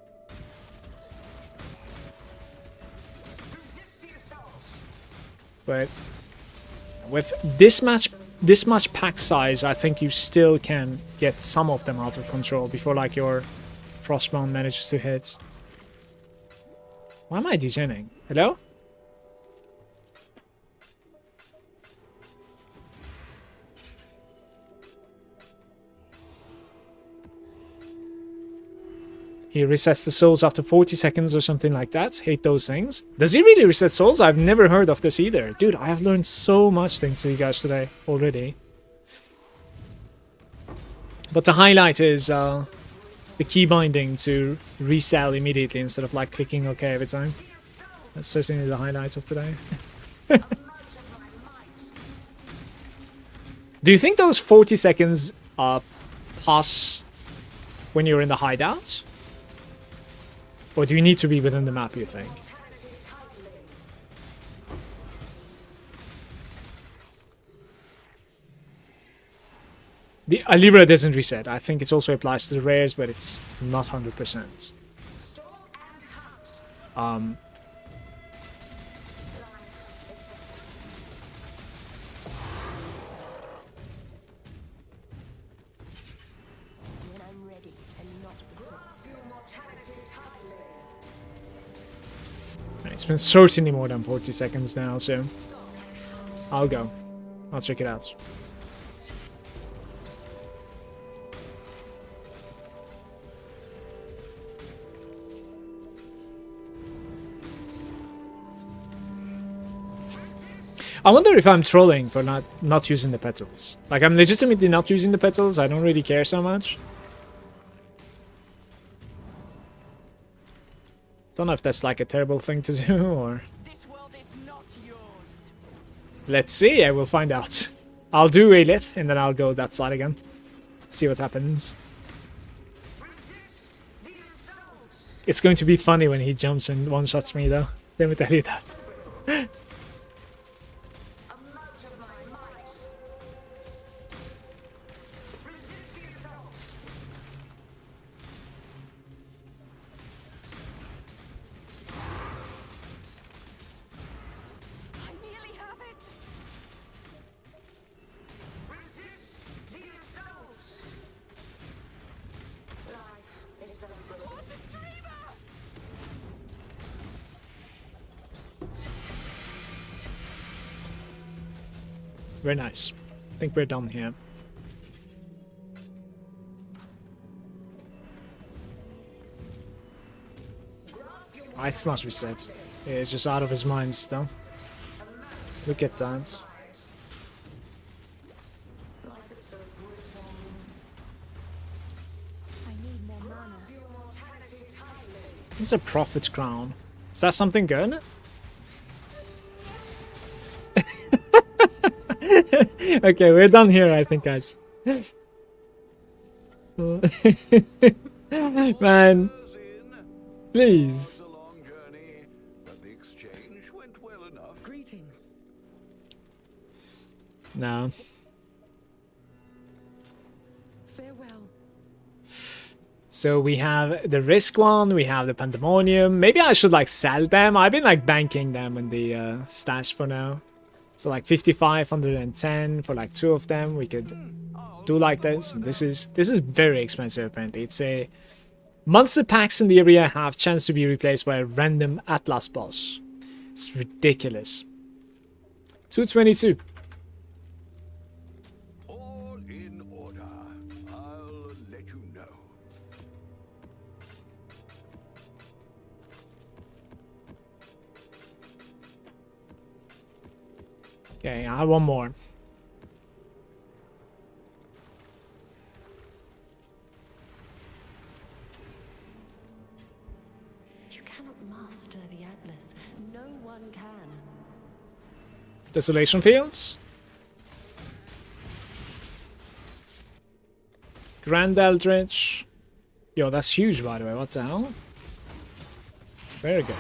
But with this much pack size, I think you still can get some of them out of control before like your Frostbound manages to hit. Why am I degening? Hello? He resets the souls after 40 seconds or something like that. Hate those things. Does he really reset souls? I've never heard of this either. Dude, I have learned so much thanks to you guys today already. But the highlight is the key binding to resell immediately instead of like clicking OK every time. That's certainly the highlight of today. Do you think those 40 seconds pass when you're in the hideout? Or do you need to be within the map, you think? The Alibra doesn't reset. I think it also applies to the rares, but it's not 100%. When I'm ready and not before. It's been certainly more than 40 seconds now, so I'll go. I'll check it out. I wonder if I'm trolling for not using the petals. Like, I'm legitimately not using the petals. I don't really care so much. Don't know if that's like a terrible thing to do or... This world is not yours. Let's see, I will find out. I'll do a lith and then I'll go that side again. See what happens. It's going to be funny when he jumps and one-shots me though. Let me tell you that. I nearly have it. Hold the dreamer. Very nice. I think we're done here. Ah, it's not reset. Yeah, it's just out of his mind still. Look at that. I need more mana. This is a prophet's crown. Is that something good? Okay, we're done here, I think, guys. Man, please. A long journey, but the exchange went well enough. Greetings. No. Farewell. So we have the risk one, we have the pandemonium. Maybe I should like sell them. I've been like banking them in the stash for now. So like 5,510 for like 2 of them. We could do like this. This is very expensive apparently. It's a monster packs in the area have chance to be replaced by a random Atlas boss. It's ridiculous. 222. All in order. I'll let you know. Okay, I have one more. You cannot master the Atlas. No one can. Desolation Fields. Grand Eldritch. Yo, that's huge, by the way. What the hell? Very good.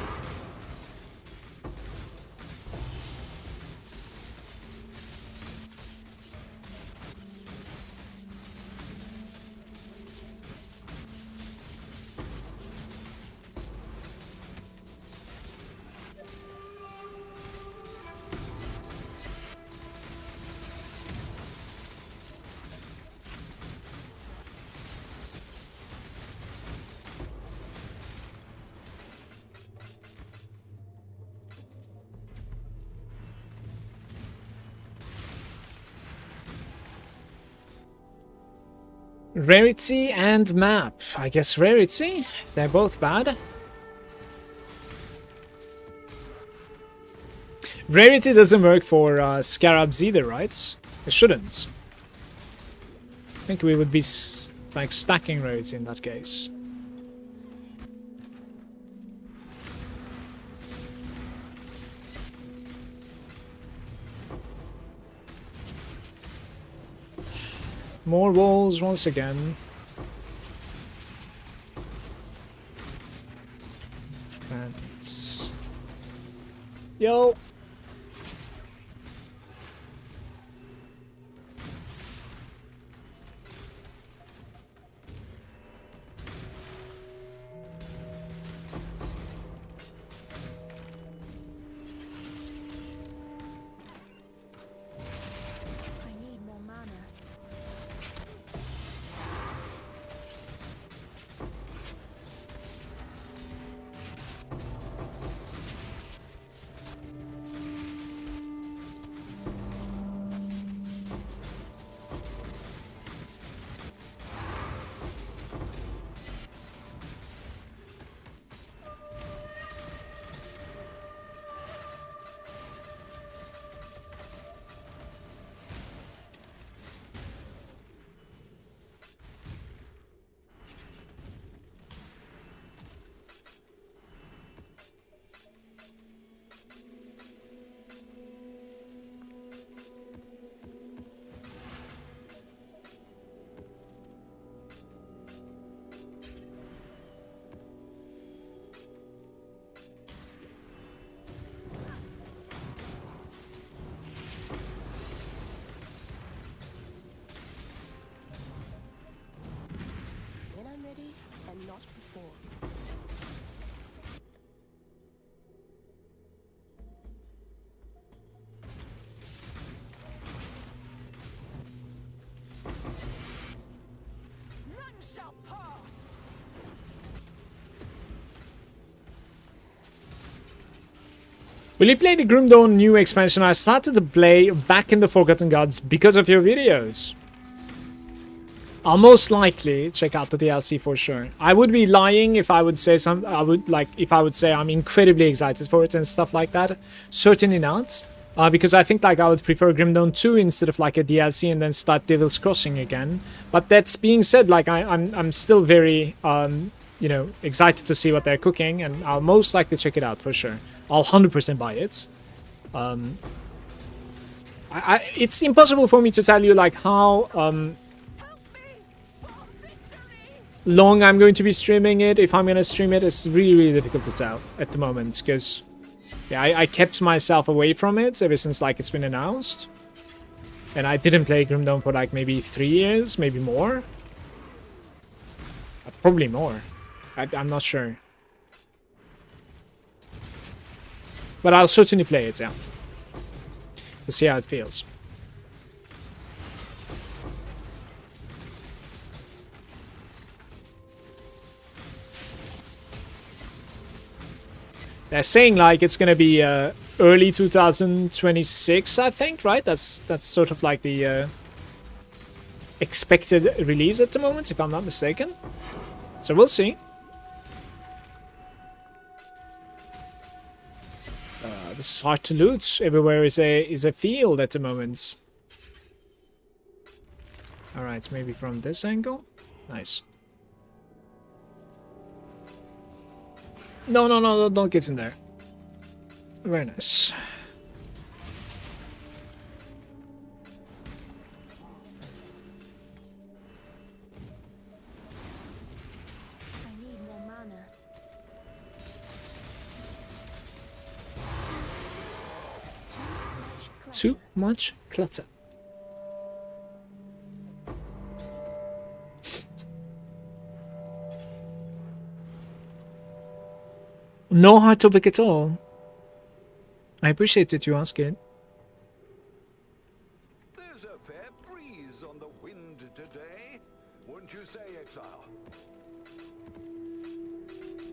Rarity and map. I guess rarity. They're both bad. Rarity doesn't work for scarabs either, right? It shouldn't. think we would be like stacking roads in that case. More walls once again. And yo. I need more mana. When I'm ready, and not before. None shall pass. Will you play the Grim Dawn new expansion? I started to play back in the Forgotten Gods because of your videos. I'll most likely check out the DLC for sure. I would be lying if I would say if I would say I'm incredibly excited for it and stuff like that. Certainly not. Because I think like I would prefer Grim Dawn 2 instead of like a DLC and then start Devil's Crossing again. But that's being said, like I'm still very you know, excited to see what they're cooking, and I'll most likely check it out for sure. I'll 100% buy it. It's impossible for me to tell you like how long I'm going to be streaming it. If I'm going to stream it, it's really, really difficult to tell at the moment, because yeah, I kept myself away from it ever since like it's been announced. And I didn't play Grim Dawn for like maybe 3 years, maybe more. Probably more. I'm not sure. But I'll certainly play it, yeah. We'll see how it feels. They're saying like it's gonna be early 2026, I think, right? That's sort of like the expected release at the moment, if I'm not mistaken. So we'll see. This is hard to loot. Everywhere is a field at the moment. All right, maybe from this angle. Nice. No, don't get in there. Very nice. I need more mana. Too much clutter. No hard topic at all. I appreciate it you ask it. There's a fair breeze on the wind today, wouldn't you say, Exile?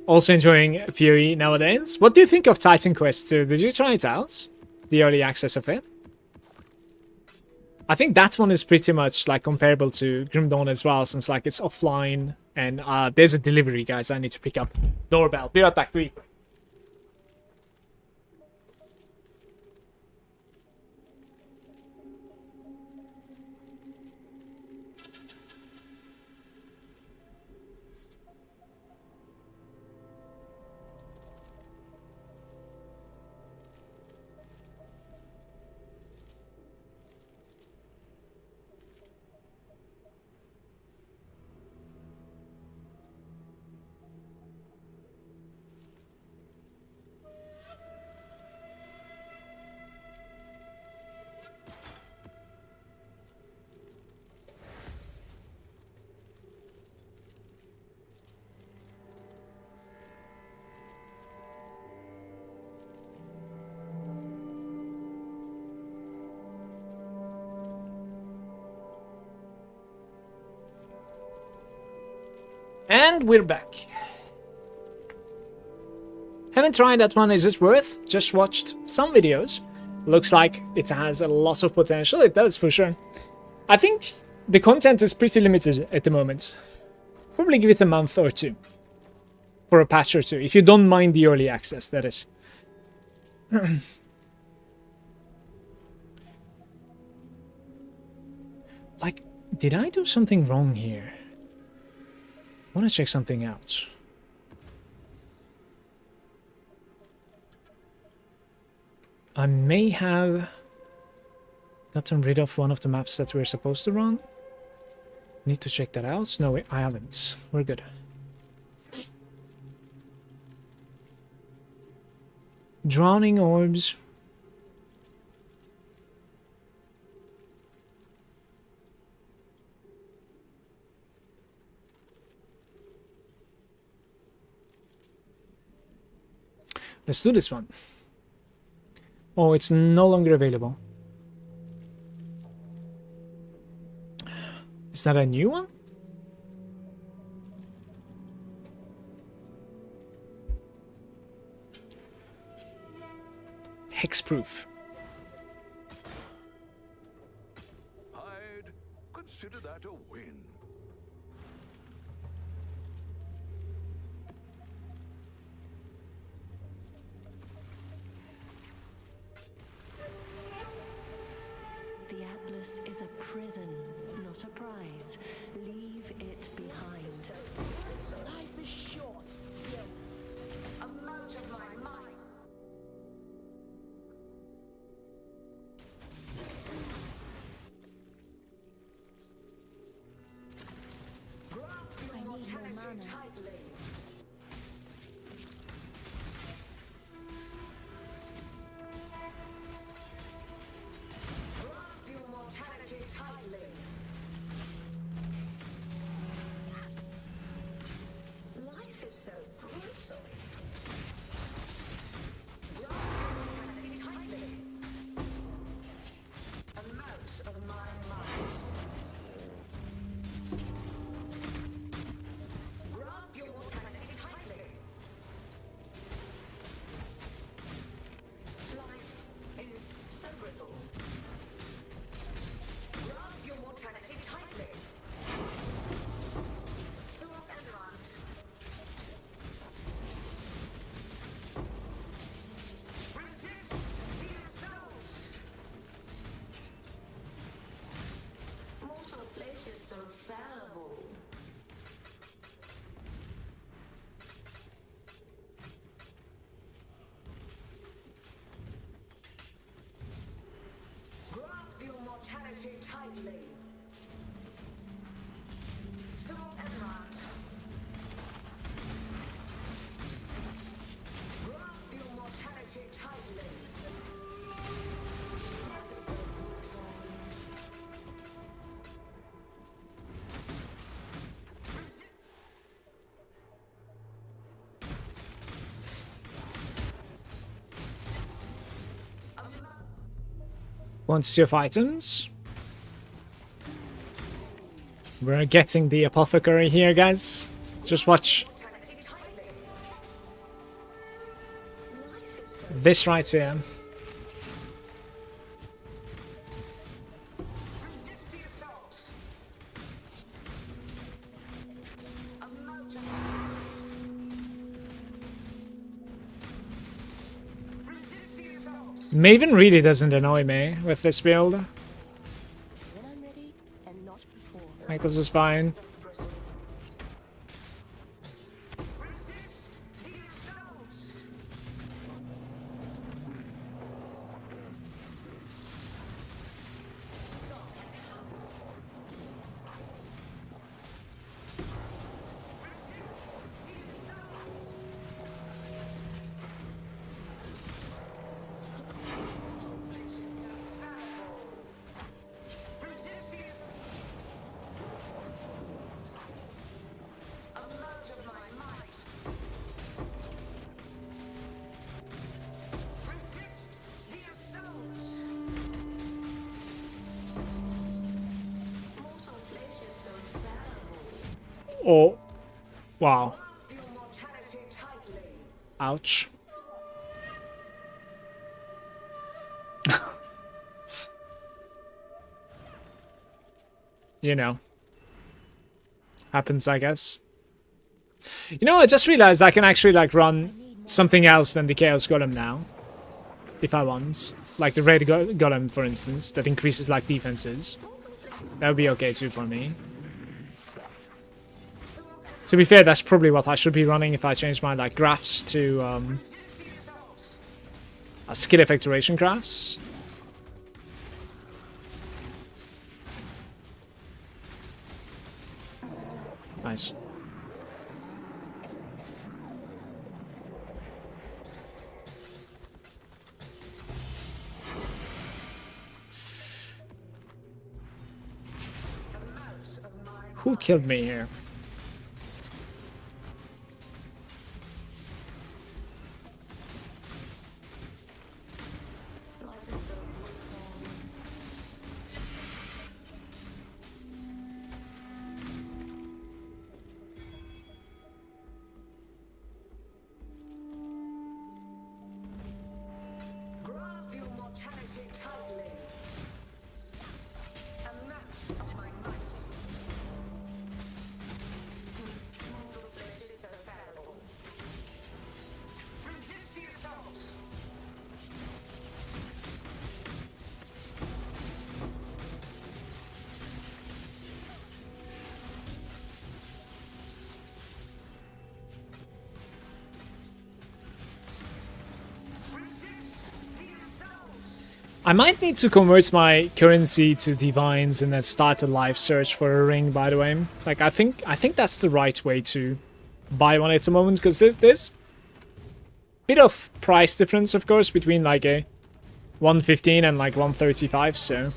Also enjoying Fury nowadays. What do you think of Titan Quest 2? Did you try it out? The early access of it? I think that one is pretty much like comparable to Grim Dawn as well, since like it's offline and there's a delivery, guys. I need to pick up. Doorbell. Be right back, really quick. And we're back. Haven't tried that one, is it worth? Just watched some videos. Looks like it has a lot of potential. It does, for sure. I think the content is pretty limited at the moment. Probably give it a month or two. For a patch or two. If you don't mind the early access, that is. Like, did I do something wrong here? I want to check something out. I may have gotten rid of one of the maps that we're supposed to run. Need to check that out. No, I haven't. We're good. Drowning orbs. Let's do this one. Oh, it's no longer available. Is that a new one? Hexproof. I'd consider that a win. The Atlas is a prison, not a prize. Leave it behind. Life is short, Gil. A mote of my mind. Grasp your mortality tightly. Grasp your mortality tightly. Life is so brutal. Grasp your mortality tightly. A mote of my mind. Grasp your mortality tightly. Life is so brittle. Grasp your mortality tightly. Stop and run. Resist the assault. Mortal flesh is so fallible. Grasp your mortality tightly. Stop and run. Grasp your mortality tightly. Life is so brutal. Resist. Quantity of items. We're getting the apothecary here, guys. Just watch Mortality tightly. Life is so this right here. resist the assault. A mote of mind. Resist the assault. Maven really doesn't annoy me with this build. When I'm ready, and not before. Like, this is fine. Resist the assault. Resist the a mote of my might. Resist the assault. Mortal flesh is so fallible. Oh, Wow. Grasp your mortality tightly. Ouch. You know. Happens, I guess. You know, I just realized I can actually, like, run something else than the Chaos Golem now. If I want. Like the Red Golem, for instance, that increases, like, defenses. That would be okay, too, for me. To be fair, that's probably what I should be running if I change my, like, graphs to, skill effectuation graphs. Nice. Who killed me here? Grasp your mortality tightly. Amount of my might. Mortal flesh is so fallible. Resist the assault. Resist the assault. I might need to convert my currency to divines and then start a live search for a ring, by the way. Like, I think that's the right way to buy one at the moment, because there's bit of price difference, of course, between like a 115 and like 135, so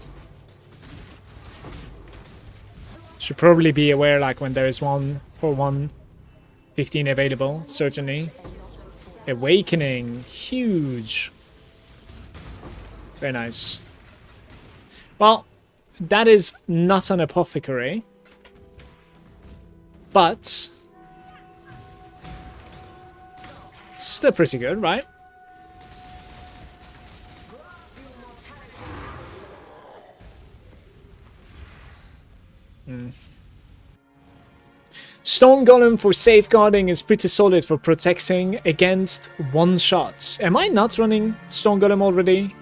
should probably be aware like when there is one for 115 available, certainly. Awakening, huge. Very nice. Well, that is not an apothecary, but still pretty good, right? Stone Golem for safeguarding is pretty solid for protecting against one-shots. Am I not running Stone Golem already?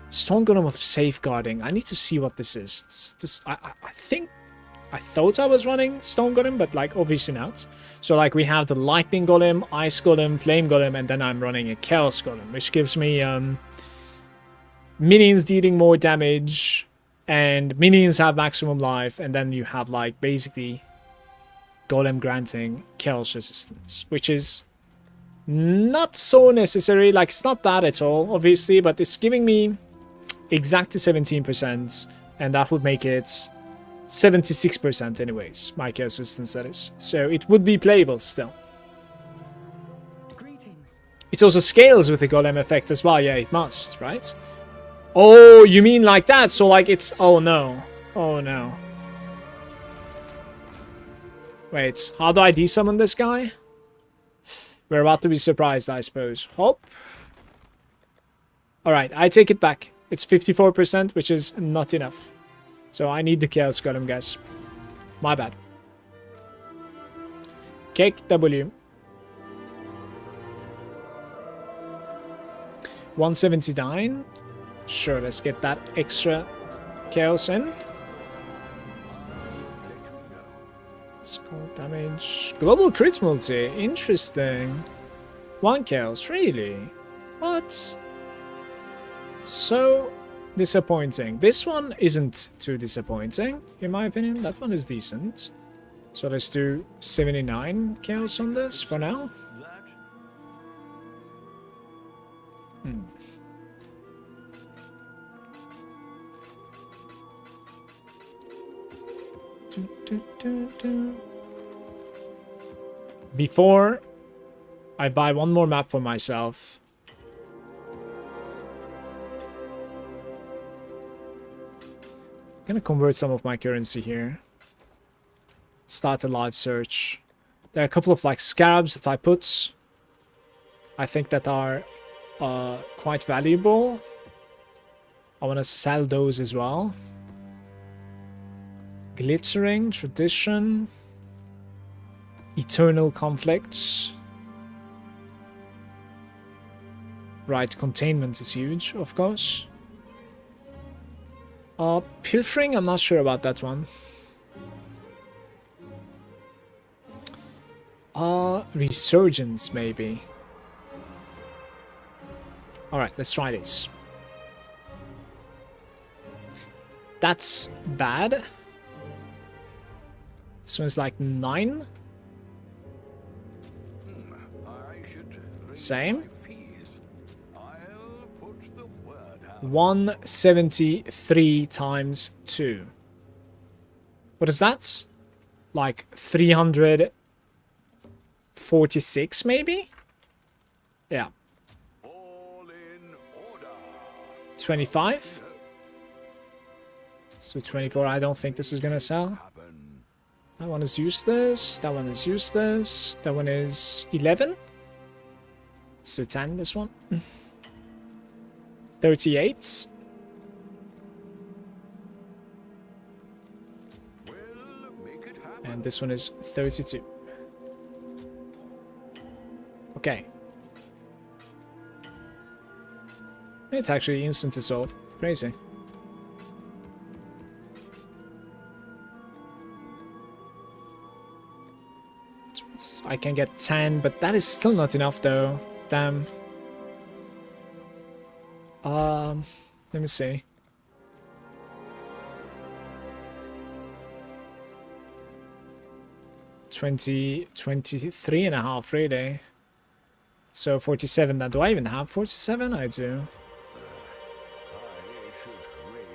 Stone Golem of safeguarding. I need to see what this is. I think I thought I was running Stone Golem, but like obviously not. So like we have the Lightning Golem, Ice Golem, Flame Golem, and then I'm running a Chaos Golem, which gives me minions dealing more damage, and minions have maximum life, and then you have like basically Golem granting Chaos resistance, which is not so necessary. Like it's not bad at all, obviously, but it's giving me exactly 17%, and that would make it 76% anyways, my Chaos resistance, that is. So it would be playable still. Greetings. It also scales with the Golem effect as well. Yeah, it must, right? Oh, you mean like that? So like it's... Oh no. Oh no. Wait, how do I desummon this guy? We're about to be surprised, I suppose. Hop. Alright, I take it back. It's 54%, which is not enough. So I need the Chaos Golem, guys. My bad. Cake W. 179. Sure, let's get that extra Chaos in. Skull damage. Global crit multi. Interesting. 1 Chaos, really? What? So disappointing. This one isn't too disappointing, in my opinion. That one is decent. So let's do 79 Chaos on this for now. Before I buy one more map for myself, I'm gonna convert some of my currency here. Start a live search. There are a couple of like scarabs that I put. I think that are quite valuable. I want to sell those as well. Glittering, tradition, eternal conflicts. Right, containment is huge, of course. Pilfering, I'm not sure about that one. Resurgence, maybe. Alright, let's try this. That's bad. This one's like 9. Same. 173 times 2. What is that? Like 346 maybe? Yeah. 25. So 24, I don't think this is gonna sell. That one is useless. That one is useless. That one is 11. Let's do 10, this one. 38. And this one is 32. Okay. It's actually instant to solve. Crazy. I can get 10, but that is still not enough though. Damn. Let me see. $23.5 really. So 47. Now, do I even have 47? I do.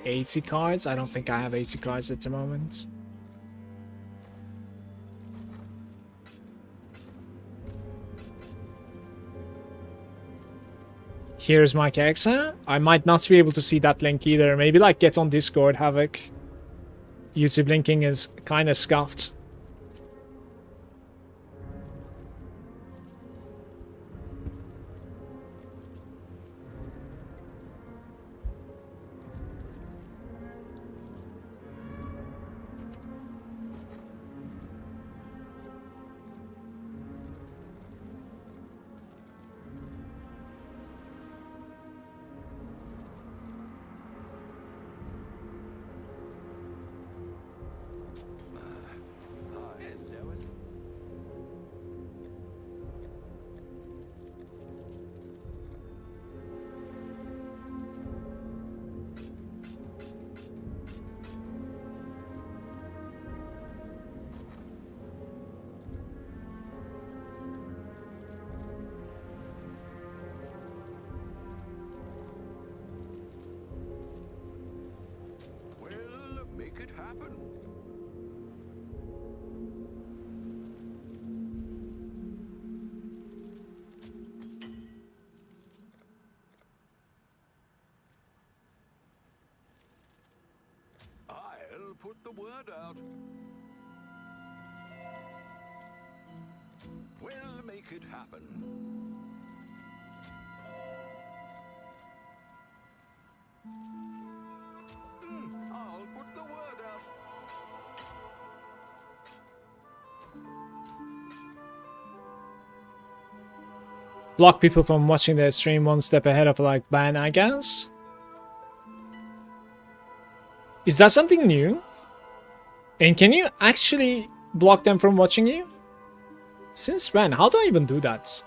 80 cards? I don't think I have 80 cards at the moment. Here's my character. I might not be able to see that link either. Maybe like get on Discord, Havoc. YouTube linking is kind of scuffed. Put the word out. We'll make it happen. I'll put the word out. Block people from watching their stream one step ahead of like ban, I guess. Is that something new? And can you actually block them from watching you? Since when? How do I even do that?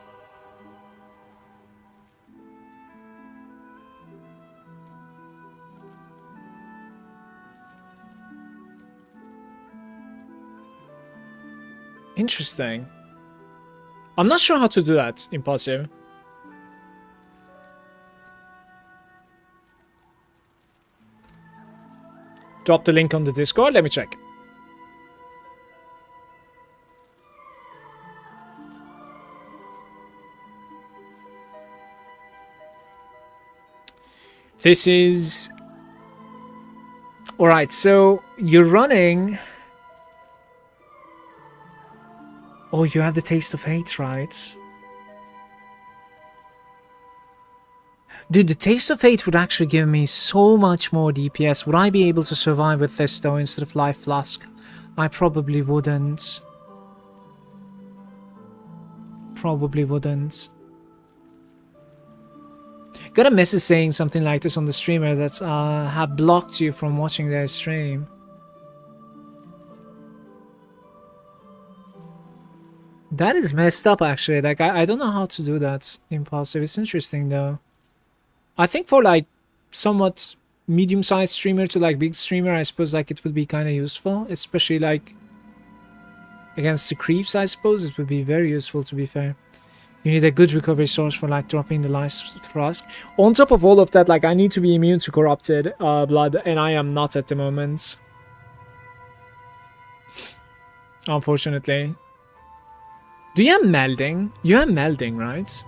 Interesting. I'm not sure how to do that, Impulsive. Drop the link on the Discord, let me check. This is... Alright, so you're running Oh, you have the Taste of Hate, right? Dude, the Taste of Hate would actually give me so much more DPS. Would I be able to survive with this though instead of Life Flask? I probably wouldn't. Probably wouldn't. Got a message saying something like this on the streamer that have blocked you from watching their stream. That is messed up actually. Like I don't know how to do that impulsive. It's interesting though. I think for like somewhat medium-sized streamer to like big streamer, I suppose like it would be kind of useful, especially like against the creeps. I suppose it would be very useful, to be fair. You need a good recovery source for like dropping the life flask. On top of all of that, like I need to be immune to corrupted blood, and I am not at the moment, unfortunately. Do you have melding? You have melding, right?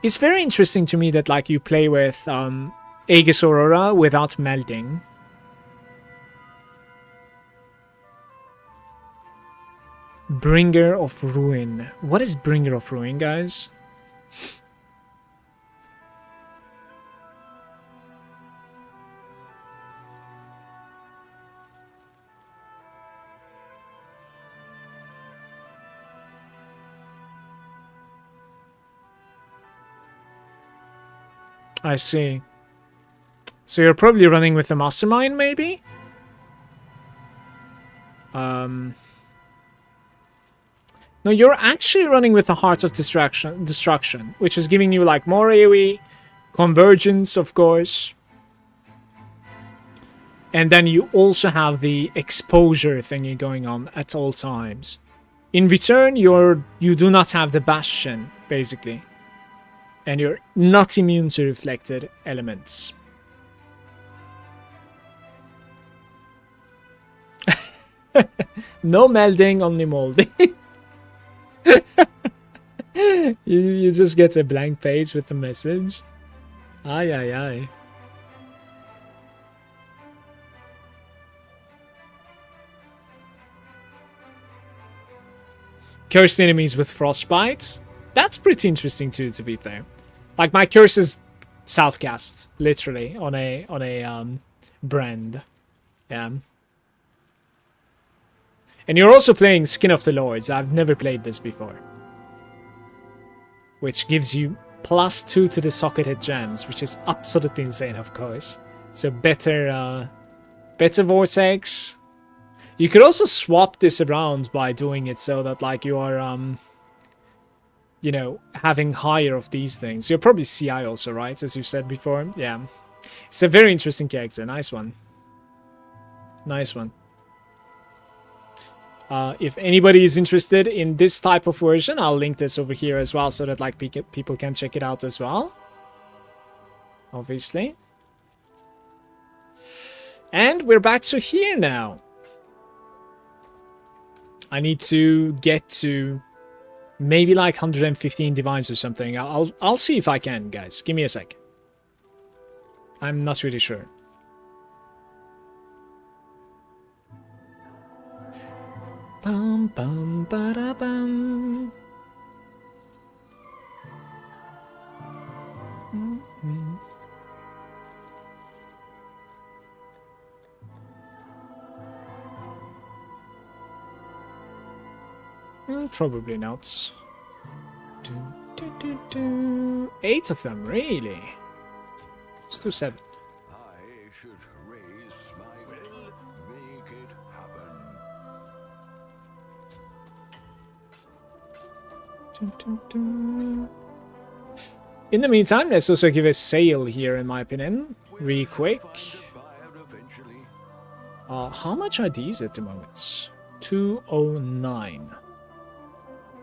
It's very interesting to me that like you play with Aegis Aurora without melding. Bringer of Ruin. What is Bringer of Ruin, guys? I see. So you're probably running with the Mastermind, maybe? No, you're actually running with the Heart of Destruction, which is giving you like more AoE, convergence, of course. And then you also have the exposure thingy going on at all times. In return, you do not have the Bastion, basically. And you're not immune to reflected elements. No melding, only molding. you just get a blank page with the message. Aye, aye, aye. Cursed enemies with frostbite. That's pretty interesting too, to be fair. Like my curse is Southcast, literally on a brand. Yeah. And you're also playing Skin of the Lords. I've never played this before. Which gives you +2 to the socketed gems, which is absolutely insane, of course. So better Vortex. You could also swap this around by doing it so that like you are you know, having higher of these things. You're probably CI also, right? As you said before. Yeah. It's a very interesting character. Nice one. Nice one. If anybody is interested in this type of version, I'll link this over here as well so that like people can check it out as well. Obviously. And we're back to here now. I need to get to maybe like 115 divines or something. I'll see if I can, guys. Give me a sec. I'm not really sure. Bum bum ba da bum. Probably not. 8 of them, really? Let's do 7. I should raise my will, make it happen. In the meantime, let's also give a sale here, in my opinion, really quick. How much are these at the moment? 209.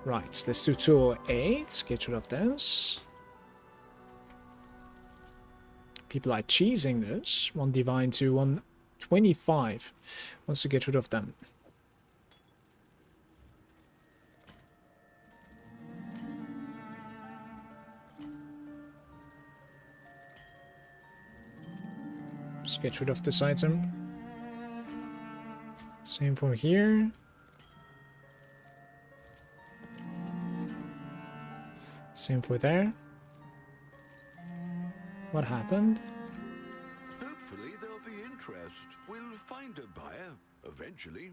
Right, let's do 208. Get rid of those. People are cheesing this. 1 divine to 125. Wants to get rid of them. Let's get rid of this item. Same for here. Same for there. What happened? Hopefully there'll be interest. We'll find a buyer eventually.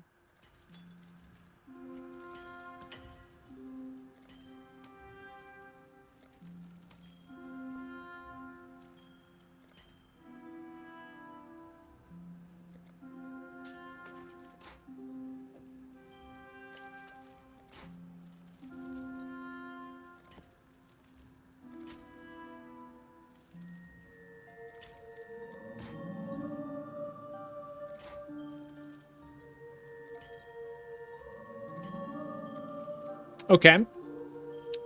Okay.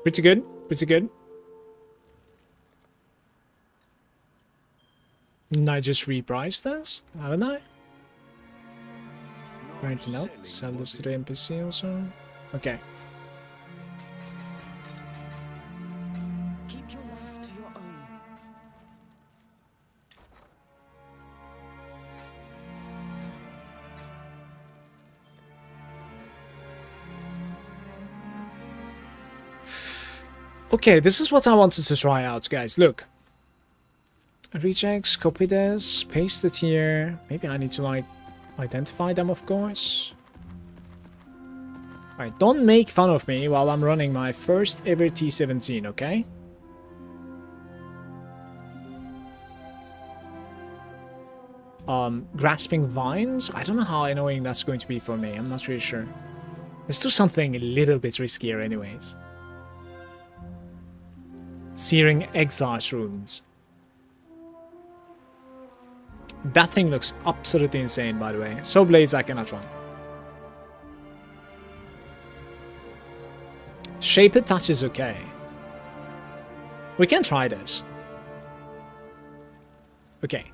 Pretty good. Pretty good. And I just repriced this, haven't I? Apparently not. Sell this to the NPC also. Okay. Keep your life to your own. Okay, this is what I wanted to try out, guys. Look. Rejects, copy this, paste it here. Maybe I need to, like, identify them, of course. Alright, don't make fun of me while I'm running my first ever T17, okay? Grasping vines? I don't know how annoying that's going to be for me. I'm not really sure. Let's do something a little bit riskier anyways. Searing Exile runes. That thing looks absolutely insane, by the way. So blades I cannot run. Shaped touch is okay. We can try this. Okay.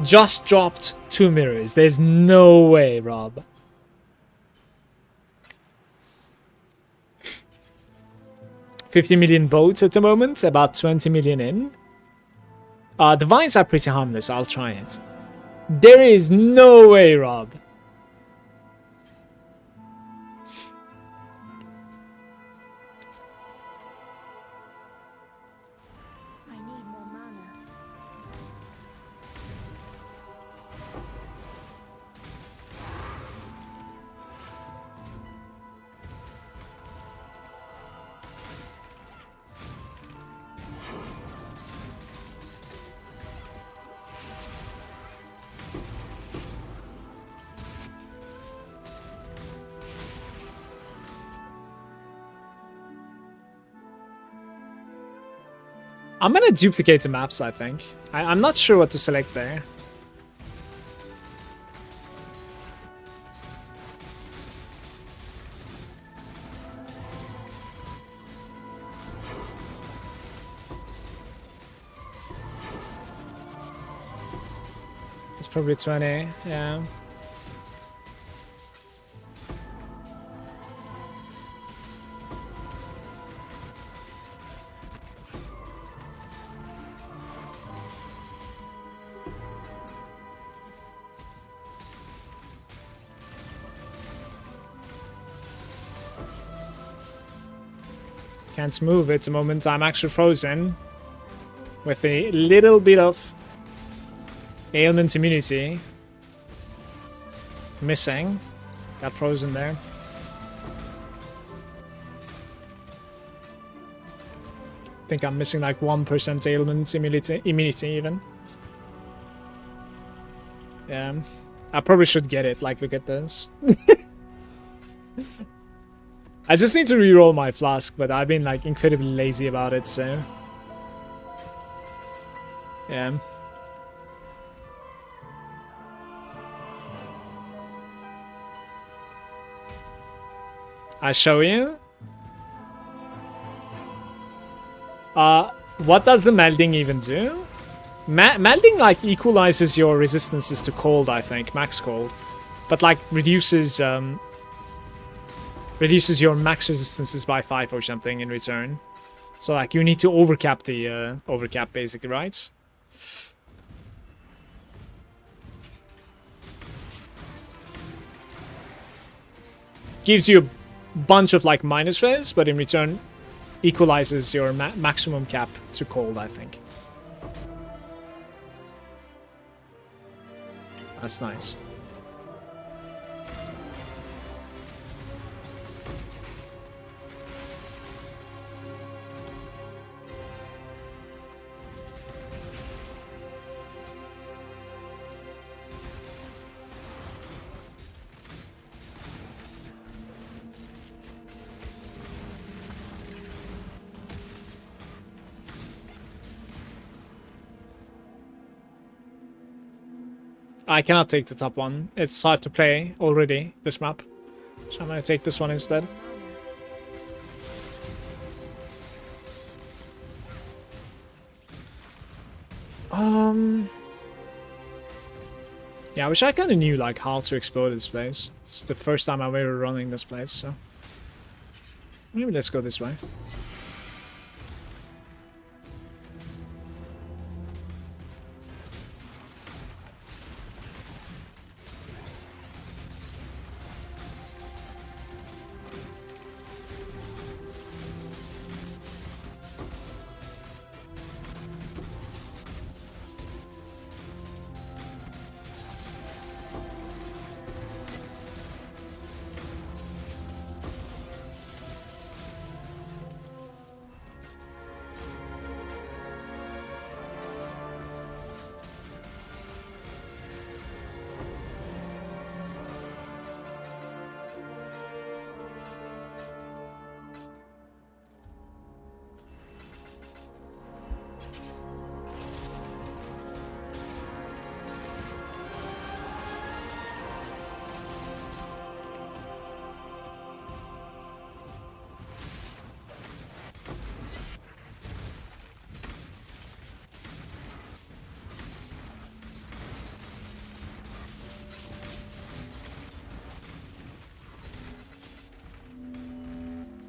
Just dropped 2 mirrors. There's no way, Rob. $50 million boats at the moment, about 20 million in. The vines are pretty harmless, I'll try it. There is no way, Rob. I need more mana. I'm gonna duplicate the maps, I think. I'm not sure what to select there. It's probably 20, yeah. Can't move at the moment. I'm actually frozen. With a little bit of ailment immunity missing. Got frozen there. I think I'm missing like 1% ailment immunity even. Yeah. I probably should get it. Like, look at this. I just need to reroll my flask, but I've been like incredibly lazy about it, so yeah. I show you. What does the melding even do? Melding like equalizes your resistances to cold, I think, max cold, but like reduces your max resistances by 5 or something in return. So like you need to overcap the overcap basically, right? gives you a bunch of like minus phase, but in return equalizes your maximum cap to cold, I think. That's nice. I cannot take the top one. It's hard to play already, this map. So I'm gonna take this one instead. Yeah, I wish I kinda knew like how to explore this place. It's the first time I'm ever running this place, so maybe let's go this way.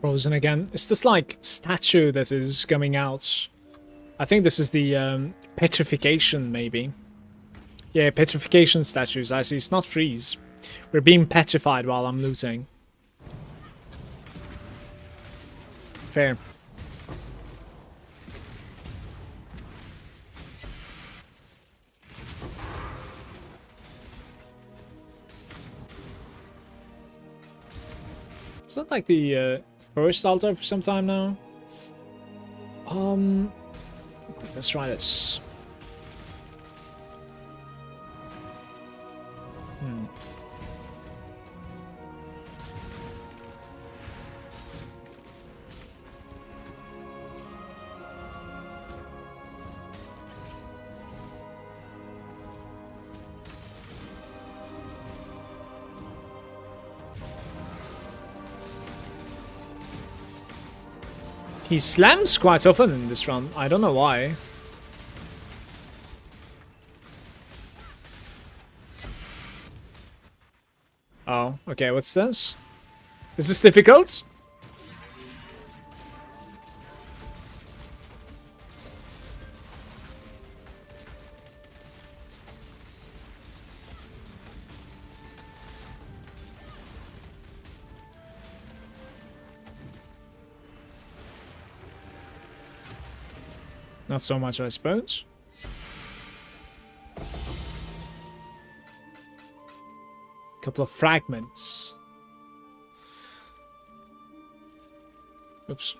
Frozen again. It's this like statue that is coming out. I think this is the petrification, maybe. Yeah, petrification statues. I see. It's not freeze. We're being petrified while I'm looting. Fair. It's not like the first altar for some time now. Let's try this. He slams quite often in this run. I don't know why. Oh, okay, what's this? Is this difficult? Not so much, I suppose. Couple of fragments. Oops.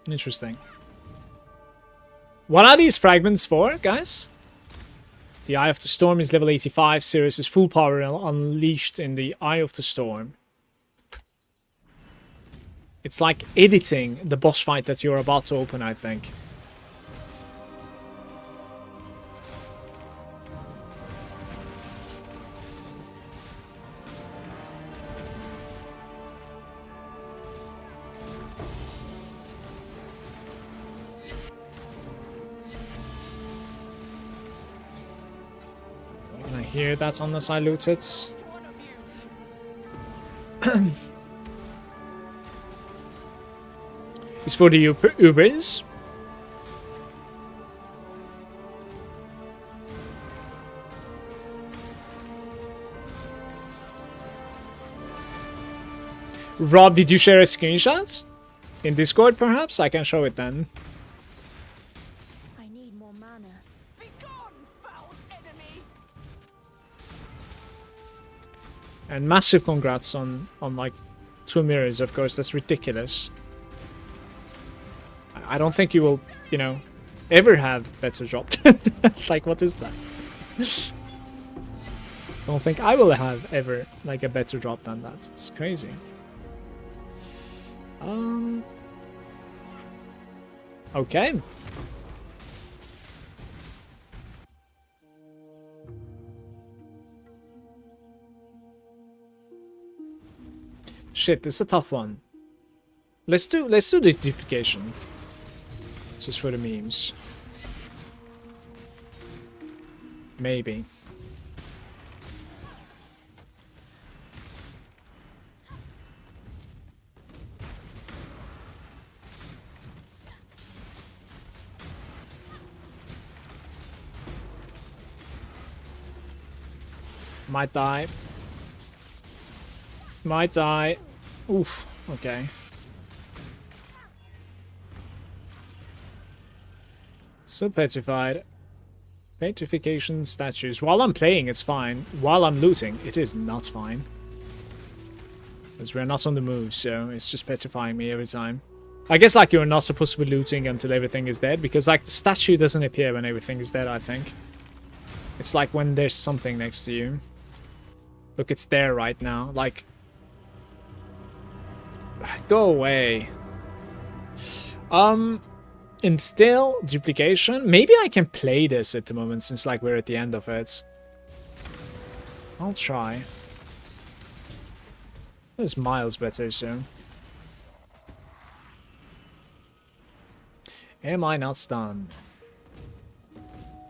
Interesting. What are these fragments for, guys? The Eye of the Storm is level 85. Sirius is full power unleashed in the Eye of the Storm. It's like editing the boss fight that you're about to open, I think. Can I hear that unless I loot it? It's for the Ubers. Rob, did you share a screenshot? In Discord, perhaps? I can show it then. I need more mana. Be gone, foul enemy! And massive congrats on like 2 mirrors, of course. That's ridiculous. I don't think you will, you know, ever have better drop than that. Like, what is that? Don't think I will have ever like a better drop than that. It's crazy. Okay. Shit, this is a tough one. Let's do the duplication. Just for the memes. Maybe. Might die. Might die. Oof. Okay. Still petrified. Petrification statues. While I'm playing, it's fine. While I'm looting, it is not fine. Because we're not on the move, so it's just petrifying me every time. I guess like you're not supposed to be looting until everything is dead, because like the statue doesn't appear when everything is dead, I think. It's like when there's something next to you. Look, it's there right now. Like, go away. Instill duplication. Maybe I can play this at the moment since like we're at the end of it. I'll try. It's miles better, so. Am I not stunned?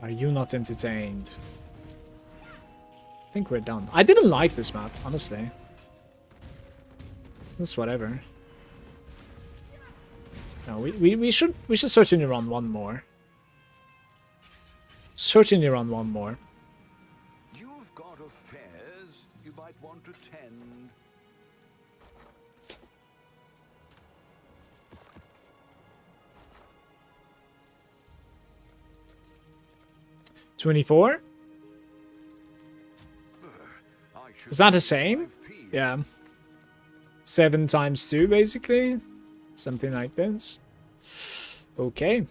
Are you not entertained? I think we're done. I didn't like this map, honestly. It's whatever. No, we should certainly run one more. Certainly run one more. You've got affairs you might want to tend. $24? Is that the same? Yeah. 7 times 2, basically. Something like this. Okay.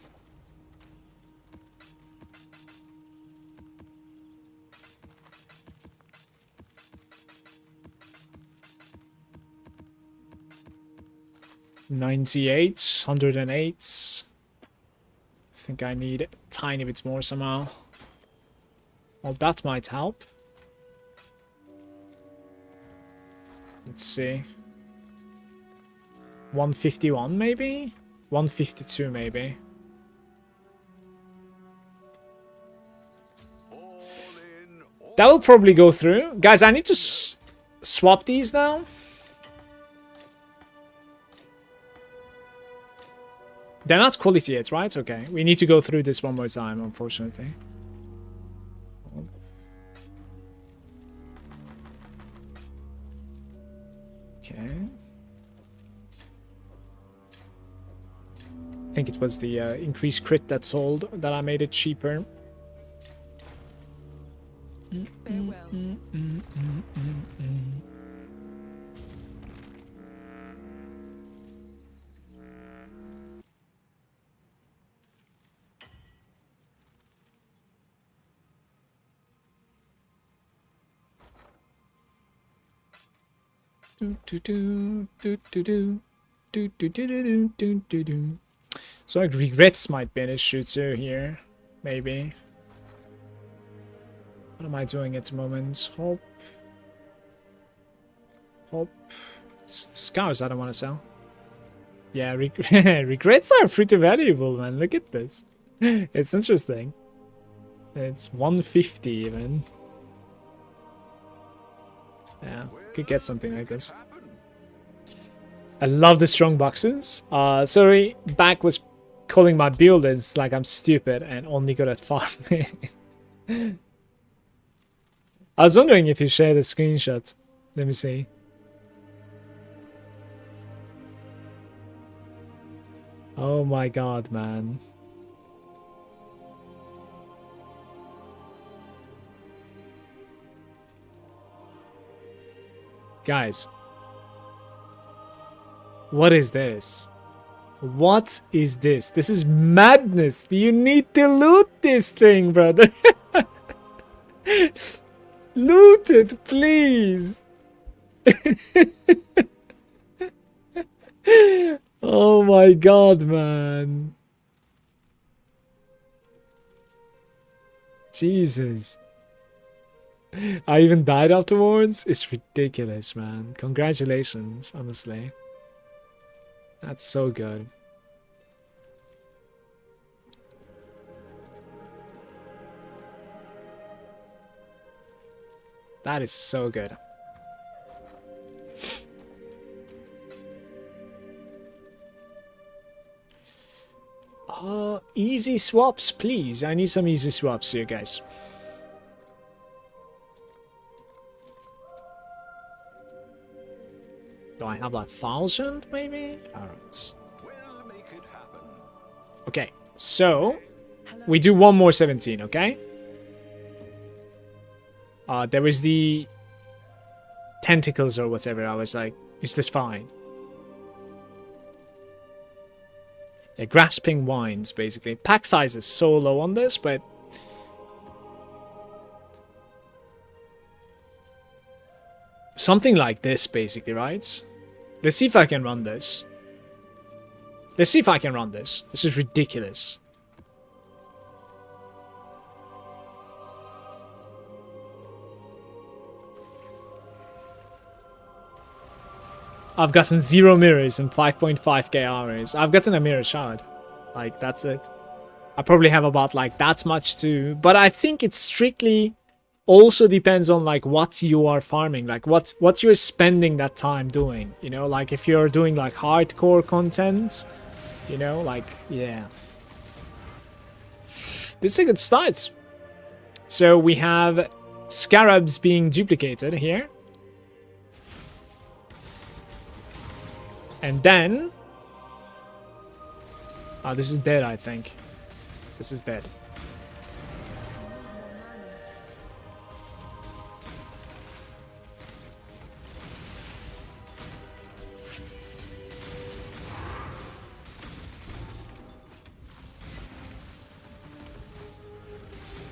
$98, 108. I think I need a tiny bit more somehow. Well, that might help. Let's see. 151 maybe? 152 maybe. That will probably go through. Guys, I need to swap these now. They're not quality yet, right? Okay. We need to go through this one more time, unfortunately. Okay. I think it was the increased crit that sold that I made it cheaper. Farewell. So like regrets might be an issue too here, maybe. What am I doing at the moment? Hope. Scars I don't want to sell. Yeah, regrets are pretty valuable, man. Look at this. It's interesting. It's 150 even. Yeah, could get something like this. I love the strong boxes. Sorry, Back was calling my builders like I'm stupid and only good at farming. I was wondering if you shared the screenshot. Let me see. Oh my god, man. Guys. What is this? What is this? This is madness. You need to loot this thing, brother. Loot it, please. Oh my god, man. Jesus. I even died afterwards? It's ridiculous, man. Congratulations, honestly. That's so good. That is so good. Easy swaps, please. I need some easy swaps here, guys. Do I have like 1,000 maybe? Alright. We'll make it happen. Okay, so we do one more 17, okay? There is the tentacles or whatever. I was like, is this fine? Yeah, grasping wines, basically. Pack size is so low on this, but something like this, basically, right? Let's see if I can run this. Let's see if I can run this. This is ridiculous. I've gotten 0 mirrors and 5.5k hours. I've gotten a mirror shard. Like, that's it. I probably have about, like, that much too. But I think it strictly also depends on, like, what you are farming. Like, what you're spending that time doing. You know, like, if you're doing, like, hardcore content. You know, like, yeah. This is a good start. So we have scarabs being duplicated here. And then... oh, this is dead, I think. This is dead.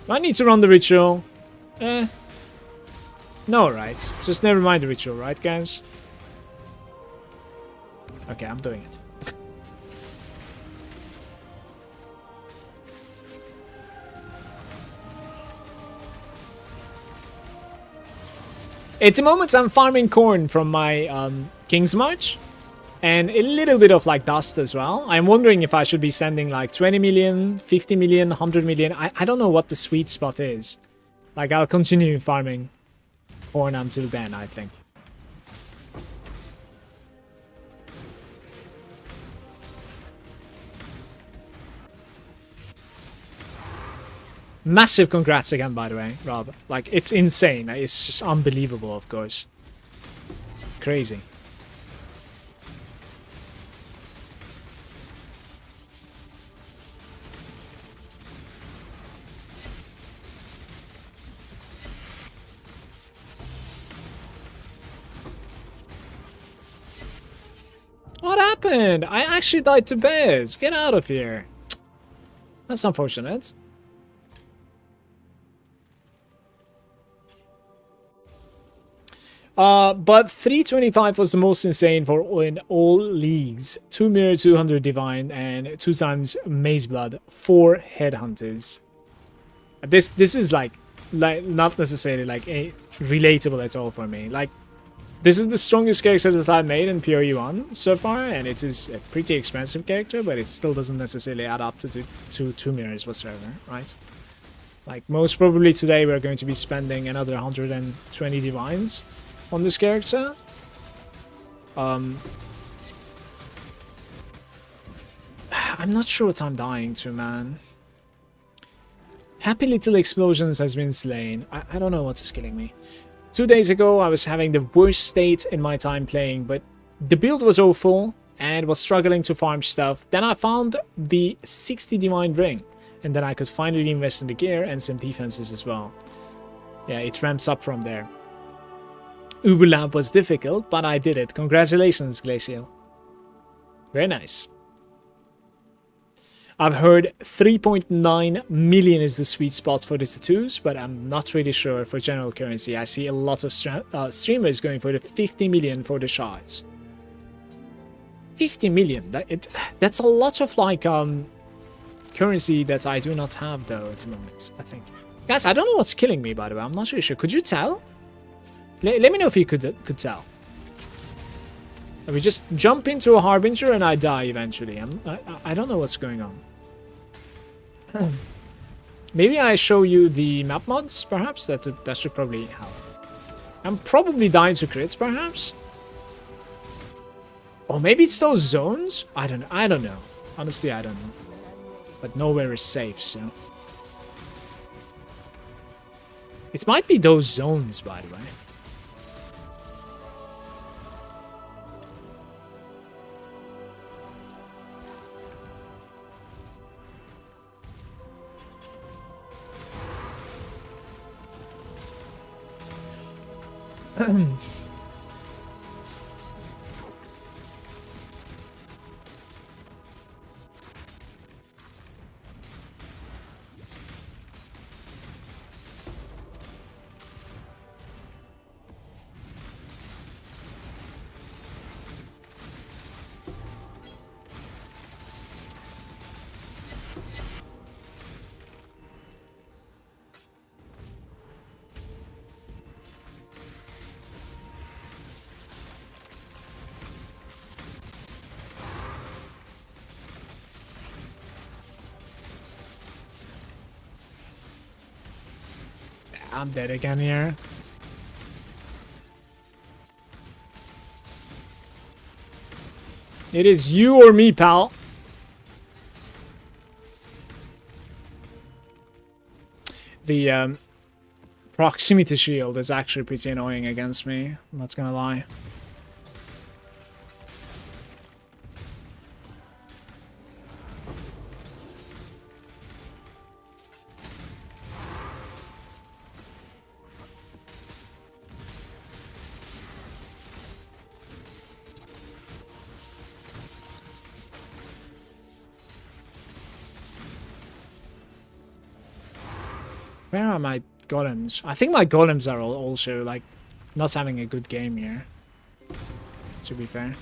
Do I need to run the ritual? No, right. Just never mind the ritual, right, guys? Okay, I'm doing it. At the moment, I'm farming corn from my King's March. And a little bit of like dust as well. I'm wondering if I should be sending like 20 million, 50 million, 100 million. I don't know what the sweet spot is. Like, I'll continue farming corn until then, I think. Massive congrats again, by the way, Rob. Like, it's insane. It's just unbelievable, of course. Crazy. What happened? I actually died to bears. Get out of here. That's unfortunate. But 325 was the most insane in all leagues. 2 mirror, 200 divine, and 2 times maze blood. 4 headhunters. This is like not necessarily like relatable at all for me. Like, this is the strongest character that I've made in PoE1 so far, and it is a pretty expensive character, but it still doesn't necessarily add up to 2 mirrors whatsoever, right? Like, most probably today we're going to be spending another 120 divines on this character. I'm not sure what I'm dying to, man. Happy Little Explosions has been slain. I don't know what is killing me. 2 days ago I was having the worst state in my time playing, but the build was awful. and was struggling to farm stuff. Then I found the 60 Divine Ring, and then I could finally invest in the gear and some defenses as well. Yeah, it ramps up from there. Uber Lamp was difficult, but I did it. Congratulations, Glacial. Very nice. I've heard 3.9 million is the sweet spot for the tattoos, but I'm not really sure for general currency. I see a lot of streamers going for the 50 million for the shards. 50 million. That's a lot of like currency that I do not have though at the moment, I think. Guys, I don't know what's killing me, by the way. I'm not really sure. Could you tell? Let me know if you could tell. We just jump into a Harbinger and I die eventually. I don't know what's going on. Maybe I show you the map mods, perhaps? That should probably help. I'm probably dying to crits, perhaps? Or maybe it's those zones? I don't know. Honestly, I don't know. But nowhere is safe, so... It might be those zones, by the way. I'm dead again here. It is you or me, pal. The proximity shield is actually pretty annoying against me. I'm not gonna lie. Where are my golems? I think my golems are also, like, not having a good game here. To be fair.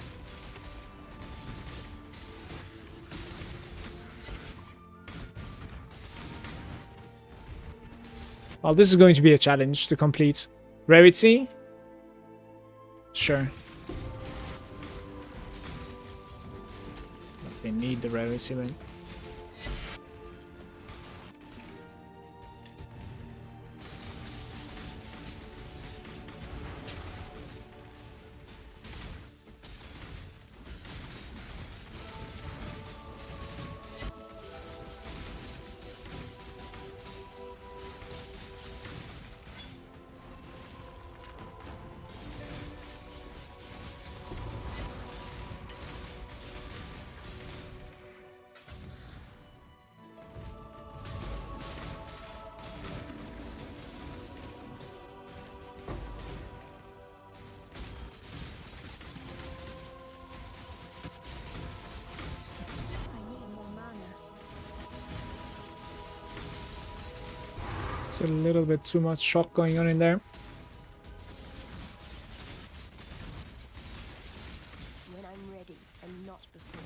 Well, this is going to be a challenge to complete. Rarity? Sure. They need the rarity, but... It's a little bit too much shock going on in there. When I'm ready and not before.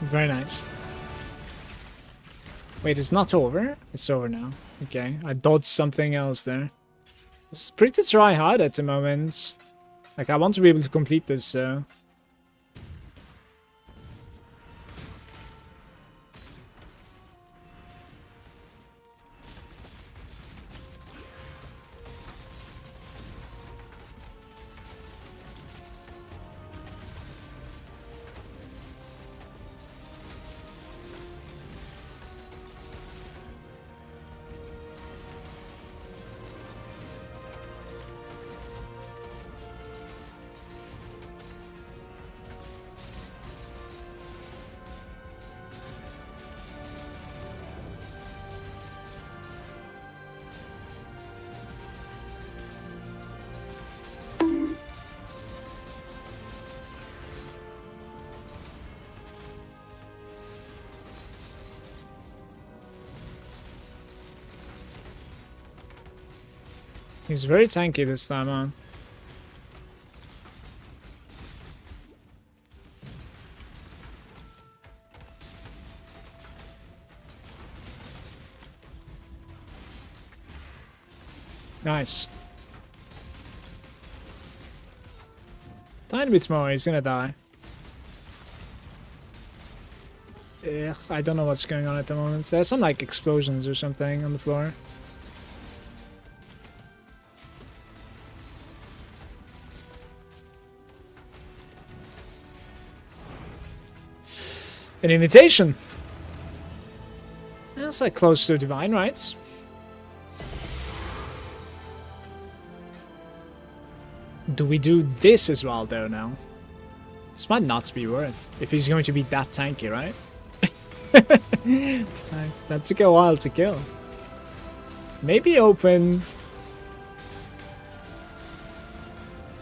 Very nice. Wait, it's not over? It's over now. Okay, I dodged something else there. It's pretty try hard at the moment. Like, I want to be able to complete this, so... He's very tanky this time on. Nice. Tiny bit more, he's gonna die. Ugh, I don't know what's going on at the moment. There's some like explosions or something on the floor. An invitation. That's like close to divine rights. Do we do this as well though now? This might not be worth if he's going to be that tanky, right? That took a while to kill. Maybe open.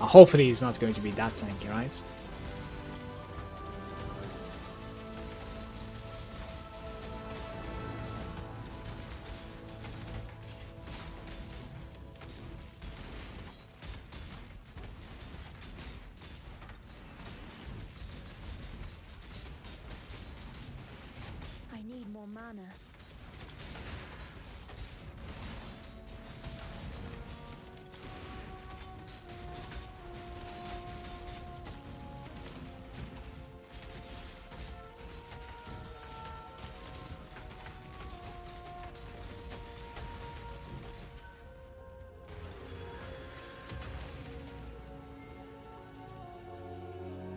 Hopefully he's not going to be that tanky, right? I need more mana.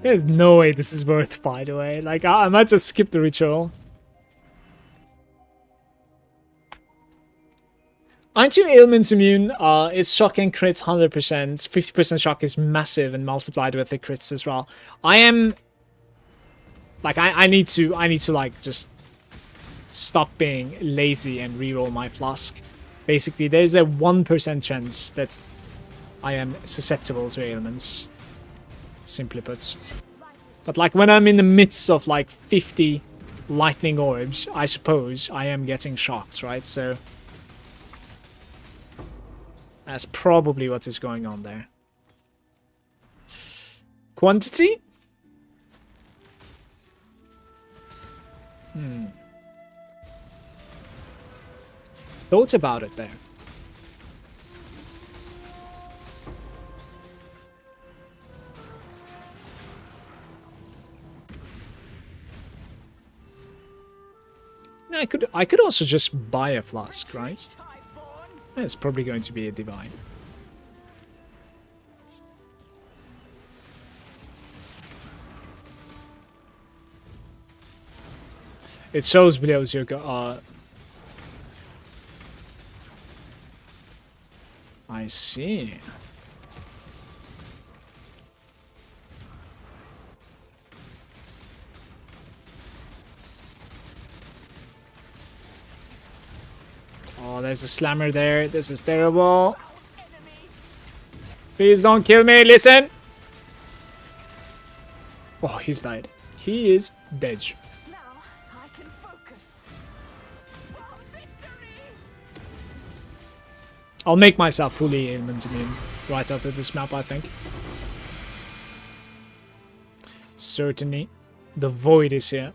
There's no way this is worth, by the way. Like, I might just skip the ritual. Aren't you ailments immune? It's shock and crits 100%. 50% shock is massive and multiplied with the crits as well. I am... Like, I need to like, just stop being lazy and reroll my flask. Basically, there's a 1% chance that I am susceptible to ailments. Simply put. But like when I'm in the midst of like 50 lightning orbs, I suppose I am getting shocked, right? So that's probably what is going on there. Quantity? Thoughts about it there. I could also just buy a flask, right? It's probably going to be a divine. It shows below your I see. Oh, there's a slammer there. This is terrible. Please don't kill me. Listen. Oh, he's died. He is dead. Now I can focus. I'll make myself fully ailment immune right after this map, I think. Certainly. The void is here.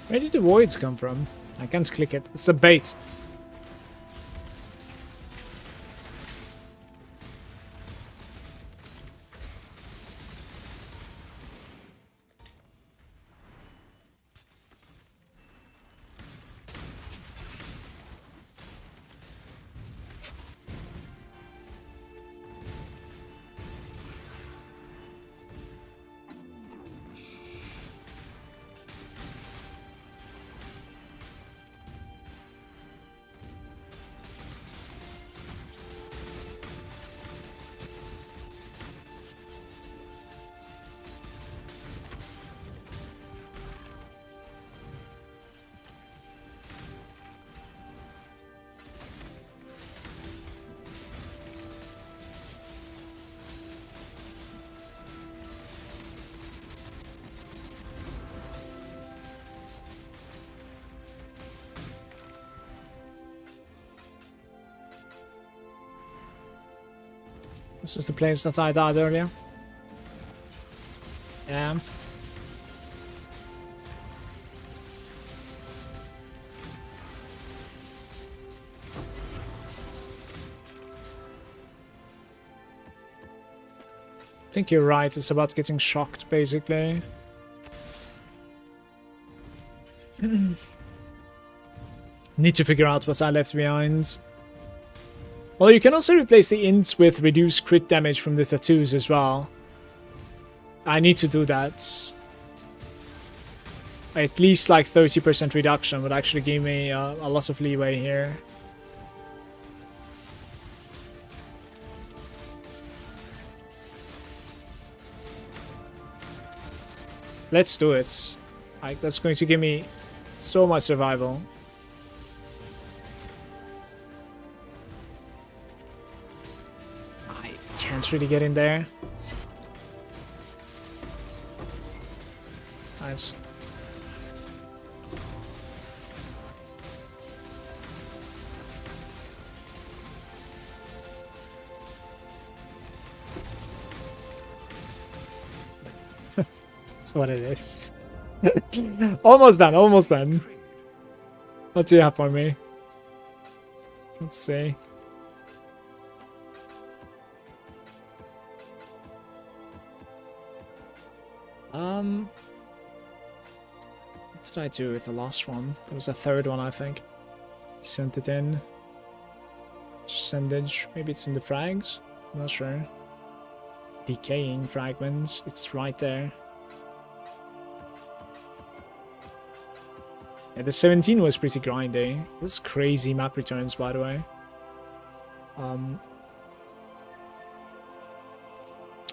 Where did the voids come from? I can't click it. It's a bait. This is the place that I died earlier. Yeah. I think you're right, it's about getting shocked, basically. Need to figure out what I left behind. Well, you can also replace the ints with reduced crit damage from the tattoos as well. I need to do that. At least like 30% reduction would actually give me a lot of leeway here. Let's do it. Like, that's going to give me so much survival. I can't really get in there. Nice. That's what it is. Almost done, almost done. What do you have for me? Let's see. What did I do with the last one? There was a third one, I think. Sent it in. Sendage. Maybe it's in the frags? I'm not sure. Decaying fragments. It's right there. Yeah, the 17 was pretty grindy. This crazy map returns, by the way.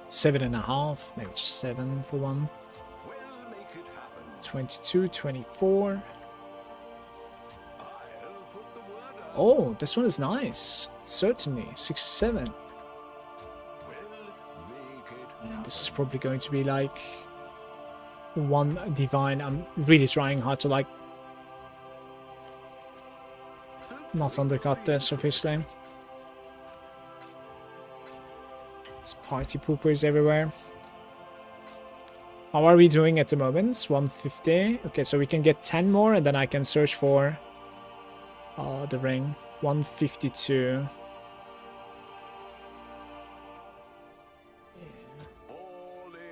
7.5, maybe just 7 for one. 22, 24. Oh, this one is nice. Certainly, 6-7. And this is probably going to be like one divine. I'm really trying hard to like not undercut this, obviously. It's party poopers everywhere. How are we doing at the moment? 150. Okay, so we can get 10 more and then I can search for the ring. 152.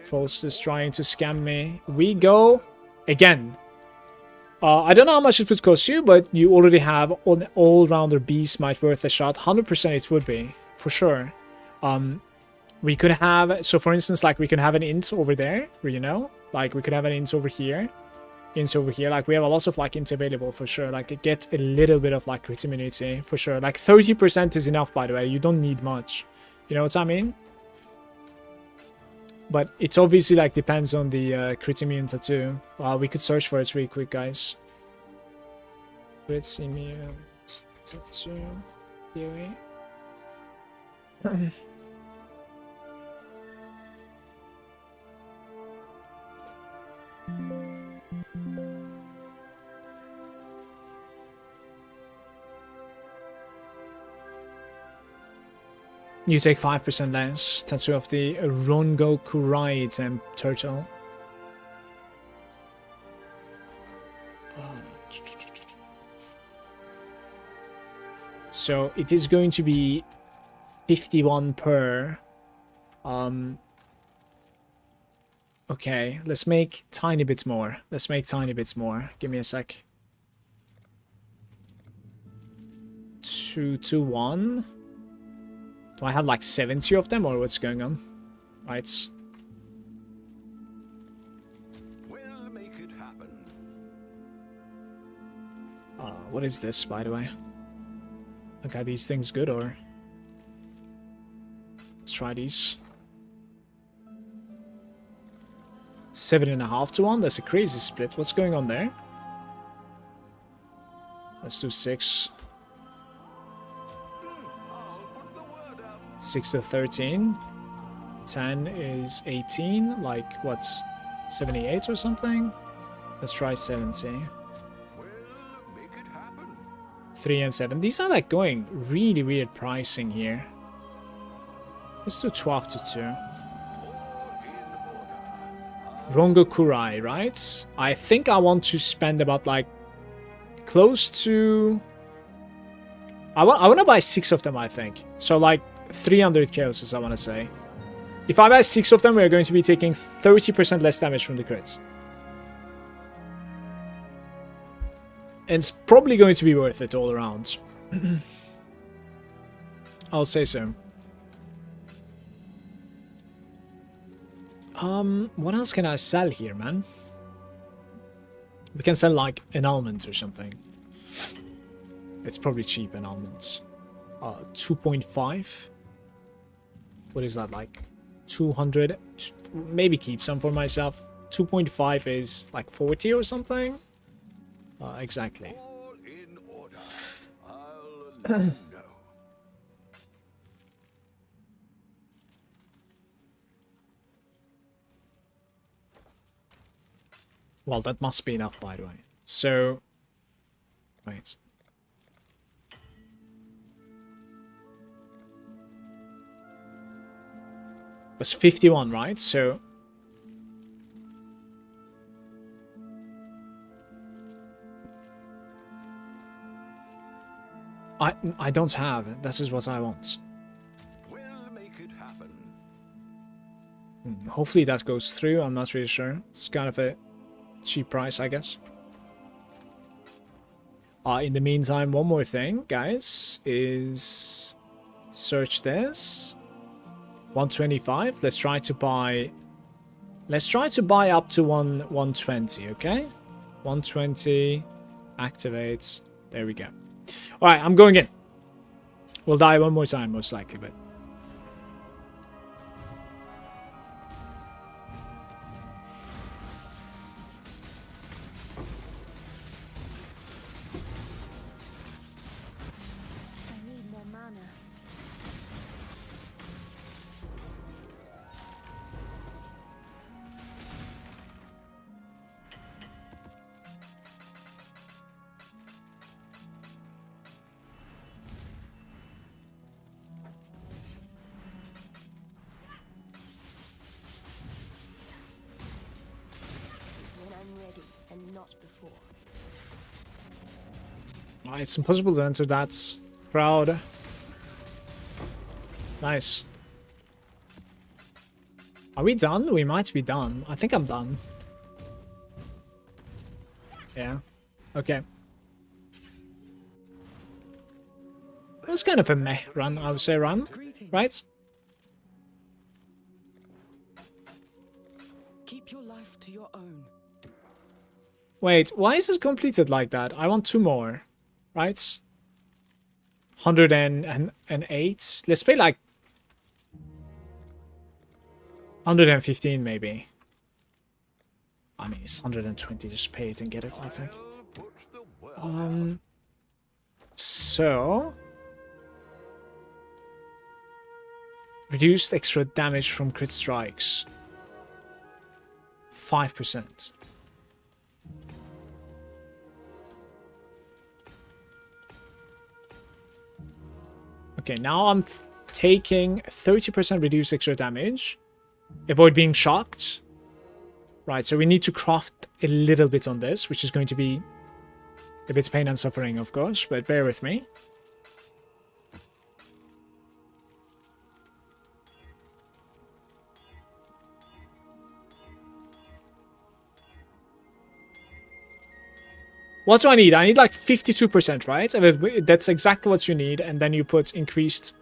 Faust is trying to scam me. We go again. I don't know how much it would cost you, but you already have an all-rounder beast might worth a shot. 100% it would be, for sure. We could have, so for instance, like we could have an int over there, you know? Like we could have an int over here. Ints over here. Like we have a lot of like int available for sure. Like get a little bit of like crit immunity for sure. Like 30% is enough, by the way. You don't need much. You know what I mean? But it's obviously like depends on the crit immune tattoo. We could search for it really quick, guys. Crit immune tattoo theory. You take 5% less. Tattoo of the Rongo Kurai turtle. So it is going to be 51 per. Okay, let's make tiny bits more. Let's make tiny bits more. Give me a sec. 2 to 1. Do I have like 70 of them or what's going on? Right. We'll make it happen. What is this, by the way? Okay, are these things good or? Let's try these. 7.5 to 1. That's a crazy split. What's going on there? Let's do 6. 6 to 13. 10 is 18. Like what? 78 or something? Let's try 70. We'll make it happen. 3 and 7. These are like going really weird pricing here. Let's do 12 to 2. Rongokurai, right? I think I want to spend about like close to... I want to buy 6 of them, I think. So like 300 chaoses, I want to say. If I buy 6 of them, we're going to be taking 30% less damage from the crits. And it's probably going to be worth it all around. I'll say so. What else can I sell here, man? We can sell like annulments or something. It's probably cheap annulments. 2.5. What is that like? 200. Maybe keep some for myself. 2.5 is like 40 or something. Exactly. All in order. I'll let you know. Well, that must be enough, by the way. So, wait. It was 51, right? So, I don't have it. That is what I want. We'll make it happen. Hopefully that goes through. I'm not really sure. It's kind of a cheap price, I guess. In the meantime, one more thing, guys, is search this. 125. Let's try to buy up to 120, okay? 120 activates. There we go. All right, I'm going in. We'll die one more time, most likely, but I need more mana. When I'm ready, and not before. it's impossible to enter that crowd. Nice. Are we done? We might be done. I think I'm done. Yeah. Okay. It was kind of a meh run, I would say run. Right? Keep your life to your own. Wait, why is it completed like that? I want 2 more. Right? 108. Let's pay like 115 maybe. I mean, it's 120. Just pay it and get it, I think. I'll put the word So reduced extra damage from crit strikes. 5%. Okay, now I'm taking 30% reduced extra damage. Avoid being shocked. Right, so we need to craft a little bit on this, which is going to be a bit pain and suffering, of course, but bear with me. What do I need? I need like 52%, right? That's exactly what you need. And then you put increased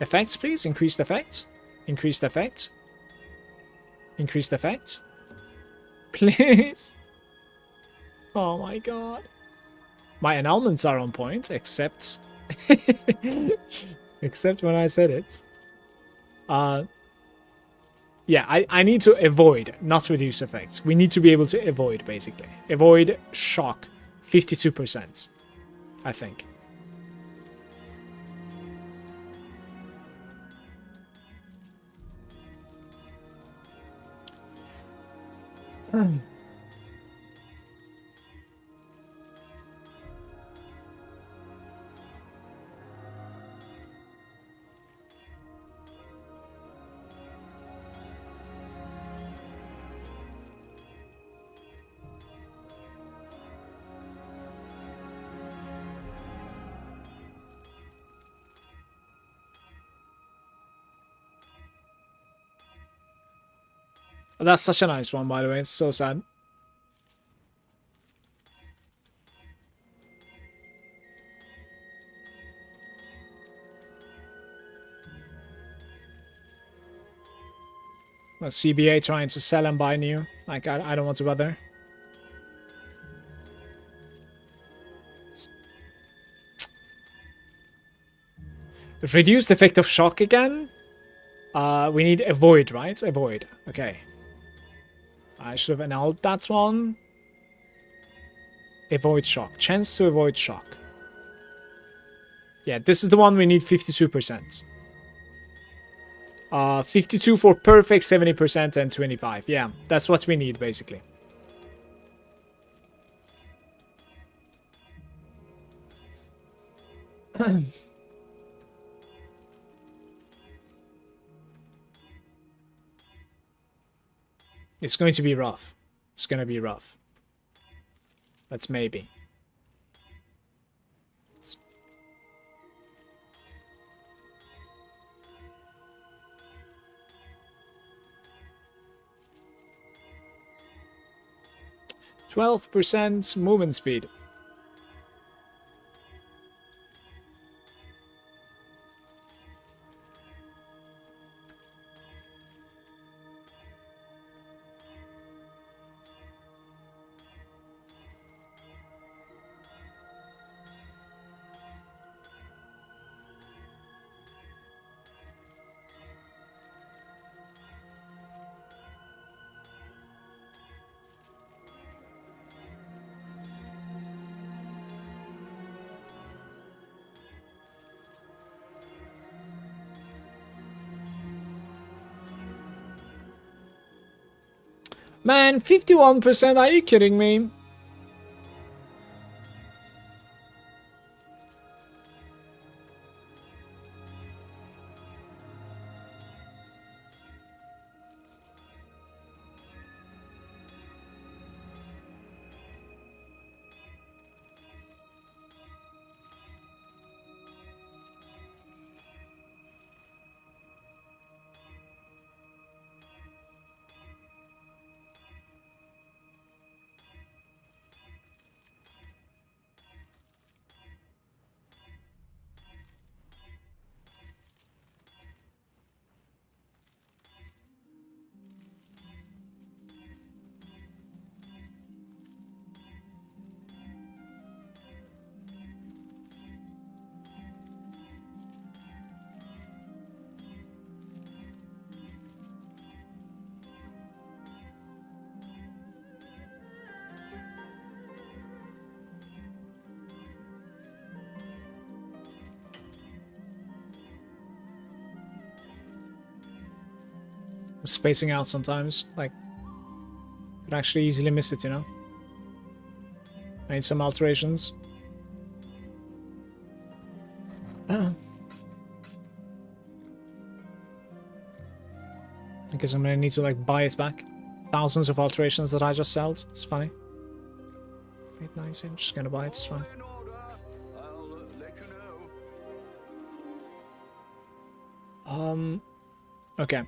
effects, please. Increased effect. Increased effect. Increased effect. Please. Oh my god. My annulments are on point, except... except when I said it. Yeah, I need to avoid, not reduce effects. We need to be able to avoid, basically. Avoid shock. 52%, I think. Oh, that's such a nice one, by the way. It's so sad. Well, CBA trying to sell and buy new. Like, I don't want to bother. Reduced effect of shock again. We need avoid, right? Avoid. Okay. I should have annulled that one. Avoid shock. Chance to avoid shock. Yeah, this is the one we need 52%. 52 for perfect, 70% and 25. Yeah, that's what we need basically. It's going to be rough. It's going to be rough. That's maybe. It's 12% movement speed. Man, 51%, are you kidding me? I'm spacing out sometimes. Like, could actually easily miss it, you know? I need some alterations. I guess I'm gonna need to like buy it back. Thousands of alterations that I just sold. It's funny. 890, I'm just gonna buy it, it's fine. In order. I'll let you know. Okay.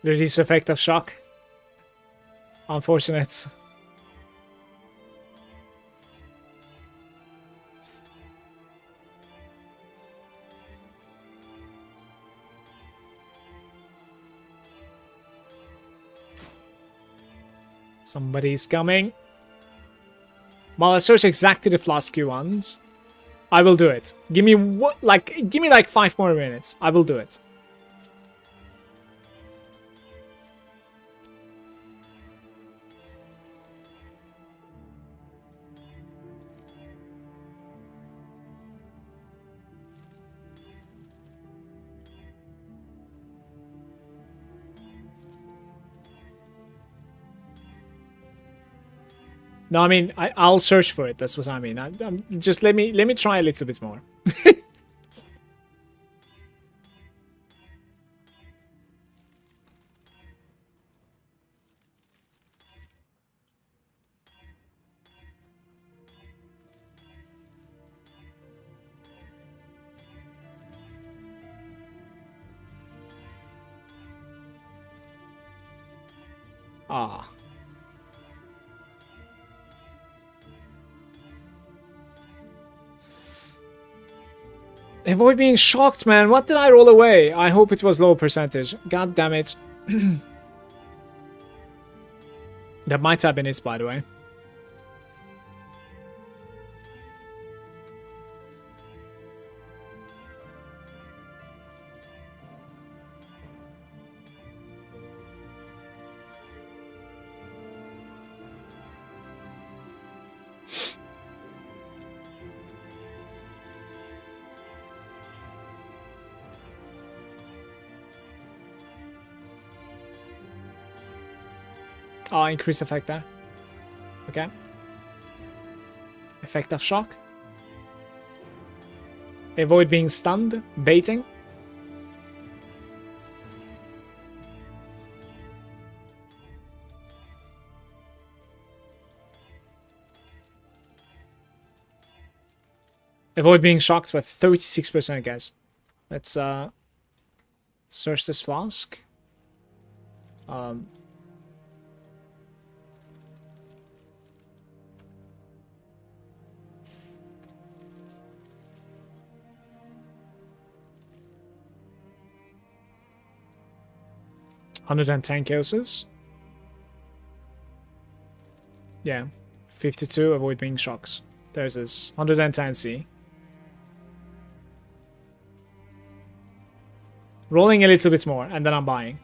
Release effect of shock. Unfortunate. Somebody's coming. Well, I search exactly the flask you want. I will do it. Give me what? Like, give me like 5 more minutes. I will do it. No, I mean, I'll search for it. That's what I mean. Just let me try a little bit more. Ah. Avoid being shocked, man. What did I roll away? I hope it was low percentage. God damn it. That might have been it, by the way. Oh, increase effect there. Okay. Effect of shock. Avoid being stunned. Baiting. Avoid being shocked with 36%, guys. Let's search this flask. 110 cases. Yeah. 52, avoid being shocks. There's this. 110C. Rolling a little bit more, and then I'm buying.